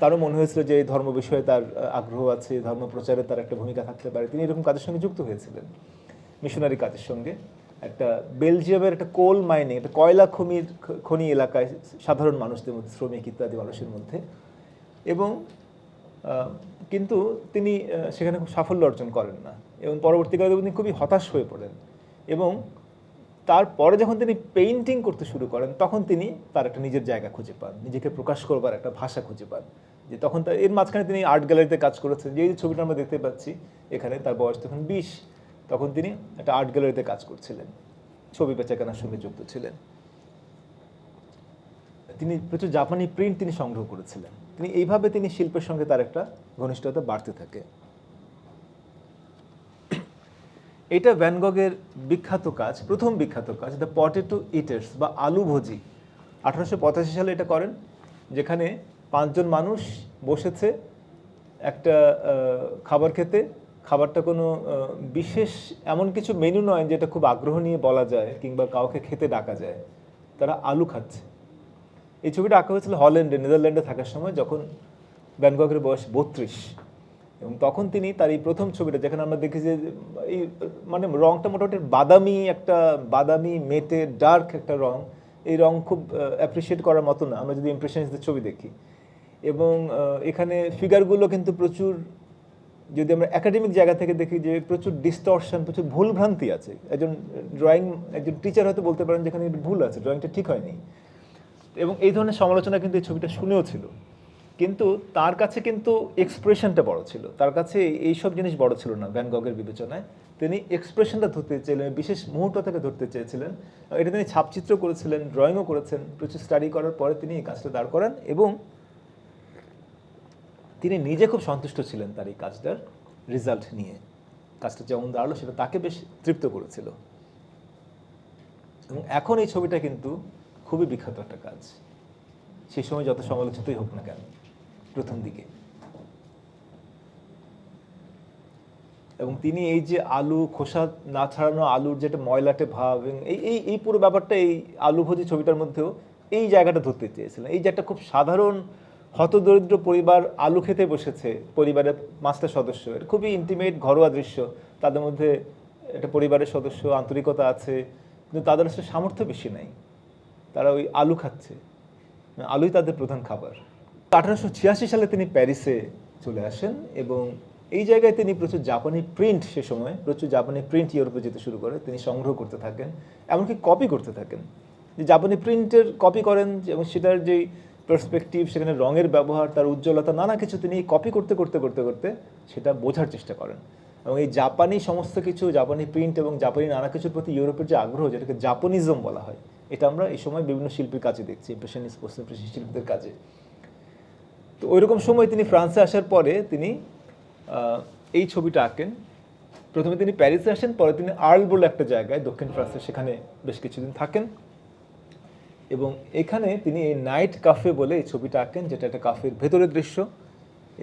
তারও মনে হয়েছিল যে এই ধর্ম বিষয়ে তার আগ্রহ আছে, ধর্ম প্রচারে তার একটা ভূমিকা থাকতে পারে। তিনি এরকম কাজের সঙ্গে যুক্ত হয়েছিলেন, মিশনারি কাজের সঙ্গে। একটা বেলজিয়ামের একটা কোল মাইনিং, একটা কয়লা খনি এলাকায় সাধারণ মানুষদের মধ্যে, শ্রমিক ইত্যাদি মানুষের মধ্যে, এবং কিন্তু তিনি সেখানে খুব সাফল্য অর্জন করেন না, এবং পরবর্তীকালে তিনি খুবই হতাশ হয়ে পড়েন। এবং তারপরে যখন তিনি পেইন্টিং করতে শুরু করেন, তখন তিনি তার একটা নিজের জায়গা খুঁজে পান, নিজেকে প্রকাশ করবার একটা ভাষা খুঁজে পান। যে তখন তার এর মাঝখানে তিনি আর্ট গ্যালারিতে কাজ করেছেন, যে ছবিটা আমরা দেখতে পাচ্ছি এখানে, তার বয়স তখন 20, তখন তিনি একটা আর্ট গ্যালারিতে কাজ করছিলেন, ছবি বেচাকেনার সঙ্গে যুক্ত ছিলেন। তিনি প্রচুর জাপানি প্রিন্ট তিনি সংগ্রহ করেছিলেন। তিনি এইভাবে তিনি শিল্পের সঙ্গে তার একটা ঘনিষ্ঠতা বাড়তে থাকে। এটা ভ্যান গগের বিখ্যাত কাজ, প্রথম বিখ্যাত কাজ, দ্য পটেটো ইটার্স বা আলুভোজি। 1885 সালে এটা করেন, যেখানে 5 জন মানুষ বসেছে একটা খাবার খেতে। খাবারটা কোনো বিশেষ এমন কিছু মেনু নয় যেটা খুব আগ্রহ নিয়ে বলা যায় কিংবা কাউকে খেতে ডাকা যায়, তারা আলু খাচ্ছে। এই ছবিটা আঁকা হয়েছিল হল্যান্ডে, নেদারল্যান্ডে থাকার সময়, যখন ভ্যান গগের বয়স 32, এবং তখন তিনি তার এই প্রথম ছবিটা, যেখানে আমরা দেখি যে এই মানে রংটা মোটামুটি বাদামি মেটে ডার্ক একটা রং, এই রং খুব অ্যাপ্রিসিয়েট করার মতো না আমরা যদি ইমপ্রেশনিস্টদের ছবি দেখি। এবং এখানে ফিগারগুলো কিন্তু প্রচুর, যদি আমরা একাডেমিক জায়গা থেকে দেখি, যে প্রচুর ডিস্টরশন, প্রচুর ভুলভ্রান্তি আছে। একজন টিচার হয়তো বলতে পারেন যেখানে ভুল আছে, ড্রয়িংটা ঠিক হয়নি। এবং এই ধরনের সমালোচনা কিন্তু এই ছবিটা শুনেও ছিল, কিন্তু তার কাছে কিন্তু এক্সপ্রেশনটা বড় ছিল, তার কাছে এইসব জিনিস বড় ছিল না। ভ্যান গগের বিবেচনায় তিনি এক্সপ্রেশনটা ধরতে চেয়েছিলেন, বিশেষ মুহূর্তটাকে ধরতে চেয়েছিলেন। এটা তিনি ছাপচিত্র করেছিলেন, ড্রয়িংও করেছেন। প্রচুর স্টাডি করার পরে তিনি এই কাজটা দাঁড় করান, এবং তিনি নিজে খুব সন্তুষ্ট ছিলেন তার এই কাজটার রেজাল্ট নিয়ে। কাজটা যেমন দাঁড়ালো সেটা তাকে বেশ তৃপ্ত করেছিল। এবং এখন এই ছবিটা কিন্তু খুবই বিখ্যাত একটা কাজ, সেই সময় যত সমালোচিতই হোক না কেন প্রথম দিকে। এবং তিনি এই যে আলু খোসা না ছাড়ানো আলুর যেটা ময়লাটে ভাব, এবং এই পুরো ব্যাপারটা এই আলুভোজি ছবিটার মধ্যেও এই জায়গাটা ধরতে চেয়েছিলেন। এই যে একটা খুব সাধারণ হতদরিদ্র পরিবার আলু খেতে বসেছে, পরিবারের 5টা সদস্য, এটা খুবই ইন্টিমেট ঘরোয়া দৃশ্য। তাদের মধ্যে একটা পরিবারের সদস্য, আন্তরিকতা আছে, কিন্তু তাদের আসলে সামর্থ্য বেশি নাই। তারা ওই আলু খাচ্ছে, আলুই তাদের প্রধান খাবার। 1886 সালে তিনি প্যারিসে চলে আসেন এবং এই জায়গায় তিনি প্রচুর জাপানি প্রিন্ট, সে সময় প্রচুর জাপানি প্রিন্ট ইউরোপে যেতে শুরু করে, তিনি সংগ্রহ করতে থাকেন, এমনকি কপি করতে থাকেন। যে জাপানি প্রিন্টের কপি করেন এবং সেটার যেই পার্সপেক্টিভ, সেখানে রঙের ব্যবহার, তার উজ্জ্বলতা, নানা কিছু তিনি কপি করতে করতে করতে করতে সেটা বোঝার চেষ্টা করেন। এবং এই জাপানি সমস্ত কিছু, জাপানি প্রিন্ট এবং জাপানি নানা কিছুর প্রতি ইউরোপের যে আগ্রহ, যেটাকে জাপানিজম বলা হয়, এটা আমরা এই সময় বিভিন্ন শিল্পীর কাজে দেখছি, ইমপ্রেশনিস্ট, পোস্ট ইমপ্রেশনিস্ট শিল্পীদের কাজে। তো ওইরকম সময় তিনি ফ্রান্সে আসার পরে তিনি এই ছবিটা আঁকেন। প্রথমে তিনি প্যারিসে আসেন, পরে তিনি আর্ল বলে একটা জায়গায় দক্ষিণ ফ্রান্সে, সেখানে বেশ কিছুদিন থাকেন এবং এখানে তিনি এই নাইট কাফে বলে এই ছবিটা আঁকেন, যেটা একটা কাফের ভেতরের দৃশ্য।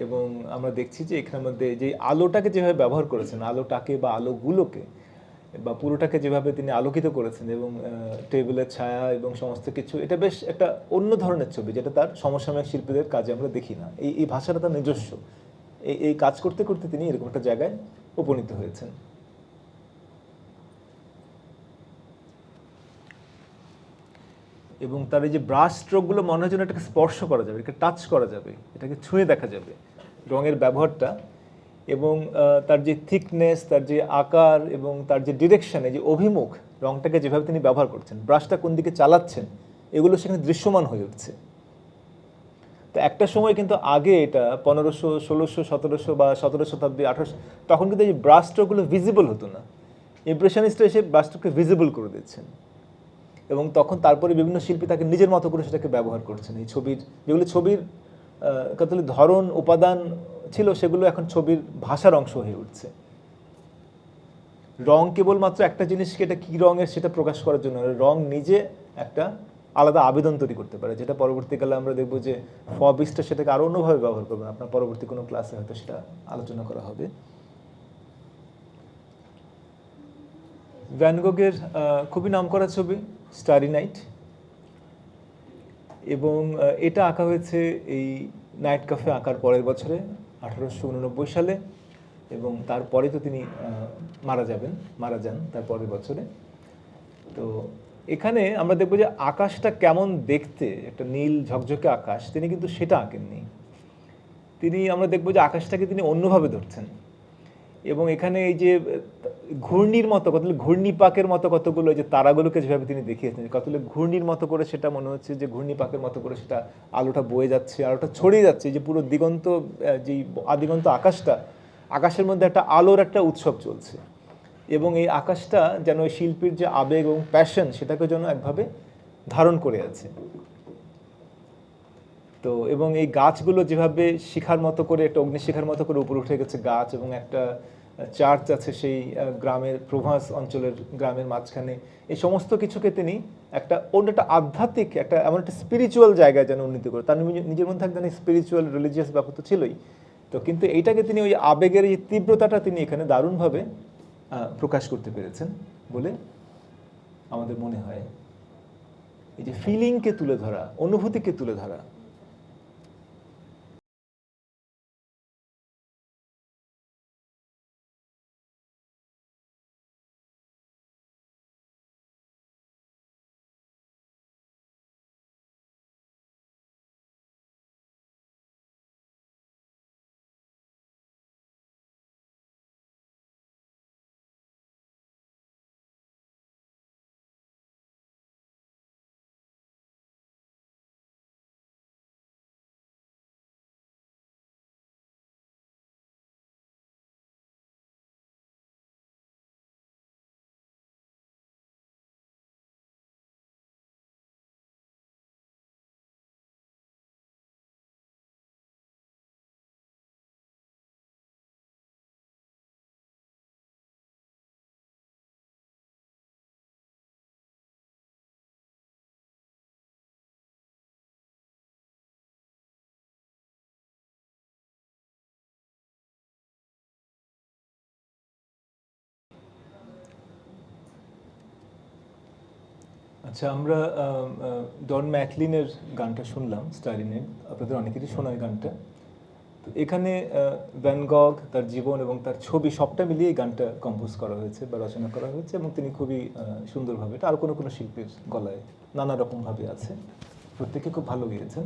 এবং আমরা দেখছি যে এখানের মধ্যে যে আলোটাকে যেভাবে ব্যবহার করেছেন, আলোটাকে বা আলোগুলোকে বা পুরোটাকে যেভাবে তিনি আলোকিত করেছেন এবং টেবিলের ছায়া এবং সমস্ত কিছু, এটা বেশ একটা অন্য ধরনের ছবি, যেটা তার সমসাময়িক শিল্পীদের কাজে আমরা দেখি না। এই ভাষাটা তার নিজস্ব। এই কাজ করতে করতে তিনি এরকম একটা জায়গায় উপনীত হয়েছেন। এবং তার এই যে ব্রাশ স্ট্রোকগুলো মনে হয় যেন এটাকে স্পর্শ করা যাবে, এটাকে টাচ করা যাবে, এটাকে ছুঁয়ে দেখা যাবে, রঙের ব্যবহারটা এবং তার যে থিকনেস, তার যে আকার এবং তার যে ডিরেকশন, এই যে অভিমুখ, রঙটাকে যেভাবে তিনি ব্যবহার করছেন, ব্রাশটা কোন দিকে চালাচ্ছেন, এগুলো সেখানে দৃশ্যমান হয়ে উঠছে। তো একটা সময় কিন্তু আগে এটা 1500, 1600, 1700 বা 17 শতাব্দী, 1800, তখন কিন্তু এই ব্রাশ স্ট্রোকগুলো ভিজিবল হতো না। ইমপ্রেশনিস্টরা এসে ব্রাশ স্ট্রোককে ভিজিবল করে দিচ্ছেন এবং তখন তারপরে বিভিন্ন শিল্পী তাকে নিজের মতো করে সেটাকে ব্যবহার করছেন। এই ছবির যেগুলো ছবির কতগুলি ধরন, উপাদান ছিল, সেগুলো এখন ছবির ভাষার অংশ হয়ে উঠছে। রং কেবলমাত্র একটা জিনিসকে এটা কী রঙের সেটা প্রকাশ করার জন্য, রং নিজে একটা আলাদা আবেদন তৈরি করতে পারে, যেটা পরবর্তীকালে আমরা দেখব যে ফবিস্টটা সেটাকে আরও অন্যভাবে ব্যবহার করবেন। আপনার পরবর্তী কোনো ক্লাসে হয়তো সেটা আলোচনা করা হবে। ভ্যান গোগের খুবই নামকরা ছবি স্টারি নাইট, এবং এটা আঁকা হয়েছে এই নাইট ক্যাফে আঁকার পরের বছরে 1889 সালে, এবং তারপরে তো তিনি মারা যান তার পরের বছরে। তো এখানে আমরা দেখব যে আকাশটা কেমন দেখতে, একটা নীল ঝকঝকে আকাশ, তিনি কিন্তু সেটা আঁকেননি। আমরা দেখব যে আকাশটাকে তিনি অন্যভাবে ধরছেন এবং এখানে এই যে ঘূর্ণির মতো কতগুলো, ঘূর্ণিপাকের মতো কতগুলো যে তারাগুলোকে যেভাবে তিনি দেখিয়েছেন, কতগুলো ঘূর্ণির মতো করে, সেটা মনে হচ্ছে যে ঘূর্ণিপাকের মতো করে সেটা আলোটা বয়ে যাচ্ছে, আলোটা ছড়িয়ে যাচ্ছে, যে পুরো দিগন্ত, যেই আদিগন্ত আকাশটা, আকাশের মধ্যে একটা আলোর একটা উৎসব চলছে এবং এই আকাশটা যেন ওই শিল্পীর যে আবেগ এবং প্যাশন, সেটাকে যেন একভাবে ধারণ করে আছে। তো এবং এই গাছগুলো যেভাবে শিখার মতো করে, একটা অগ্নিশিখার মতো করে উপরে উঠে গেছে গাছ, এবং একটা চার্চ আছে সেই গ্রামের, প্রভাস অঞ্চলের গ্রামের মাঝখানে, এই সমস্ত কিছুকে তিনি একটা অন্য একটা আধ্যাত্মিক, একটা এমন একটা স্পিরিচুয়াল জায়গায় যেন উন্নীত করে, তার নিজের মধ্যে একজন স্পিরিচুয়াল রিলিজিয়াস ব্যাপার তো ছিলই। তো কিন্তু এইটাকে তিনি ওই আবেগের এই তীব্রতাটা তিনি এখানে দারুণভাবে প্রকাশ করতে পেরেছেন বলে আমাদের মনে হয়। এই যে ফিলিংকে তুলে ধরা, অনুভূতিকে তুলে ধরা, আচ্ছা, আমরা ডন ম্যাকলিনের গানটা শুনলাম, স্টারি নাইট। আপনাদের অনেকেরই শোনা এই গানটা। তো এখানে ভ্যান গগ, তার জীবন এবং তার ছবি সবটা মিলিয়ে এই গানটা কম্পোজ করা হয়েছে বা রচনা করা হয়েছে, এবং তিনি খুবই সুন্দরভাবে, এটা আর কোনো কোনো শিল্পীর গলায় নানা রকমভাবে আছে, প্রত্যেকে খুব ভালো গিয়েছেন।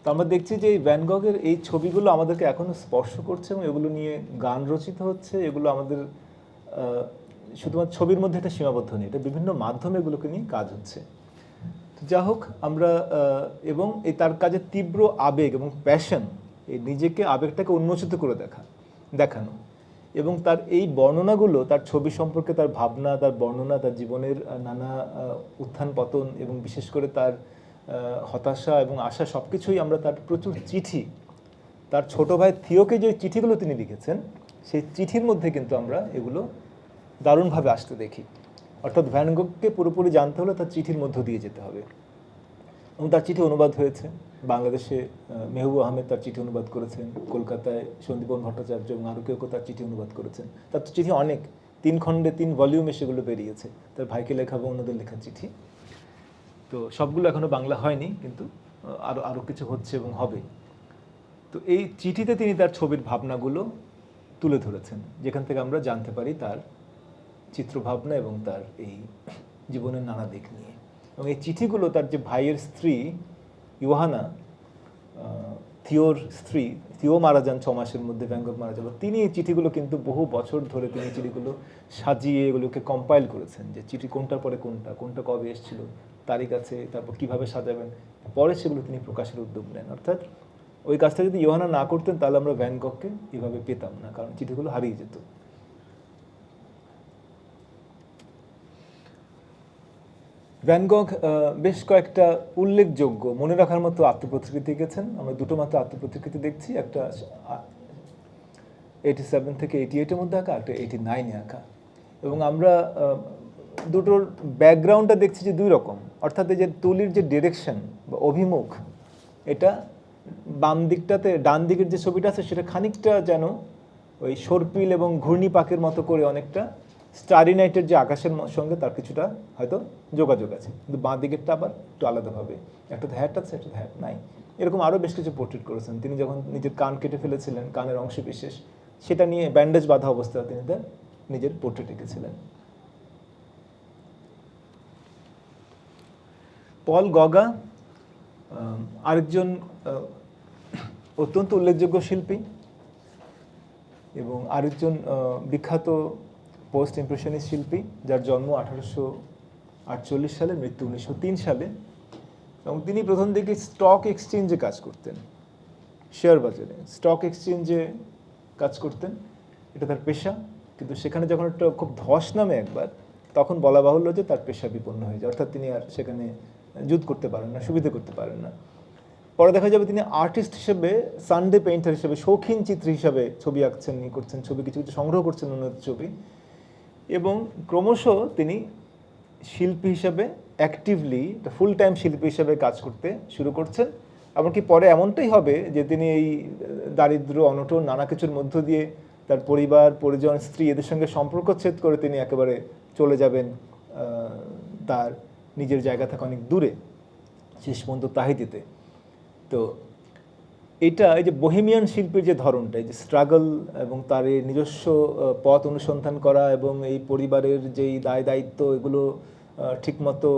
তো আমরা দেখছি যে এই ভ্যান গগের এই ছবিগুলো আমাদেরকে এখনও স্পর্শ করছে এবং এগুলো নিয়ে গান রচিত হচ্ছে। এগুলো আমাদের শুধুমাত্র ছবির মধ্যে এটা সীমাবদ্ধ নেই, এটা বিভিন্ন মাধ্যমে এগুলোকে নিয়ে কাজ হচ্ছে। তো যা হোক, আমরা এবং এই তার কাজের তীব্র আবেগ এবং প্যাশন, এই নিজেকে আবেগটাকে উন্মোচিত করে দেখানো, এবং তার এই বর্ণনাগুলো, তার ছবি সম্পর্কে তার ভাবনা, তার বর্ণনা, তার জীবনের নানা উত্থান পতন এবং বিশেষ করে তার হতাশা এবং আশা, সব কিছুই আমরা তার প্রচুর চিঠি, তার ছোট ভাই থিওকে যে চিঠিগুলো তিনি লিখেছেন, সেই চিঠির মধ্যে কিন্তু আমরা এগুলো দারুণভাবে আসতে দেখি। অর্থাৎ ভ্যান গগকে পুরোপুরি জানতে হলে তার চিঠির মধ্য দিয়ে যেতে হবে, এবং তার চিঠি অনুবাদ হয়েছে। বাংলাদেশে মেহবুব আহমেদ তার চিঠি অনুবাদ করেছেন, কলকাতায় সন্দীপন ভট্টাচার্য এবং আরও কেউ তার চিঠি অনুবাদ করেছেন। তার তো চিঠি অনেক, 3 খণ্ডে 3 ভলিউমে সেগুলো বেরিয়েছে, তার ভাইকে লেখা বা অন্যদের লেখা চিঠি। তো সবগুলো এখনও বাংলা হয়নি, কিন্তু আরও আরও কিছু হচ্ছে এবং হবে। তো এই চিঠিতে তিনি তার ছবির ভাবনাগুলো তুলে ধরেছেন, যেখান থেকে আমরা জানতে পারি তার চিত্রভাবনা এবং তার এই জীবনের নানা দিক নিয়ে। এবং এই চিঠিগুলো তার যে ভাইয়ের স্ত্রী ইউহানা, থিওর স্ত্রী, থিও মারা যান 6 মাসের মধ্যে, ভ্যান গগ মারা যাবে, তিনি এই চিঠিগুলো কিন্তু বহু বছর ধরে তিনি চিঠিগুলো সাজিয়ে এগুলোকে কম্পাইল করেছেন, যে চিঠি কোনটার পরে কোনটা, কোনটা কবে এসেছিল, তারিখ আছে, তারপর কীভাবে সাজাবেন, পরে সেগুলো তিনি প্রকাশের উদ্যোগ নেন। অর্থাৎ ওই কাজটা যদি ইউহানা না করতেন, তাহলে আমরা ভ্যান গগকে এভাবে পেতাম না, কারণ চিঠিগুলো হারিয়ে যেত। ভ্যান গগ বেশ কয়েকটা উল্লেখযোগ্য, মনে রাখার মতো আত্মপ্রতিকৃতি লিখেছেন। আমরা দুটো মাত্র আত্মপ্রতিকৃতি দেখছি, একটা 87 থেকে 88-এর মধ্যে আঁকা, একটা 89-এ আঁকা। এবং আমরা দুটোর ব্যাকগ্রাউন্ডটা দেখছি যে 2 রকম। অর্থাৎ এই যে তুলির যে ডিরেকশন বা অভিমুখ, এটা বাম দিকটাতে, ডান দিকের যে ছবিটা আছে সেটা খানিকটা যেন ওই সর্পিল এবং ঘূর্ণিপাকের মতো করে অনেকটা স্টারি নাইটের যে আকাশের সঙ্গে তার কিছুটা হয়তো যোগাযোগ আছে, কিন্তু বাঁ দিকেরটা আবার একটু আলাদাভাবে, একটা হ্যাট আছে, একটা হ্যাট নাই। এরকম আরও বেশ কিছু পোর্ট্রেট করেছেন। তিনি যখন নিজের কান কেটে ফেলেছিলেন, কানের অংশ বিশেষ, সেটা নিয়ে ব্যান্ডেজ বাঁধা অবস্থায় তিনি তার নিজের পোর্ট্রেট এঁকেছিলেন। পল গগা আরেকজন অত্যন্ত উল্লেখযোগ্য শিল্পী এবং আরেকজন বিখ্যাত পোস্ট ইমপ্রেশনিস্ট শিল্পী, যার জন্ম 1848 সালে, মৃত্যু 1903 সালে। এবং তিনি প্রথম দিকে স্টক এক্সচেঞ্জে কাজ করতেন, শেয়ার বাজারে স্টক এক্সচেঞ্জে কাজ করতেন, এটা তার পেশা। কিন্তু সেখানে যখন একটা খুব ধস নামে একবার, তখন বলা বাহুল্য যে তার পেশা বিপন্ন হয়ে যায়, অর্থাৎ তিনি আর সেখানে যুদ্ধ করতে পারেন না, সুবিধা করতে পারেন না। পরে দেখা যাবে তিনি আর্টিস্ট হিসেবে, সানডে পেইন্টার হিসেবে, শৌখিন চিত্র হিসাবে ছবি আঁকছেন, করছেন, ছবি কিছু কিছু সংগ্রহ করছেন, উন্নত ছবি। এবং ক্রমশ তিনি শিল্পী হিসাবে অ্যাক্টিভলি, ফুল টাইম শিল্পী হিসাবে কাজ করতে শুরু করছেন। এমনকি পরে এমনটাই হবে যে তিনি এই দারিদ্র, অনটন, নানা কিছুর মধ্য দিয়ে তার পরিবার, পরিজন, স্ত্রী, এদের সঙ্গে সম্পর্ক ছেদ করে তিনি একেবারে চলে যাবেন তার নিজের জায়গা থেকে অনেক দূরে, শেষ পর্যন্ত তাহিতিতে। তো এটা এই যে বহেমিয়ান শিল্পীর যে ধরনটা, এই যে স্ট্রাগল এবং তার এই নিজস্ব পথ অনুসন্ধান করা এবং এই পরিবারের যেই দায় দায়িত্ব, এগুলো ঠিকমতো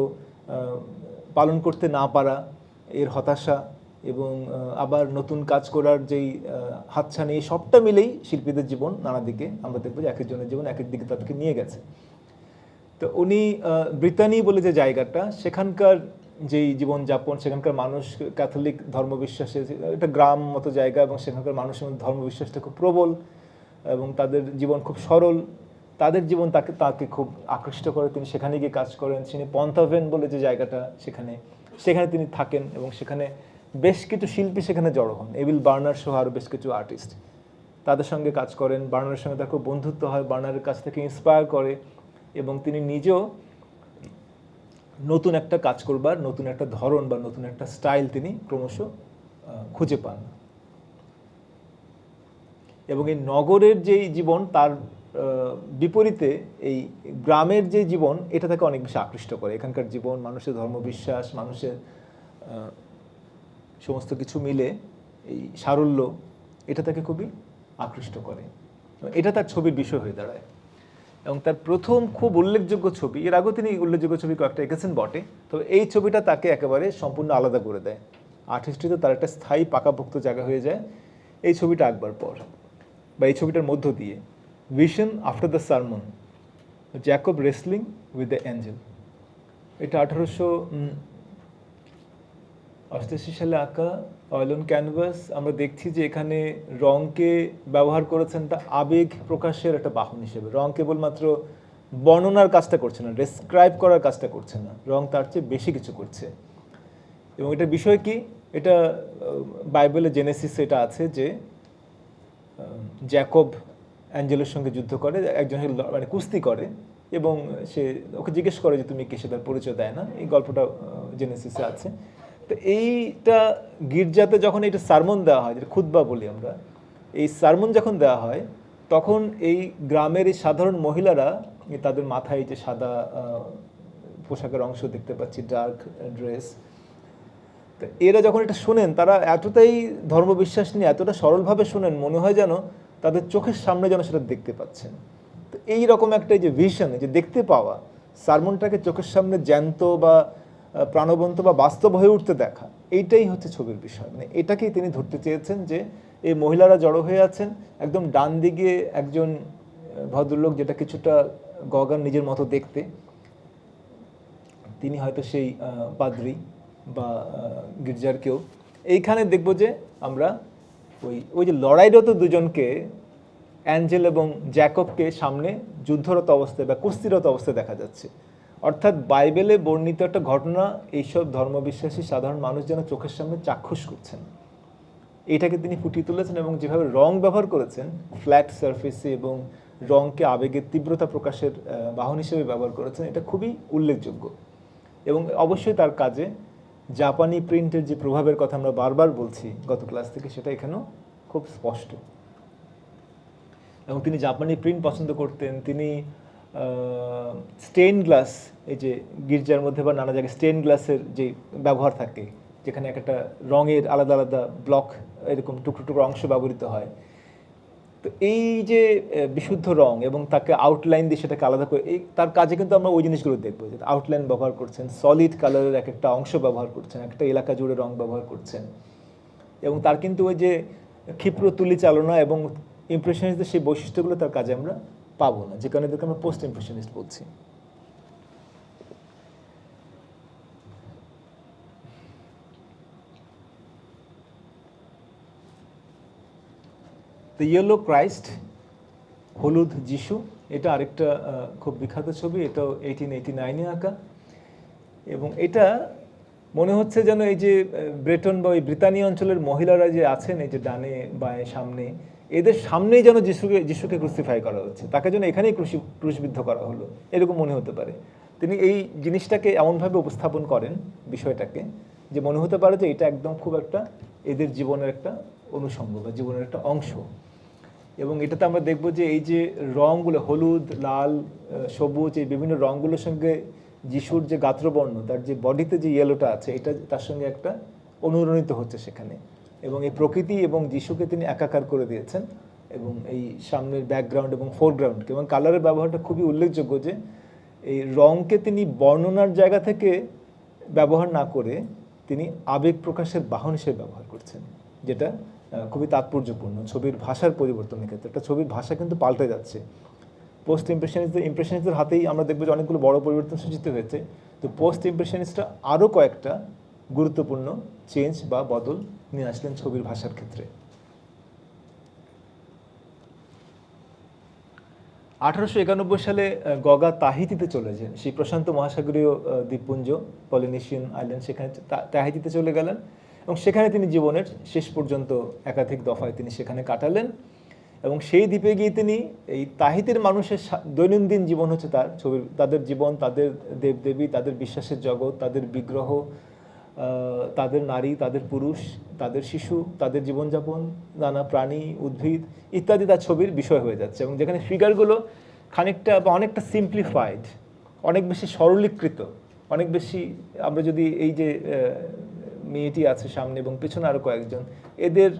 পালন করতে না পারা, এর হতাশা, এবং আবার নতুন কাজ করার যেই হাতছানি, সবটা মিলেই শিল্পীদের জীবন নানা দিকে আমরা দেখবো যে এক একজনের জীবন এক এক দিকে তাদেরকে নিয়ে গেছে। তো উনি ব্রিতানি বলে যে জায়গাটা, সেখানকার যেই জীবনযাপন, সেখানকার মানুষ ক্যাথলিক ধর্মবিশ্বাসে, একটা গ্রাম মতো জায়গা, এবং সেখানকার মানুষের মধ্যে ধর্মবিশ্বাসটা খুব প্রবল এবং তাদের জীবন খুব সরল, তাদের জীবন তাকে খুব আকৃষ্ট করে। তিনি সেখানে গিয়ে কাজ করেন। তিনি পন্থাভেন বলে যে জায়গাটা, সেখানে তিনি থাকেন এবং সেখানে বেশ কিছু শিল্পী সেখানে জড়ো হন, এভিল বার্নার সহ আরও বেশ কিছু আর্টিস্ট তাদের সঙ্গে কাজ করেন। বার্নারের সঙ্গে তার খুব বন্ধুত্ব হয়, বার্নারের কাছ থেকে ইন্সপায়ার করে, এবং তিনি নিজেও নতুন একটা কাজ করবার, নতুন একটা ধরন বা নতুন একটা স্টাইল তিনি ক্রমশ খুঁজে পান। এবং এই নগরের যেই জীবন, তার বিপরীতে এই গ্রামের যে জীবন এটা তাকে অনেক বেশি আকৃষ্ট করে। এখানকার জীবন, মানুষের ধর্মবিশ্বাস, মানুষের সমস্ত কিছু মিলে এই সারল্য, এটা তাকে খুবই আকৃষ্ট করে। এটা তার ছবির বিষয় হয়ে দাঁড়ায়। এবং তার প্রথম খুব উল্লেখযোগ্য ছবি, এর আগেও তিনি উল্লেখযোগ্য ছবি কয়েকটা এঁকেছেন বটে, তবে এই ছবিটা তাকে একেবারে সম্পূর্ণ আলাদা করে দেয়। আর্ট হিস্ট্রিতে তার একটা স্থায়ী পাকাপোক্ত জায়গা হয়ে যায় এই ছবিটা আঁকবার পর, বা এই ছবিটার মধ্য দিয়ে। Vision after the সারমন, Jacob wrestling with the Angel. এটা 1888 সালে আঁকা অয়েল অন ক্যানভাস। আমরা দেখছি যে এখানে রংকে ব্যবহার করেছেন তা আবেগ প্রকাশের একটা বাহন হিসেবে। রং কেবলমাত্র বর্ণনার কাজটা করছে না, ডেসক্রাইব করার কাজটা করছে না, রং তার চেয়ে বেশি কিছু করছে। এবং এটার বিষয় কি, এটা বাইবেলে জেনেসিসে এটা আছে যে জ্যাকব অ্যাঞ্জেলের সঙ্গে যুদ্ধ করে, একজন মানে কুস্তি করে, এবং সে ওকে জিজ্ঞেস করে যে তুমি কে, সে তার পরিচয় দেয় না। এই গল্পটা জেনেসিসে আছে। তো এইটা গির্জাতে যখন এটা সারমন দেওয়া হয়, যেটা খুতবা বলি আমরা, এই সারমন যখন দেওয়া হয় তখন এই গ্রামের এই সাধারণ মহিলারা তাদের মাথায় যে সাদা পোশাকের অংশ দেখতে পাচ্ছি, ডার্ক ড্রেস, তো এরা যখন এটা শোনেন তারা এতটাই ধর্মবিশ্বাস নিয়ে এতটা সরলভাবে শোনেন, মনে হয় যেন তাদের চোখের সামনে যেন সেটা দেখতে পাচ্ছেন। তো এই রকম একটা যে ভিশন, যে দেখতে পাওয়া, সারমনটাকে চোখের সামনে জ্যান্ত বা প্রাণবন্ত বা বাস্তব হয়ে উঠতে দেখা, এইটাই হচ্ছে ছবির বিষয়। মানে এটাকেই তিনি ধরতে চেয়েছেন যে এই মহিলারা জড়ো হয়ে আছেন, একদম ডান দিকে একজন ভদ্রলোক, যেটা কিছুটা গগার নিজের মতো দেখতে, তিনি হয়তো সেই পাদ্রী বা গির্জার কেউ। এইখানে দেখবো যে আমরা ওই যে লড়াইরত দুজনকে, অ্যাঞ্জেল এবং জ্যাকবকে সামনে যুদ্ধরত অবস্থায় বা কুস্তিরত অবস্থায় দেখা যাচ্ছে। অর্থাৎ বাইবেলে বর্ণিত একটা ঘটনা এইসব ধর্মবিশ্বাসী সাধারণ মানুষ যেন চোখের সামনে চাক্ষুষ করছেন, এটাকে তিনি ফুটিয়ে তুলেছেন। এবং যেভাবে রং ব্যবহার করেছেন ফ্ল্যাট সারফেসে, এবং রংকে আবেগের তীব্রতা প্রকাশের বাহন হিসেবে ব্যবহার করেছেন, এটা খুবই উল্লেখযোগ্য। এবং অবশ্যই তার কাজে জাপানি প্রিন্টের যে প্রভাবের কথা আমরা বারবার বলছি গত ক্লাস থেকে, সেটা এখানেও খুব স্পষ্ট। এবং তিনি জাপানি প্রিন্ট পছন্দ করতেন। তিনি স্টেন গ্লাস, এই যে গির্জার মধ্যে বা নানা জায়গায় স্টেন গ্লাসের যে ব্যবহার থাকে, যেখানে একটা রঙের আলাদা আলাদা ব্লক, এরকম টুকরো টুকরো অংশ ব্যবহৃত হয়, তো এই যে বিশুদ্ধ রং এবং তাকে আউটলাইন দিয়ে সেটাকে আলাদা করে, এই তার কাজে কিন্তু আমরা ওই জিনিসগুলো দেখবো, যে আউটলাইন ব্যবহার করছেন, সলিড কালারের এক একটা অংশ ব্যবহার করছেন, একটা এলাকা জুড়ে রং ব্যবহার করছেন। এবং তার কিন্তু ওই যে ক্ষিপ্র তুলি চালনা এবং ইমপ্রেশনিস্টদের সেই বৈশিষ্ট্যগুলো তার কাজে আমরা পাবো না, যে কারণে এদেরকে আমরা পোস্ট ইমপ্রেশনিস্ট বলছি। দ্য ইয়েলো ক্রাইস্ট, হলুদ যিশু, এটা আরেকটা খুব বিখ্যাত ছবি। এটাও 1889-এ আঁকা। এবং এটা মনে হচ্ছে যেন এই যে ব্রেটন বা ওই ব্রিতানিয়া অঞ্চলের মহিলারা যে আছেন, এই যে ডানে বায়ে সামনে, এদের সামনেই যেন যিশুকে ক্রুসিফাই করা হচ্ছে, তাকে যেন এখানেই ক্রুশবিদ্ধ করা হলো, এরকম মনে হতে পারে। তিনি এই জিনিসটাকে এমনভাবে উপস্থাপন করেন বিষয়টাকে, যে মনে হতে পারে যে এটা একদম খুব একটা এদের জীবনের একটা অনুষঙ্গ বা জীবনের একটা অংশ। এবং এটাতে আমরা দেখব যে এই যে রঙগুলো, হলুদ, লাল, সবুজ, এই বিভিন্ন রঙগুলোর সঙ্গে যিশুর যে গাত্রবর্ণ, তার যে বডিতে যে ইয়েলোটা আছে, এটা তার সঙ্গে একটা অনুরণিত হচ্ছে সেখানে। এবং এই প্রকৃতি এবং যিশুকে তিনি একাকার করে দিয়েছেন। এবং এই সামনের ব্যাকগ্রাউন্ড এবং ফোরগ্রাউন্ডকে, এবং কালারের ব্যবহারটা খুবই উল্লেখযোগ্য, যে এই রঙকে তিনি বর্ণনার জায়গা থেকে ব্যবহার না করে তিনি আবেগ প্রকাশের বাহন হিসেবে ব্যবহার করছেন, যেটা খুবই তাৎপর্যপূর্ণ ছবির ভাষার পরিবর্তনের ক্ষেত্রে। একটা ছবির ভাষা কিন্তু পাল্টে যাচ্ছে। পোস্ট ইমপ্রেশনিস্টদের হাতেই আমরা দেখবো যে অনেকগুলো বড় পরিবর্তন সূচিত হয়েছে। তো পোস্ট ইমপ্রেশনিস্টরা আরও কয়েকটা গুরুত্বপূর্ণ চেঞ্জ বা বদল নিয়ে আসলেন ছবির ভাষার ক্ষেত্রে। 1891 সালে গগা তাহিতিতে চলে যান, সেই প্রশান্ত মহাসাগরীয় দ্বীপপুঞ্জ, পলিনেশিয়ান আইল্যান্ড, সেখানে তাহিতিতে চলে গেলেন। এবং সেখানে তিনি জীবনের শেষ পর্যন্ত একাধিক দফায় তিনি সেখানে কাটালেন। এবং সেই দ্বীপে গিয়ে তিনি এই তাহিতের মানুষের দৈনন্দিন জীবন হচ্ছে তার ছবি, তাদের জীবন, তাদের দেবদেবী, তাদের বিশ্বাসের জগৎ, তাদের বিগ্রহ, তাদের নারী, তাদের পুরুষ, তাদের শিশু, তাদের জীবনযাপন, নানা প্রাণী, উদ্ভিদ ইত্যাদি তার ছবির বিষয় হয়ে যাচ্ছে, এবং যেখানে ফিগারগুলো খানিকটা বা অনেকটা সিম্পলিফাইড, অনেক বেশি সরলীকৃত, অনেক বেশি, আমরা যদি এই যে মেয়েটি আছে সামনে এবং পেছনে আরও কয়েকজন, এদের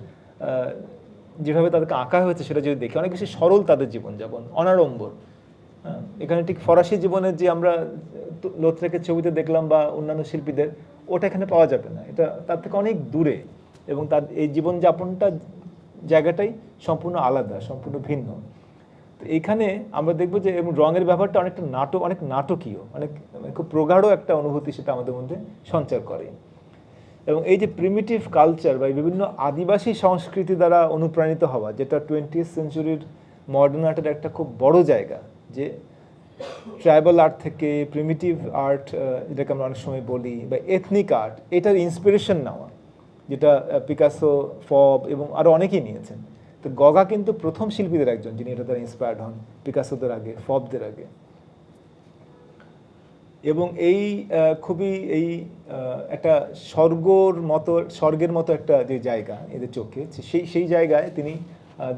যেভাবে তাদেরকে আঁকা হয়েছে সেটা যদি দেখি, অনেক বেশি সরল তাদের জীবনযাপন, অনাড়ম্বর। এখানে ঠিক ফরাসি জীবনের যে আমরা লোথরেকের ছবিতে দেখলাম বা অন্যান্য শিল্পীদের, ওটা এখানে পাওয়া যাবে না, এটা তার থেকে অনেক দূরে, এবং তার এই জীবনযাপনটা জায়গাটাই সম্পূর্ণ আলাদা, সম্পূর্ণ ভিন্ন। তো এইখানে আমরা দেখবো যে এবং রঙের ব্যাপারটা অনেকটা অনেক নাটকীয়, অনেক খুব প্রগাঢ় একটা অনুভূতি সেটা আমাদের মধ্যে সঞ্চার করে। এবং এই যে প্রিমিটিভ কালচার বা বিভিন্ন আদিবাসী সংস্কৃতি দ্বারা অনুপ্রাণিত হওয়া, যেটা 20th সেঞ্চুরির মডার্ন আর্টের একটা খুব বড় জায়গা, যে ট্রাইবাল আর্ট থেকে প্রিমিটিভ আর্ট, যেটাকে আমরা অনেক সময় বলি, বা এথনিক আর্ট, এটার ইন্সপিরেশন নেওয়া, যেটা পিকাসো, ফব এবং আরও অনেকেই নিয়েছেন। তো গগা কিন্তু প্রথম শিল্পীদের একজন যিনি এটা দ্বারা ইন্সপায়ার্ড হন, পিকাসোদের আগে, ফবদের আগে। এবং এই খুবই এই একটা স্বর্গের মতো একটা যে জায়গা এদের চোখে, সেই জায়গায় তিনি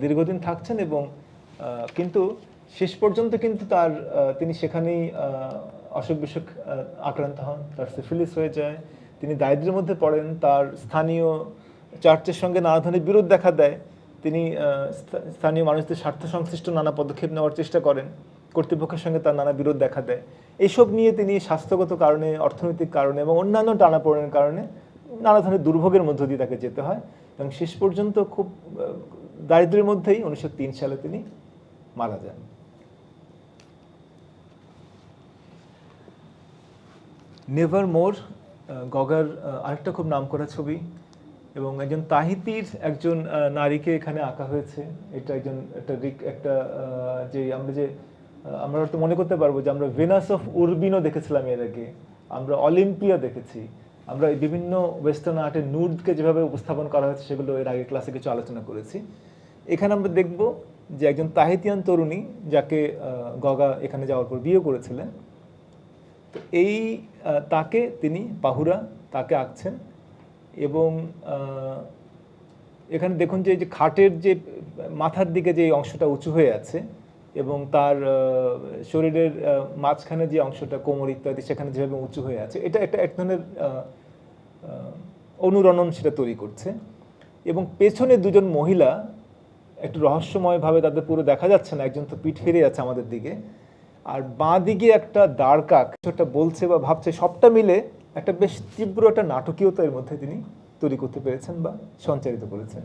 দীর্ঘদিন থাকছেন, এবং কিন্তু শেষ পর্যন্ত কিন্তু তিনি সেখানেই অসুখ বিসুখ আক্রান্ত হন, তার সিফিলিস হয়ে যায়, তিনি দারিদ্র্যের মধ্যে পড়েন, তার স্থানীয় চার্চের সঙ্গে নানা ধরনের বিরোধ দেখা দেয়, তিনি স্থানীয় মানুষদের স্বার্থ সংশ্লিষ্ট নানা পদক্ষেপ নেওয়ার চেষ্টা করেন, কর্তৃপক্ষের সঙ্গে তার নানা বিরোধ দেখা দেয়। এইসব নিয়ে তিনি স্বাস্থ্যগত কারণে, অর্থনৈতিক কারণে এবং অন্যান্য টানাপোড়েনের কারণে নানা ধরনের দুর্ভোগের মধ্য দিয়ে তাকে যেতে হয়, এবং শেষ পর্যন্ত খুব দারিদ্র্যের মধ্যেই 1903 সালে তিনি মারা যান। নেভার মোর গগার আরেকটা খুব নামকরা ছবি, এবং একজন তাহিতির একজন নারীকে এখানে আঁকা হয়েছে। এটা একটা যে আমরা হয়তো মনে করতে পারবো যে আমরা ভেনাস অফ উরবিনো দেখেছিলাম এর আগে, আমরা অলিম্পিয়া দেখেছি, আমরা বিভিন্ন ওয়েস্টার্ন আর্টের নুডকে যেভাবে উপস্থাপন করা হয়েছে সেগুলো এর আগে ক্লাসে কিছু আলোচনা করেছি। এখানে আমরা দেখব যে একজন তাহিতিয়ান তরুণী, যাকে গগা এখানে যাওয়ার পর বিয়ে করেছিলেন, তো তাকে তিনি পাহুরা তাকে আঁকছেন। এবং এখানে দেখুন যে খাটের যে মাথার দিকে যে অংশটা উঁচু হয়ে আছে, এবং তার শরীরের মাঝখানে যে অংশটা, কোমর ইত্যাদি, সেখানে যেভাবে উঁচু হয়ে আছে, এটা এক ধরনের অনুরণন সেটা তৈরি করছে। এবং পেছনে দুজন মহিলা একটু রহস্যময়ভাবে, তাদের পুরো দেখা যাচ্ছে না, একজন তো পিঠ ফিরে যাচ্ছে আমাদের দিকে, আর বাঁ দিকে একটা দাঁড় কাক কিছুটা বলছে বা ভাবছে, সবটা মিলে একটা বেশ তীব্র একটা নাটকীয়তা এর মধ্যে তিনি তৈরি করতে পেরেছেন বা সঞ্চারিত করেছেন।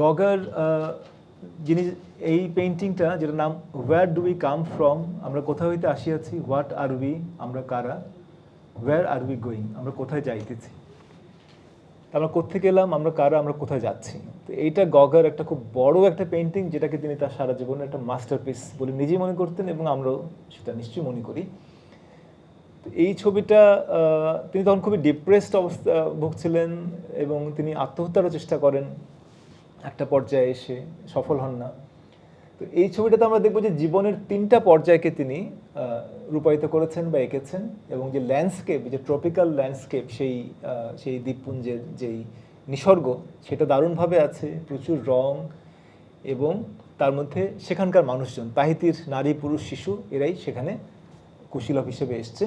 গগার যিনি এই পেইন্টিংটা, যেটার নাম where do we come from, আমরা কোথা হইতে আসিয়াছি, হোয়াট আর উই, আমরা কারা, হোয়ার আর উই গোয়িং, আমরা কোথায় যাইতেছি, আমরা কোত্থেকে এলাম, আমরা কারা, আমরা কোথায় যাচ্ছি। তো এইটা গগার একটা খুব বড় একটা পেইন্টিং, যেটাকে তিনি তার সারা জীবনে একটা মাস্টারপিস বলে নিজেই মনে করতেন, এবং আমরাও সেটা নিশ্চয়ই মনে করি। তো এই ছবিটা তিনি তখন খুবই ডিপ্রেসড অবস্থা ভুগছিলেন, এবং তিনি আত্মহত্যারও চেষ্টা করেন, একটা পর্যায়ে এসে সফল হন না। তো এই ছবিটাতে আমরা দেখব যে জীবনের 3টা পর্যায়কে তিনি রূপায়িত করেছেন বা এঁকেছেন, এবং যে ল্যান্ডস্কেপ, যে ট্রপিক্যাল ল্যান্ডস্কেপ, সেই দ্বীপপুঞ্জের যেই নিসর্গ, সেটা দারুণভাবে আছে, প্রচুর রং, এবং তার মধ্যে সেখানকার মানুষজন, তাহিতির নারী, পুরুষ, শিশু, এরাই সেখানে কুশীলব হিসেবে এসছে।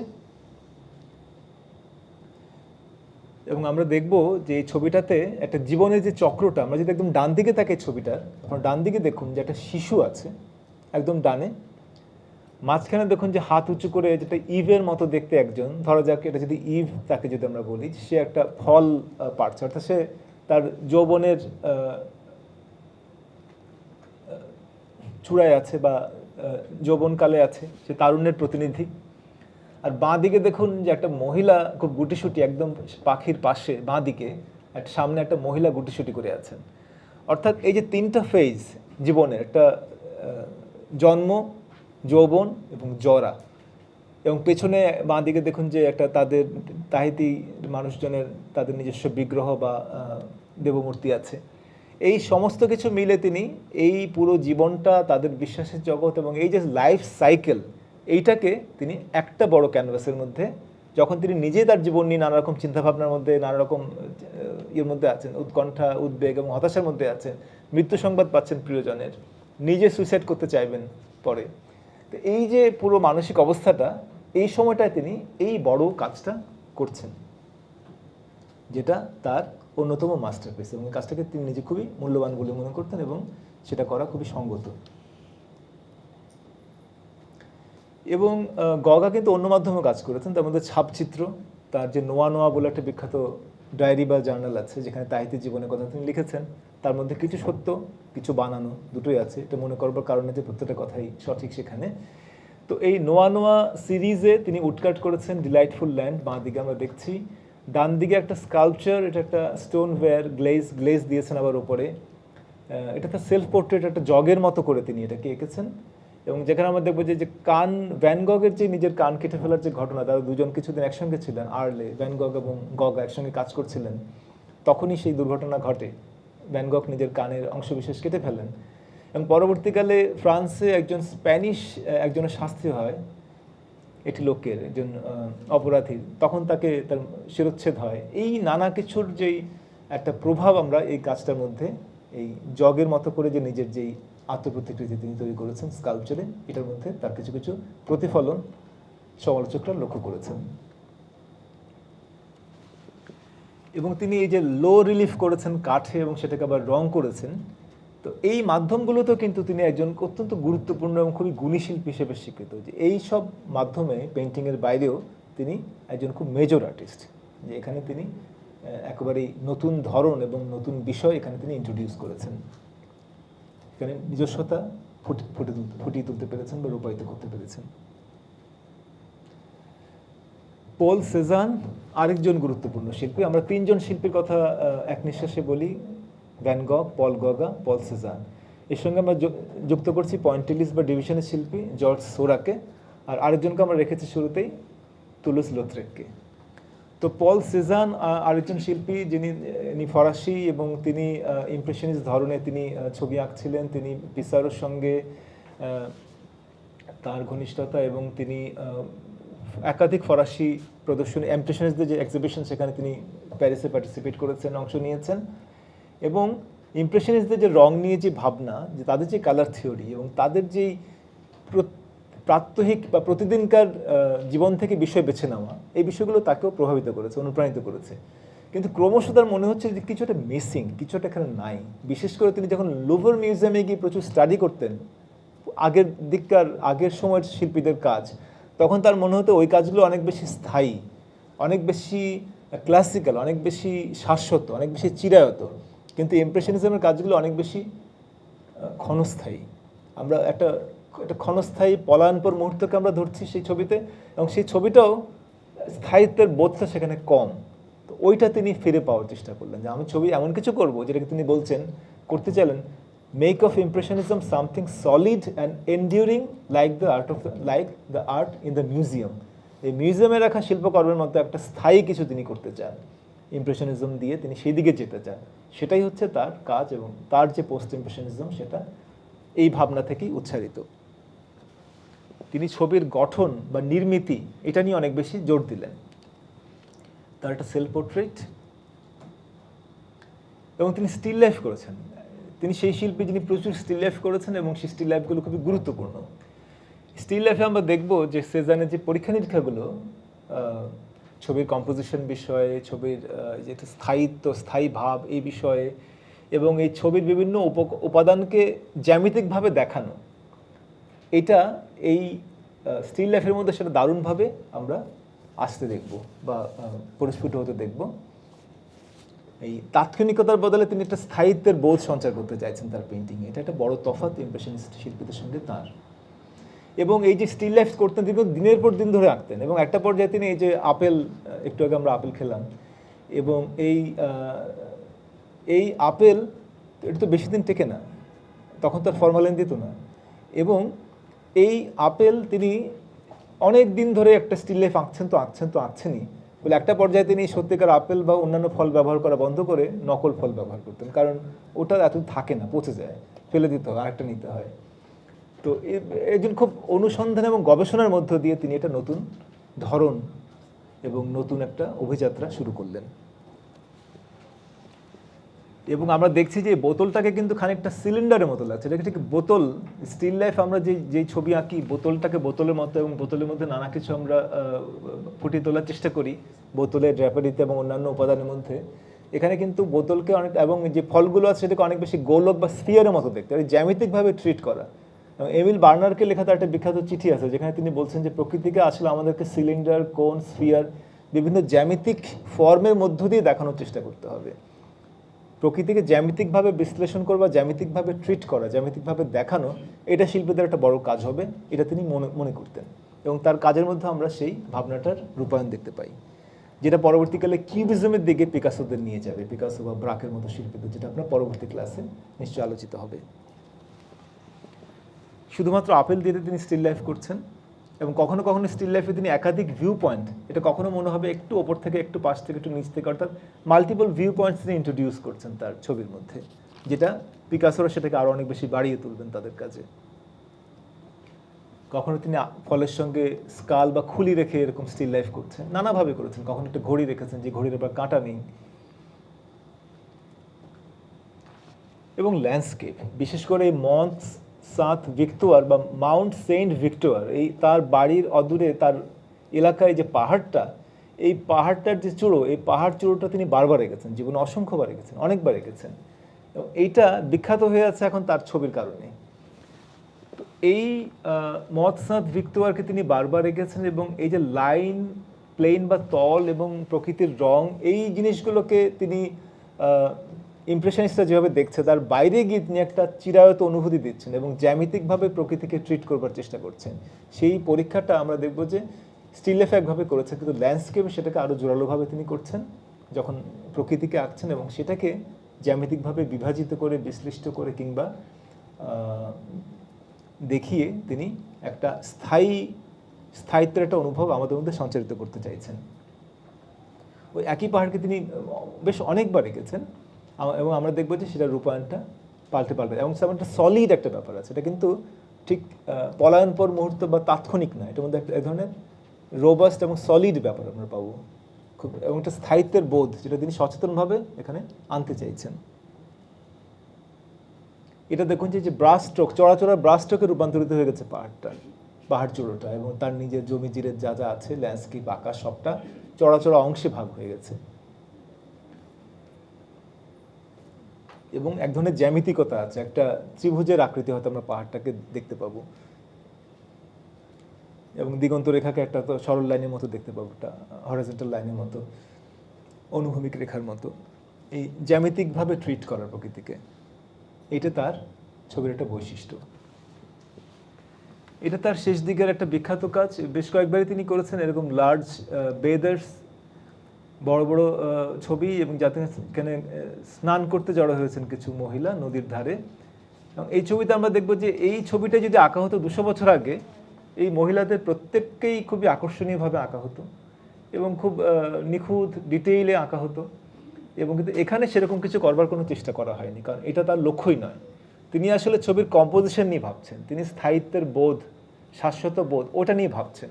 এবং আমরা দেখব যে এই ছবিটাতে একটা জীবনের যে চক্রটা, আমরা যদি একদম ডান দিকে তাকাই ছবিটার, আপনার ডান দিকে দেখুন যে একটা শিশু আছে একদম ডানে, মাঝখানে দেখুন যে হাত উঁচু করে যেটা ইভের মতো দেখতে একজন, ধরা যাক এটা যদি ইভ, তাকে যদি আমরা বলি, সে একটা ফল পাড়ছে, অর্থাৎ সে তার যৌবনের চূড়ায় আছে বা যৌবনকালে আছে, সে তারুণ্যের প্রতিনিধি। আর বাঁ দিকে দেখুন যে একটা মহিলা খুব গুটিসুটি, একদম পাখির পাশে বাঁ দিকে একটা সামনে একটা মহিলা গুটিসুটি করে আছেন। অর্থাৎ এই যে 3টা ফেজ জীবনের, একটা জন্ম, যৌবন এবং জরা, এবং পেছনে বাঁ দিকে দেখুন যে একটা তাদের তাহিতি মানুষজনের তাদের নিজস্ব বিগ্রহ বা দেবমূর্তি আছে। এই সমস্ত কিছু মিলে তিনি এই পুরো জীবনটা, তাদের বিশ্বাসের জগৎ এবং এই যে লাইফ সাইকেল, এইটাকে তিনি একটা বড় ক্যানভাসের মধ্যে, যখন তিনি নিজেই তার জীবন নিয়ে নানা রকম চিন্তাভাবনার মধ্যে, নানা রকম ইয়ের মধ্যে আছেন, উৎকণ্ঠা, উদ্বেগ এবং হতাশার মধ্যে আছেন, মৃত্যু সংবাদ পাচ্ছেন প্রিয়জনের, নিজে সুইসাইড করতে চাইবেন পরে। তো এই যে পুরো মানসিক অবস্থাটা, এই সময়টায় তিনি এই বড় কাজটা করছেন, যেটা তার অন্যতম মাস্টারপিস, এবং এই কাজটাকে তিনি নিজে খুবই মূল্যবান বলে মনে করতেন এবং সেটা করা খুবই সঙ্গত। এবং গগা কিন্তু অন্য মাধ্যমে কাজ করেছেন, তার মধ্যে ছাপচিত্র, তার যে নোয়া নোয়া বলে একটা বিখ্যাত ডায়েরি বা জার্নাল আছে, যেখানে তাহিতি জীবনের কথা তিনি লিখেছেন, তার মধ্যে কিছু সত্য, কিছু বানানো, দুটোই আছে। এটা মনে করবার কারণে যে প্রত্যেকটা কথাই সঠিক সেখানে। তো এই নোয়া নোয়া সিরিজে তিনি উডকাট করেছেন ডিলাইটফুল ল্যান্ড, বাঁ দিকে আমরা দেখছি। ডান দিকে একটা স্কাল্পচার, এটা একটা স্টোন ওয়্যার গ্লেজ দিয়েছেন আবার ওপরে। এটা একটা সেলফ পোর্ট্রেট, একটা জগের মতো করে তিনি এটাকে এঁকেছেন। এবং যেখানে আমরা দেখবো যে কান, ভ্যান গগের যে নিজের কান কেটে ফেলার যে ঘটনা, তারা দুজন কিছুদিন একসঙ্গে ছিলেন, আর্লে, ভ্যান গগ এবং গগা একসঙ্গে কাজ করছিলেন, তখনই সেই দুর্ঘটনা ঘটে, ভ্যান গগ নিজের কানের অংশবিশেষ কেটে ফেলেন। এবং পরবর্তীকালে ফ্রান্সে একজন স্প্যানিশ একজনের শাস্তি হয়, এটি লোকের একজন অপরাধীর, তখন তাকে তার শিরচ্ছেদ হয়। এই নানা কিছুর যেই একটা প্রভাব আমরা এই কাজটার মধ্যে, এই জগের মতো করে যে নিজের যেই আত্মপ্রতিকৃতি তিনি তৈরি করেছেন স্কাল্পচারে, এটার মধ্যে তার কিছু কিছু প্রতিফলন সমালোচকরা লক্ষ্য করেছেন। এবং তিনি এই যে লো রিলিফ করেছেন কাঠে এবং সেটাকে আবার রং করেছেন, তো এই মাধ্যমগুলোতেও কিন্তু তিনি একজন অত্যন্ত গুরুত্বপূর্ণ এবং খুবই গুণী শিল্পী হিসেবে স্বীকৃত। যে এই সব মাধ্যমে পেন্টিংয়ের বাইরেও তিনি একজন খুব মেজর আর্টিস্ট, যে এখানে তিনি একেবারেই নতুন ধরন এবং নতুন বিষয় এখানে তিনি ইন্ট্রোডিউস করেছেন, এখানে নিজস্বতা ফুটিয়ে তুলতে পেরেছেন বা রূপায়িত করতে পেরেছেন। পল সেজান আরেকজন গুরুত্বপূর্ণ শিল্পী। আমরা তিনজন শিল্পীর কথা এক নিঃশ্বাসে বলি, ভ্যান গগ, পল গগা, পল সেজান। এর সঙ্গে আমরা যুক্ত করছি পয়েন্টেলিস বা ডিভিশনের শিল্পী জর্জ সোরাকে, আর আরেকজনকে আমরা রেখেছি শুরুতেই, তুলুস লোথ্রেককে। তো পল সেজান আরেকজন শিল্পী, যিনি ফরাসি এবং তিনি ইমপ্রেশনিস্ট ধরনের তিনি ছবি আঁকছিলেন। তিনি পিসারোর সঙ্গে তার ঘনিষ্ঠতা, এবং তিনি একাধিক ফরাসি প্রদর্শনী, ইমপ্রেশনিস্টদের যে এক্সিবিশন, সেখানে তিনি প্যারিসে পার্টিসিপেট করেছেন, অংশ নিয়েছেন। এবং ইমপ্রেশনিস্টদের যে রং নিয়ে যে ভাবনা, যে তাদের যে কালার থিওরি এবং তাদের যেই প্রাত্যহিক বা প্রতিদিনকার জীবন থেকে বিষয় বেছে নেওয়া, এই বিষয়গুলো তাকেও প্রভাবিত করেছে, অনুপ্রাণিত করেছে। কিন্তু ক্রমশ তার মনে হচ্ছে যে কিছুটা মিসিং, কিছুটা এখানে নাই। বিশেষ করে তিনি যখন লুভর মিউজিয়ামে গিয়ে প্রচুর স্টাডি করতেন আগের সময়ের শিল্পীদের কাজ, তখন তার মনে হতো ওই কাজগুলো অনেক বেশি স্থায়ী, অনেক বেশি ক্লাসিক্যাল, অনেক বেশি শাশ্বত, অনেক বেশি চিরায়ত। কিন্তু ইমপ্রেশনিজমের কাজগুলো অনেক বেশি ক্ষণস্থায়ী। আমরা একটা ক্ষণস্থায়ী পলায়নপর মুহূর্তকে আমরা ধরছি সেই ছবিতে, এবং সেই ছবিটাও স্থায়িত্বের বোধটা সেখানে কম। তো ওইটা তিনি ফিরে পাওয়ার চেষ্টা করলেন, যে আমি ছবি এমন কিছু করব যেটাকে তিনি করতে চাইলেন, make of impressionism something solid and enduring like the art in the museum. এই মিউজিয়ামে রাখা শিল্পকর্মের মতো একটা স্থায়ী কিছু তিনি করতে চান, ইমপ্রেশনিজম দিয়ে তিনি সেই দিকে যেতে চান। সেটাই হচ্ছে তার কাজ, এবং তার যে পোস্ট ইমপ্রেশনিজম, সেটা এই ভাবনা থেকেই উচ্চারিত। তিনি ছবির গঠন বা নির্মিতি, এটা নিয়ে অনেক বেশি জোর দিলেন। তার একটা সেলফ পোর্ট্রেট, এবং তিনি স্টিল লাইফ করেছেন। তিনি সেই শিল্পী যিনি প্রচুর স্টিল লাইফ করেছেন, এবং সেই স্টিল লাইফগুলো খুবই গুরুত্বপূর্ণ। স্টিল লাইফে আমরা দেখব যে সেজানের যে পরীক্ষা নিরীক্ষাগুলো ছবির কম্পোজিশন বিষয়ে, ছবির যে স্থায়িত্ব, স্থায়ী ভাব, এই বিষয়ে, এবং এই ছবির বিভিন্ন উপাদানকে জ্যামিতিকভাবে দেখানো, এটা এই স্টিল লাইফের মধ্যে সেটা দারুণভাবে আমরা আসতে দেখব বা পরিস্ফুট হতে দেখব। এই তাৎক্ষণিকতার বদলে তিনি একটা স্থায়িত্বের বোধ সঞ্চার করতে চাইছেন তার পেন্টিংয়ে। এটা একটা বড় তফাৎ ইমপ্রেশনিস্ট শিল্পীদের সঙ্গে তার। এবং এই যে স্টিল লাইফ করতেন, তিনি দিনের পর দিন ধরে আঁকতেন, এবং একটা পর্যায়ে তিনি এই যে আপেল, একটু আগে আমরা আপেল খেলাম, এবং এই আপেল এটা তো বেশি দিন টেকে না, তখন তার ফরমালিন দিত না, এবং এই আপেল তিনি অনেক দিন ধরে একটা স্টিল লাইফ আঁকছেনই, বলে একটা পর্যায়ে তিনি সত্যিকার আপেল বা অন্যান্য ফল ব্যবহার করা বন্ধ করে নকল ফল ব্যবহার করতেন, কারণ ওটা এত থাকে না, পচে যায়, ফেলে দিতে হয়, আরেকটা নিতে হয়। তো একজন খুব অনুসন্ধান এবং গবেষণার মধ্য দিয়ে তিনি এটা নতুন ধরন এবং নতুন একটা অভিযাত্রা শুরু করলেন। এবং আমরা দেখছি যে বোতলটাকে কিন্তু খানিকটা সিলিন্ডারের মতো লাগছে, এটাকে ঠিক বোতল, স্টিল লাইফ আমরা যেই ছবি আঁকি বোতলটাকে বোতলের মতো, এবং বোতলের মধ্যে নানা কিছু আমরা ফুটিয়ে তোলার চেষ্টা করি বোতলের ড্র্যাপারিতে এবং অন্যান্য উপাদানের মধ্যে। এখানে কিন্তু বোতলকে অনেক, এবং যে ফলগুলো আছে সেটাকে অনেক বেশি গোলক বা স্ফিয়ারের মতো দেখতে, জ্যামিতিকভাবে ট্রিট করা। এমিল বার্নারকে লেখা তার একটা বিখ্যাত চিঠি আছে যেখানে তিনি বলছেন যে প্রকৃতিকে আসলে আমাদেরকে সিলিন্ডার, কোন, স্ফিয়ার, বিভিন্ন জ্যামিতিক ফর্মের মধ্য দিয়ে দেখানোর চেষ্টা করতে হবে। প্রকৃতিকে জ্যামিতিকভাবে বিশ্লেষণ করবা, জ্যামিতিকভাবে ট্রিট করা, জ্যামিতিকভাবে দেখানো, এটা শিল্পীদের একটা বড় কাজ হবে, এটা তিনি মনে করতেন। এবং তার কাজের মধ্যে আমরা সেই ভাবনাটার রূপায়ণ দেখতে পাই, যেটা পরবর্তীকালে কিউবিজমের দিকে পিকাসোদের নিয়ে যাবে, পিকাসো বা ব্রাকের মতো শিল্পীদের, যেটা আপনার পরবর্তী ক্লাসে নিশ্চয়ই আলোচিত হবে। শুধুমাত্র আপেল দিয়ে তিনি স্টিল লাইফ করছেন, এবং কখনো কখনো স্টিল লাইফে তিনি একাধিক ভিউ পয়েন্ট, এটা কখনো মনে হবে একটু ওপর থেকে, একটু পাশ থেকে, একটু নিচ থেকে, অর্থাৎ মাল্টিপল ভিউ পয়েন্টস তিনি ইন্ট্রোডিউস করছেন তার ছবির মধ্যে, যেটা পিকাসোরা সেটাকে আরও অনেক বেশি বাড়িয়ে তুলবেন তাদের কাজে। কখনো তিনি ফলের সঙ্গে স্কাল বা খুলি রেখে এরকম স্টিল লাইফ করছেন, নানাভাবে করেছেন। কখনো একটা ঘড়ি রেখেছেন যে ঘড়ির আবার কাঁটা নেই। এবং ল্যান্ডস্কেপ, বিশেষ করে মন্ট সাঁত ভিক্টোয়ার বা মাউন্ট সেন্ট ভিক্টোয়ার, এই তার বাড়ির অদূরে তার এলাকায় যে পাহাড়টা, এই পাহাড়টার যে চূড়ো, এই পাহাড় চূড়োটা তিনি বারবার এঁকেছেন, জীবনে অসংখ্যবার এঁকেছেন, অনেকবার এঁকেছেন, এবং এইটা বিখ্যাত হয়ে আছে এখন তার ছবির কারণে। তো এই মন্ট সাঁত ভিক্টোয়ারকে তিনি বারবার এঁকেছেন, এবং এই যে লাইন, প্লেন বা তল এবং প্রকৃতির রং, এই জিনিসগুলোকে তিনি ইমপ্রেশনিস্টরা যেভাবে দেখছে তার বাইরে গিয়ে তিনি একটা চিরায়ত অনুভূতি দিচ্ছেন এবং জ্যামিতিকভাবে প্রকৃতিকে ট্রিট করবার চেষ্টা করছেন। সেই পরীক্ষাটা আমরা দেখব যে স্টিল লাইফে একভাবে করেছে, কিন্তু ল্যান্ডস্কেপে সেটাকে আরও জোরালোভাবে তিনি করছেন যখন প্রকৃতিকে আঁকছেন, এবং সেটাকে জ্যামিতিকভাবে বিভাজিত করে, বিশ্লিষ্ট করে, কিংবা দেখিয়ে তিনি একটা স্থায়িত্বের একটা অনুভব আমাদের মধ্যে সঞ্চারিত করতে চাইছেন। ওই একই পাহাড়কে তিনি বেশ অনেকবার এঁকেছেন, এবং আমরা দেখবো যে সেটার রূপায়ণটা পাল্টে, এবং সেমন একটা সলিড একটা ব্যাপার আছে, এটা কিন্তু ঠিক পলায়নপর মুহূর্ত বা তাৎক্ষণিক নয়, এটার মধ্যে একটা এক ধরনের রোবাস্ট এবং সলিড ব্যাপার আমরা পাবো খুব, এবং একটা স্থায়িত্বের বোধ, যেটা তিনি সচেতনভাবে এখানে আনতে চাইছেন। এটা দেখুন যে ব্রাশ স্ট্রোক, চড়াচড়া ব্রাশ স্ট্রোকে রূপান্তরিত হয়ে গেছে পাহাড় চূড়োটা, এবং তার নিজের জমি জিরের যা যা আছে, ল্যান্ডস্কেপ, আকাশ, সবটা চড়াচড়া অংশে ভাগ হয়ে গেছে, এবং এক ধরনের জ্যামিতিকতা আছে, একটা ত্রিভুজের আকৃতি হয়তো আমরা পাহাড়টাকে দেখতে পাবো, এবং দিগন্ত রেখাকে একটা তো সরল লাইনের মতো দেখতে পাবো, একটা হরাইজন্টাল লাইনের মতো, অনুভূমিক রেখার মতো, এই জ্যামিতিকভাবে ট্রিট করার প্রকৃতিকে, এটা তার ছবির একটা বৈশিষ্ট্য। এটা তার শেষ দিকের একটা বিখ্যাত কাজ, বেশ কয়েকবারই তিনি করেছেন এরকম লার্জ বেদার্স, বড় বড় ছবি, এবং যাতে এখানে স্নান করতে জড়ো হয়েছেন কিছু মহিলা নদীর ধারে, এবং এই ছবিতে আমরা দেখব যে এই ছবিটা যদি আঁকা হতো 200 বছর আগে, এই মহিলাদের প্রত্যেককেই খুবই আকর্ষণীয়ভাবে আঁকা হতো, এবং খুব নিখুঁত ডিটেইলে আঁকা হতো, এবং কিন্তু এখানে সেরকম কিছু করবার কোনো চেষ্টা করা হয়নি, কারণ এটা তার লক্ষ্যই নয়। তিনি আসলে ছবির কম্পোজিশন নিয়ে ভাবছেন, তিনি স্থায়িত্বের বোধ, শাশ্বত বোধ, ওটা নিয়ে ভাবছেন।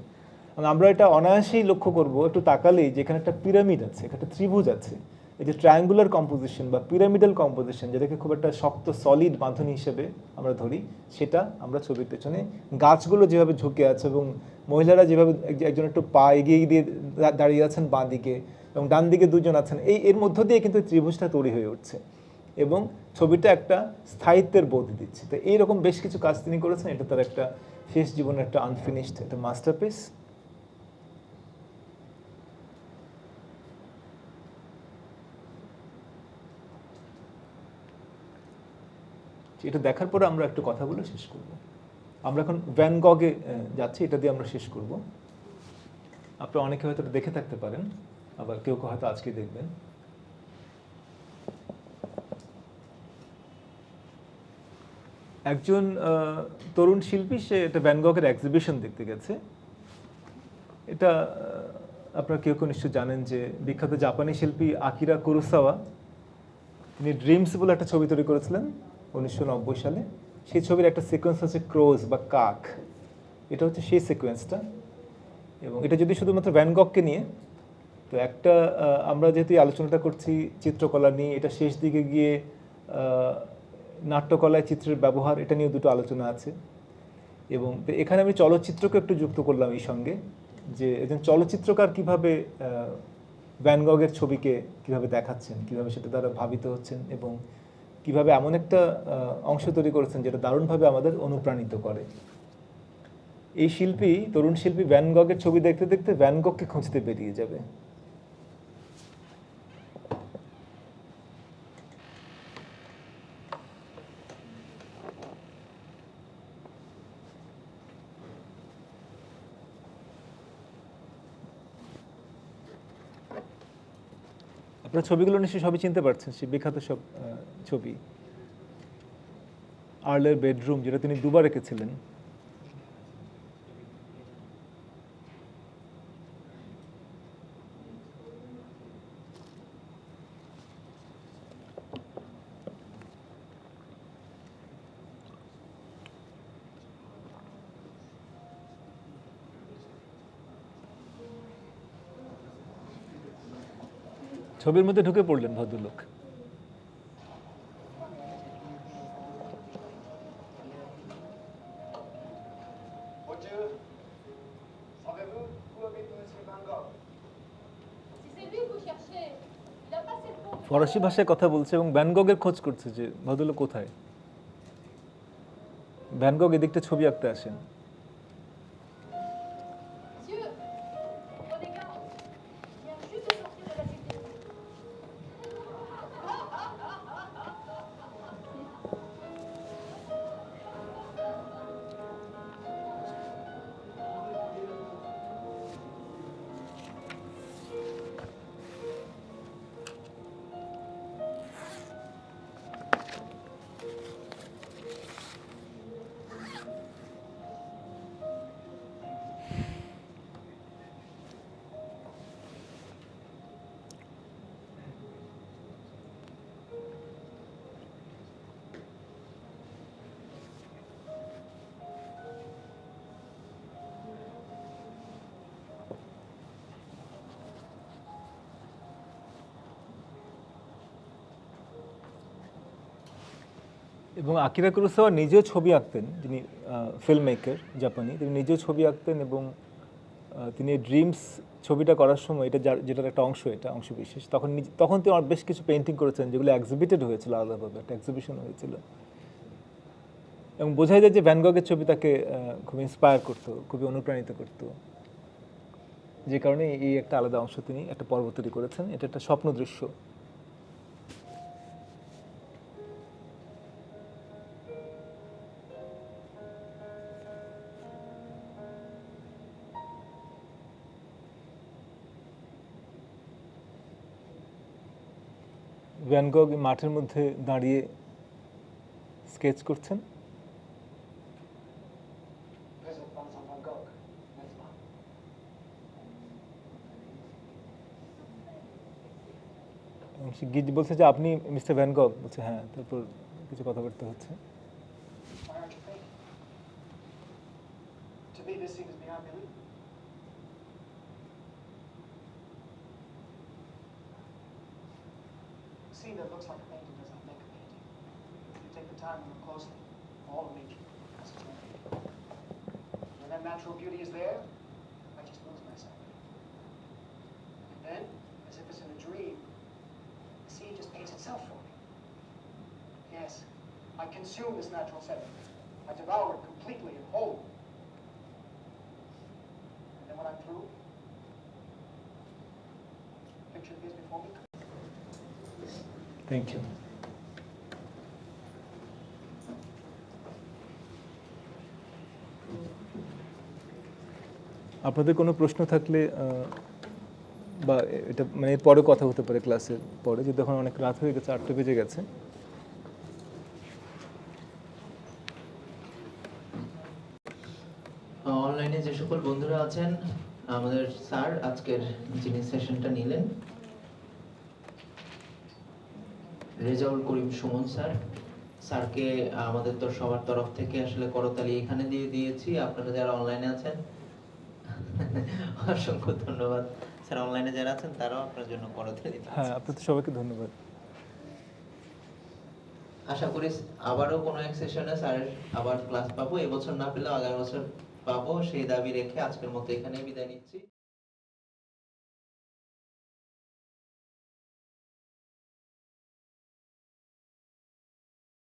আমরা এটা অনায়াসেই লক্ষ্য করব একটু তাকালেই, যেখানে একটা পিরামিড আছে, একটা ত্রিভুজ আছে, এই যে ট্রায়াঙ্গুলার কম্পোজিশন বা পিরামিডাল কম্পোজিশন, যেটাকে খুব একটা শক্ত সলিড বাঁধনি হিসেবে আমরা ধরি, সেটা আমরা ছবির পেছনে, গাছগুলো যেভাবে ঝুঁকে আছে, এবং মহিলারা যেভাবে একজন একটু পা এগিয়ে দিয়ে দাঁড়িয়ে আছেন বাঁ দিকে, এবং ডান দিকে দুজন আছেন, এর মধ্য দিয়ে কিন্তু ত্রিভুজটা তৈরি হয়ে উঠছে, এবং ছবিটা একটা স্থায়িত্বের বোধ দিচ্ছে। তো এইরকম বেশ কিছু কাজ তিনি করেছেন, এটা তার একটা শেষ জীবনের একটা আনফিনিশড একটা মাস্টারপিস। এটা দেখার পরে আমরা একটু কথা বলে শেষ করব। আমরা এখন ভ্যান গগে যাচ্ছি, এটা দিয়ে আমরা শেষ করব। আপনারা অনেকে হয়তো দেখে থাকতে পারেন, আবার কেউ কেউ হয়তো আজকে দেখবেন। একজন তরুণ শিল্পী, সে একটা ভ্যান গগের এক্সিবিশন দেখতে গেছে। এটা আপনারা কেউ কেউ নিশ্চয় জানেন যে বিখ্যাত জাপানি শিল্পী আকিরা কুরোসাওয়া তিনি ড্রিমস বলে একটা ছবি তৈরি করেছিলেন 1990 সালে। সেই ছবির একটা সিকোয়েন্স হচ্ছে ক্রোজ বা কাক, এটা হচ্ছে সেই সিকোয়েন্সটা। এবং এটা যদি শুধুমাত্র ভ্যান গগকে নিয়ে, তো একটা আমরা যেহেতু এই আলোচনাটা করছি চিত্রকলা নিয়ে, এটা শেষ দিকে গিয়ে নাট্যকলায় চিত্রের ব্যবহার, এটা নিয়ে দুটো আলোচনা আছে। এবং এখানে আমি চলচ্চিত্রকে একটু যুক্ত করলাম এই সঙ্গে, যে একজন চলচ্চিত্রকার কীভাবে ভ্যান গগের ছবিকে কীভাবে দেখাচ্ছেন, কীভাবে সেটা দ্বারা ভাবিত হচ্ছেন, এবং কীভাবে এমন একটা অংশ তৈরি করেছেন যেটা দারুণভাবে আমাদের অনুপ্রাণিত করে। এই শিল্পী, তরুণ শিল্পী ভ্যান গগের ছবি দেখতে দেখতে ভ্যান গগকে খুঁজতে বেরিয়ে যাবে। আপনারা ছবিগুলো নিশ্চয়ই সবই চিনতে পারছেন, সে বিখ্যাত সব ছবি। আর্লের বেডরুম, যেটা তিনি দুবার এঁকেছিলেন। ছবির মধ্যে ঢুকে পড়লেন ভদ্রলোক। ফরাসি ভাষায় কথা বলছে এবং ভ্যান গগের খোঁজ করছে যে ভদ্রলোক কোথায়। ভ্যান গগ এদিকটা ছবি আঁকতে আসেন। এবং আকিরা কুরোসাওয়া নিজেও ছবি আঁকতেন, যিনি ফিল্ম মেকার জাপানি, তিনি নিজেও ছবি আঁকতেন। এবং তিনি ড্রিমস ছবিটা করার সময়, এটা যেটার একটা অংশ, এটা অংশ বিশেষ, তখন তিনি বেশ কিছু পেন্টিং করেছেন যেগুলো এক্সিবিটেড হয়েছিল, আলাদাভাবে একটা এক্সিবিশন হয়েছিল। এবং বোঝাই যায় যে ভ্যান গগের ছবি তাকে খুব ইন্সপায়ার করতো, খুবই অনুপ্রাণিত করতো, যে কারণে এই একটা আলাদা অংশ তিনি একটা পর্ব তৈরি করেছেন। এটা একটা স্বপ্ন দৃশ্য। ভ্যান গগ মাঠের মধ্যে দাঁড়িয়ে স্কেচ করছেন। গিজ বলছে যে আপনি মিস্টার ভ্যান গগ? বলছে হ্যাঁ। তারপর কিছু কথাবার্তা হচ্ছে। Scene that looks like a painting does not make a painting. If you take the time and look closely, all of nature has its own beauty. When that natural beauty is there, I just lose myself. And then, as if it's in a dream, the scene just paints itself for me. Yes, I consume this natural setting. I devour it completely and whole. And then when I'm through, the picture appears before me. Thank you. আপনাদের কোনো প্রশ্ন থাকলে বা এটা মানে পরে কথা হতে পারে ক্লাসের পরে, যদি এখন অনেক রাত হয়ে গেছে, 8টা বেজে গেছে। অনলাইনে যে সকল বন্ধুরা আছেন আমাদের স্যার আজকের যিনি সেশনটা নিলেন, রেজাউল করিম সুমন স্যার, স্যারকে আমাদের তো সবার তরফ থেকে আসলে করতালি এখানে দিয়ে দিয়েছি। আপনারা যারা অনলাইনে আছেন অসংখ্য ধন্যবাদ। স্যার অনলাইনে যারা আছেন তারাও আপনার জন্য করতালি দিচ্ছেন। হ্যাঁ, আপনাদের সবাইকে ধন্যবাদ। আশা করি আবারও কোনো এক সেশনে স্যারের আবার ক্লাস পাবো, এবছর না পেলেও আগামী বছর পাবো, সেই দাবি রেখে আজকের মতো এখানেই বিদায় নিচ্ছি।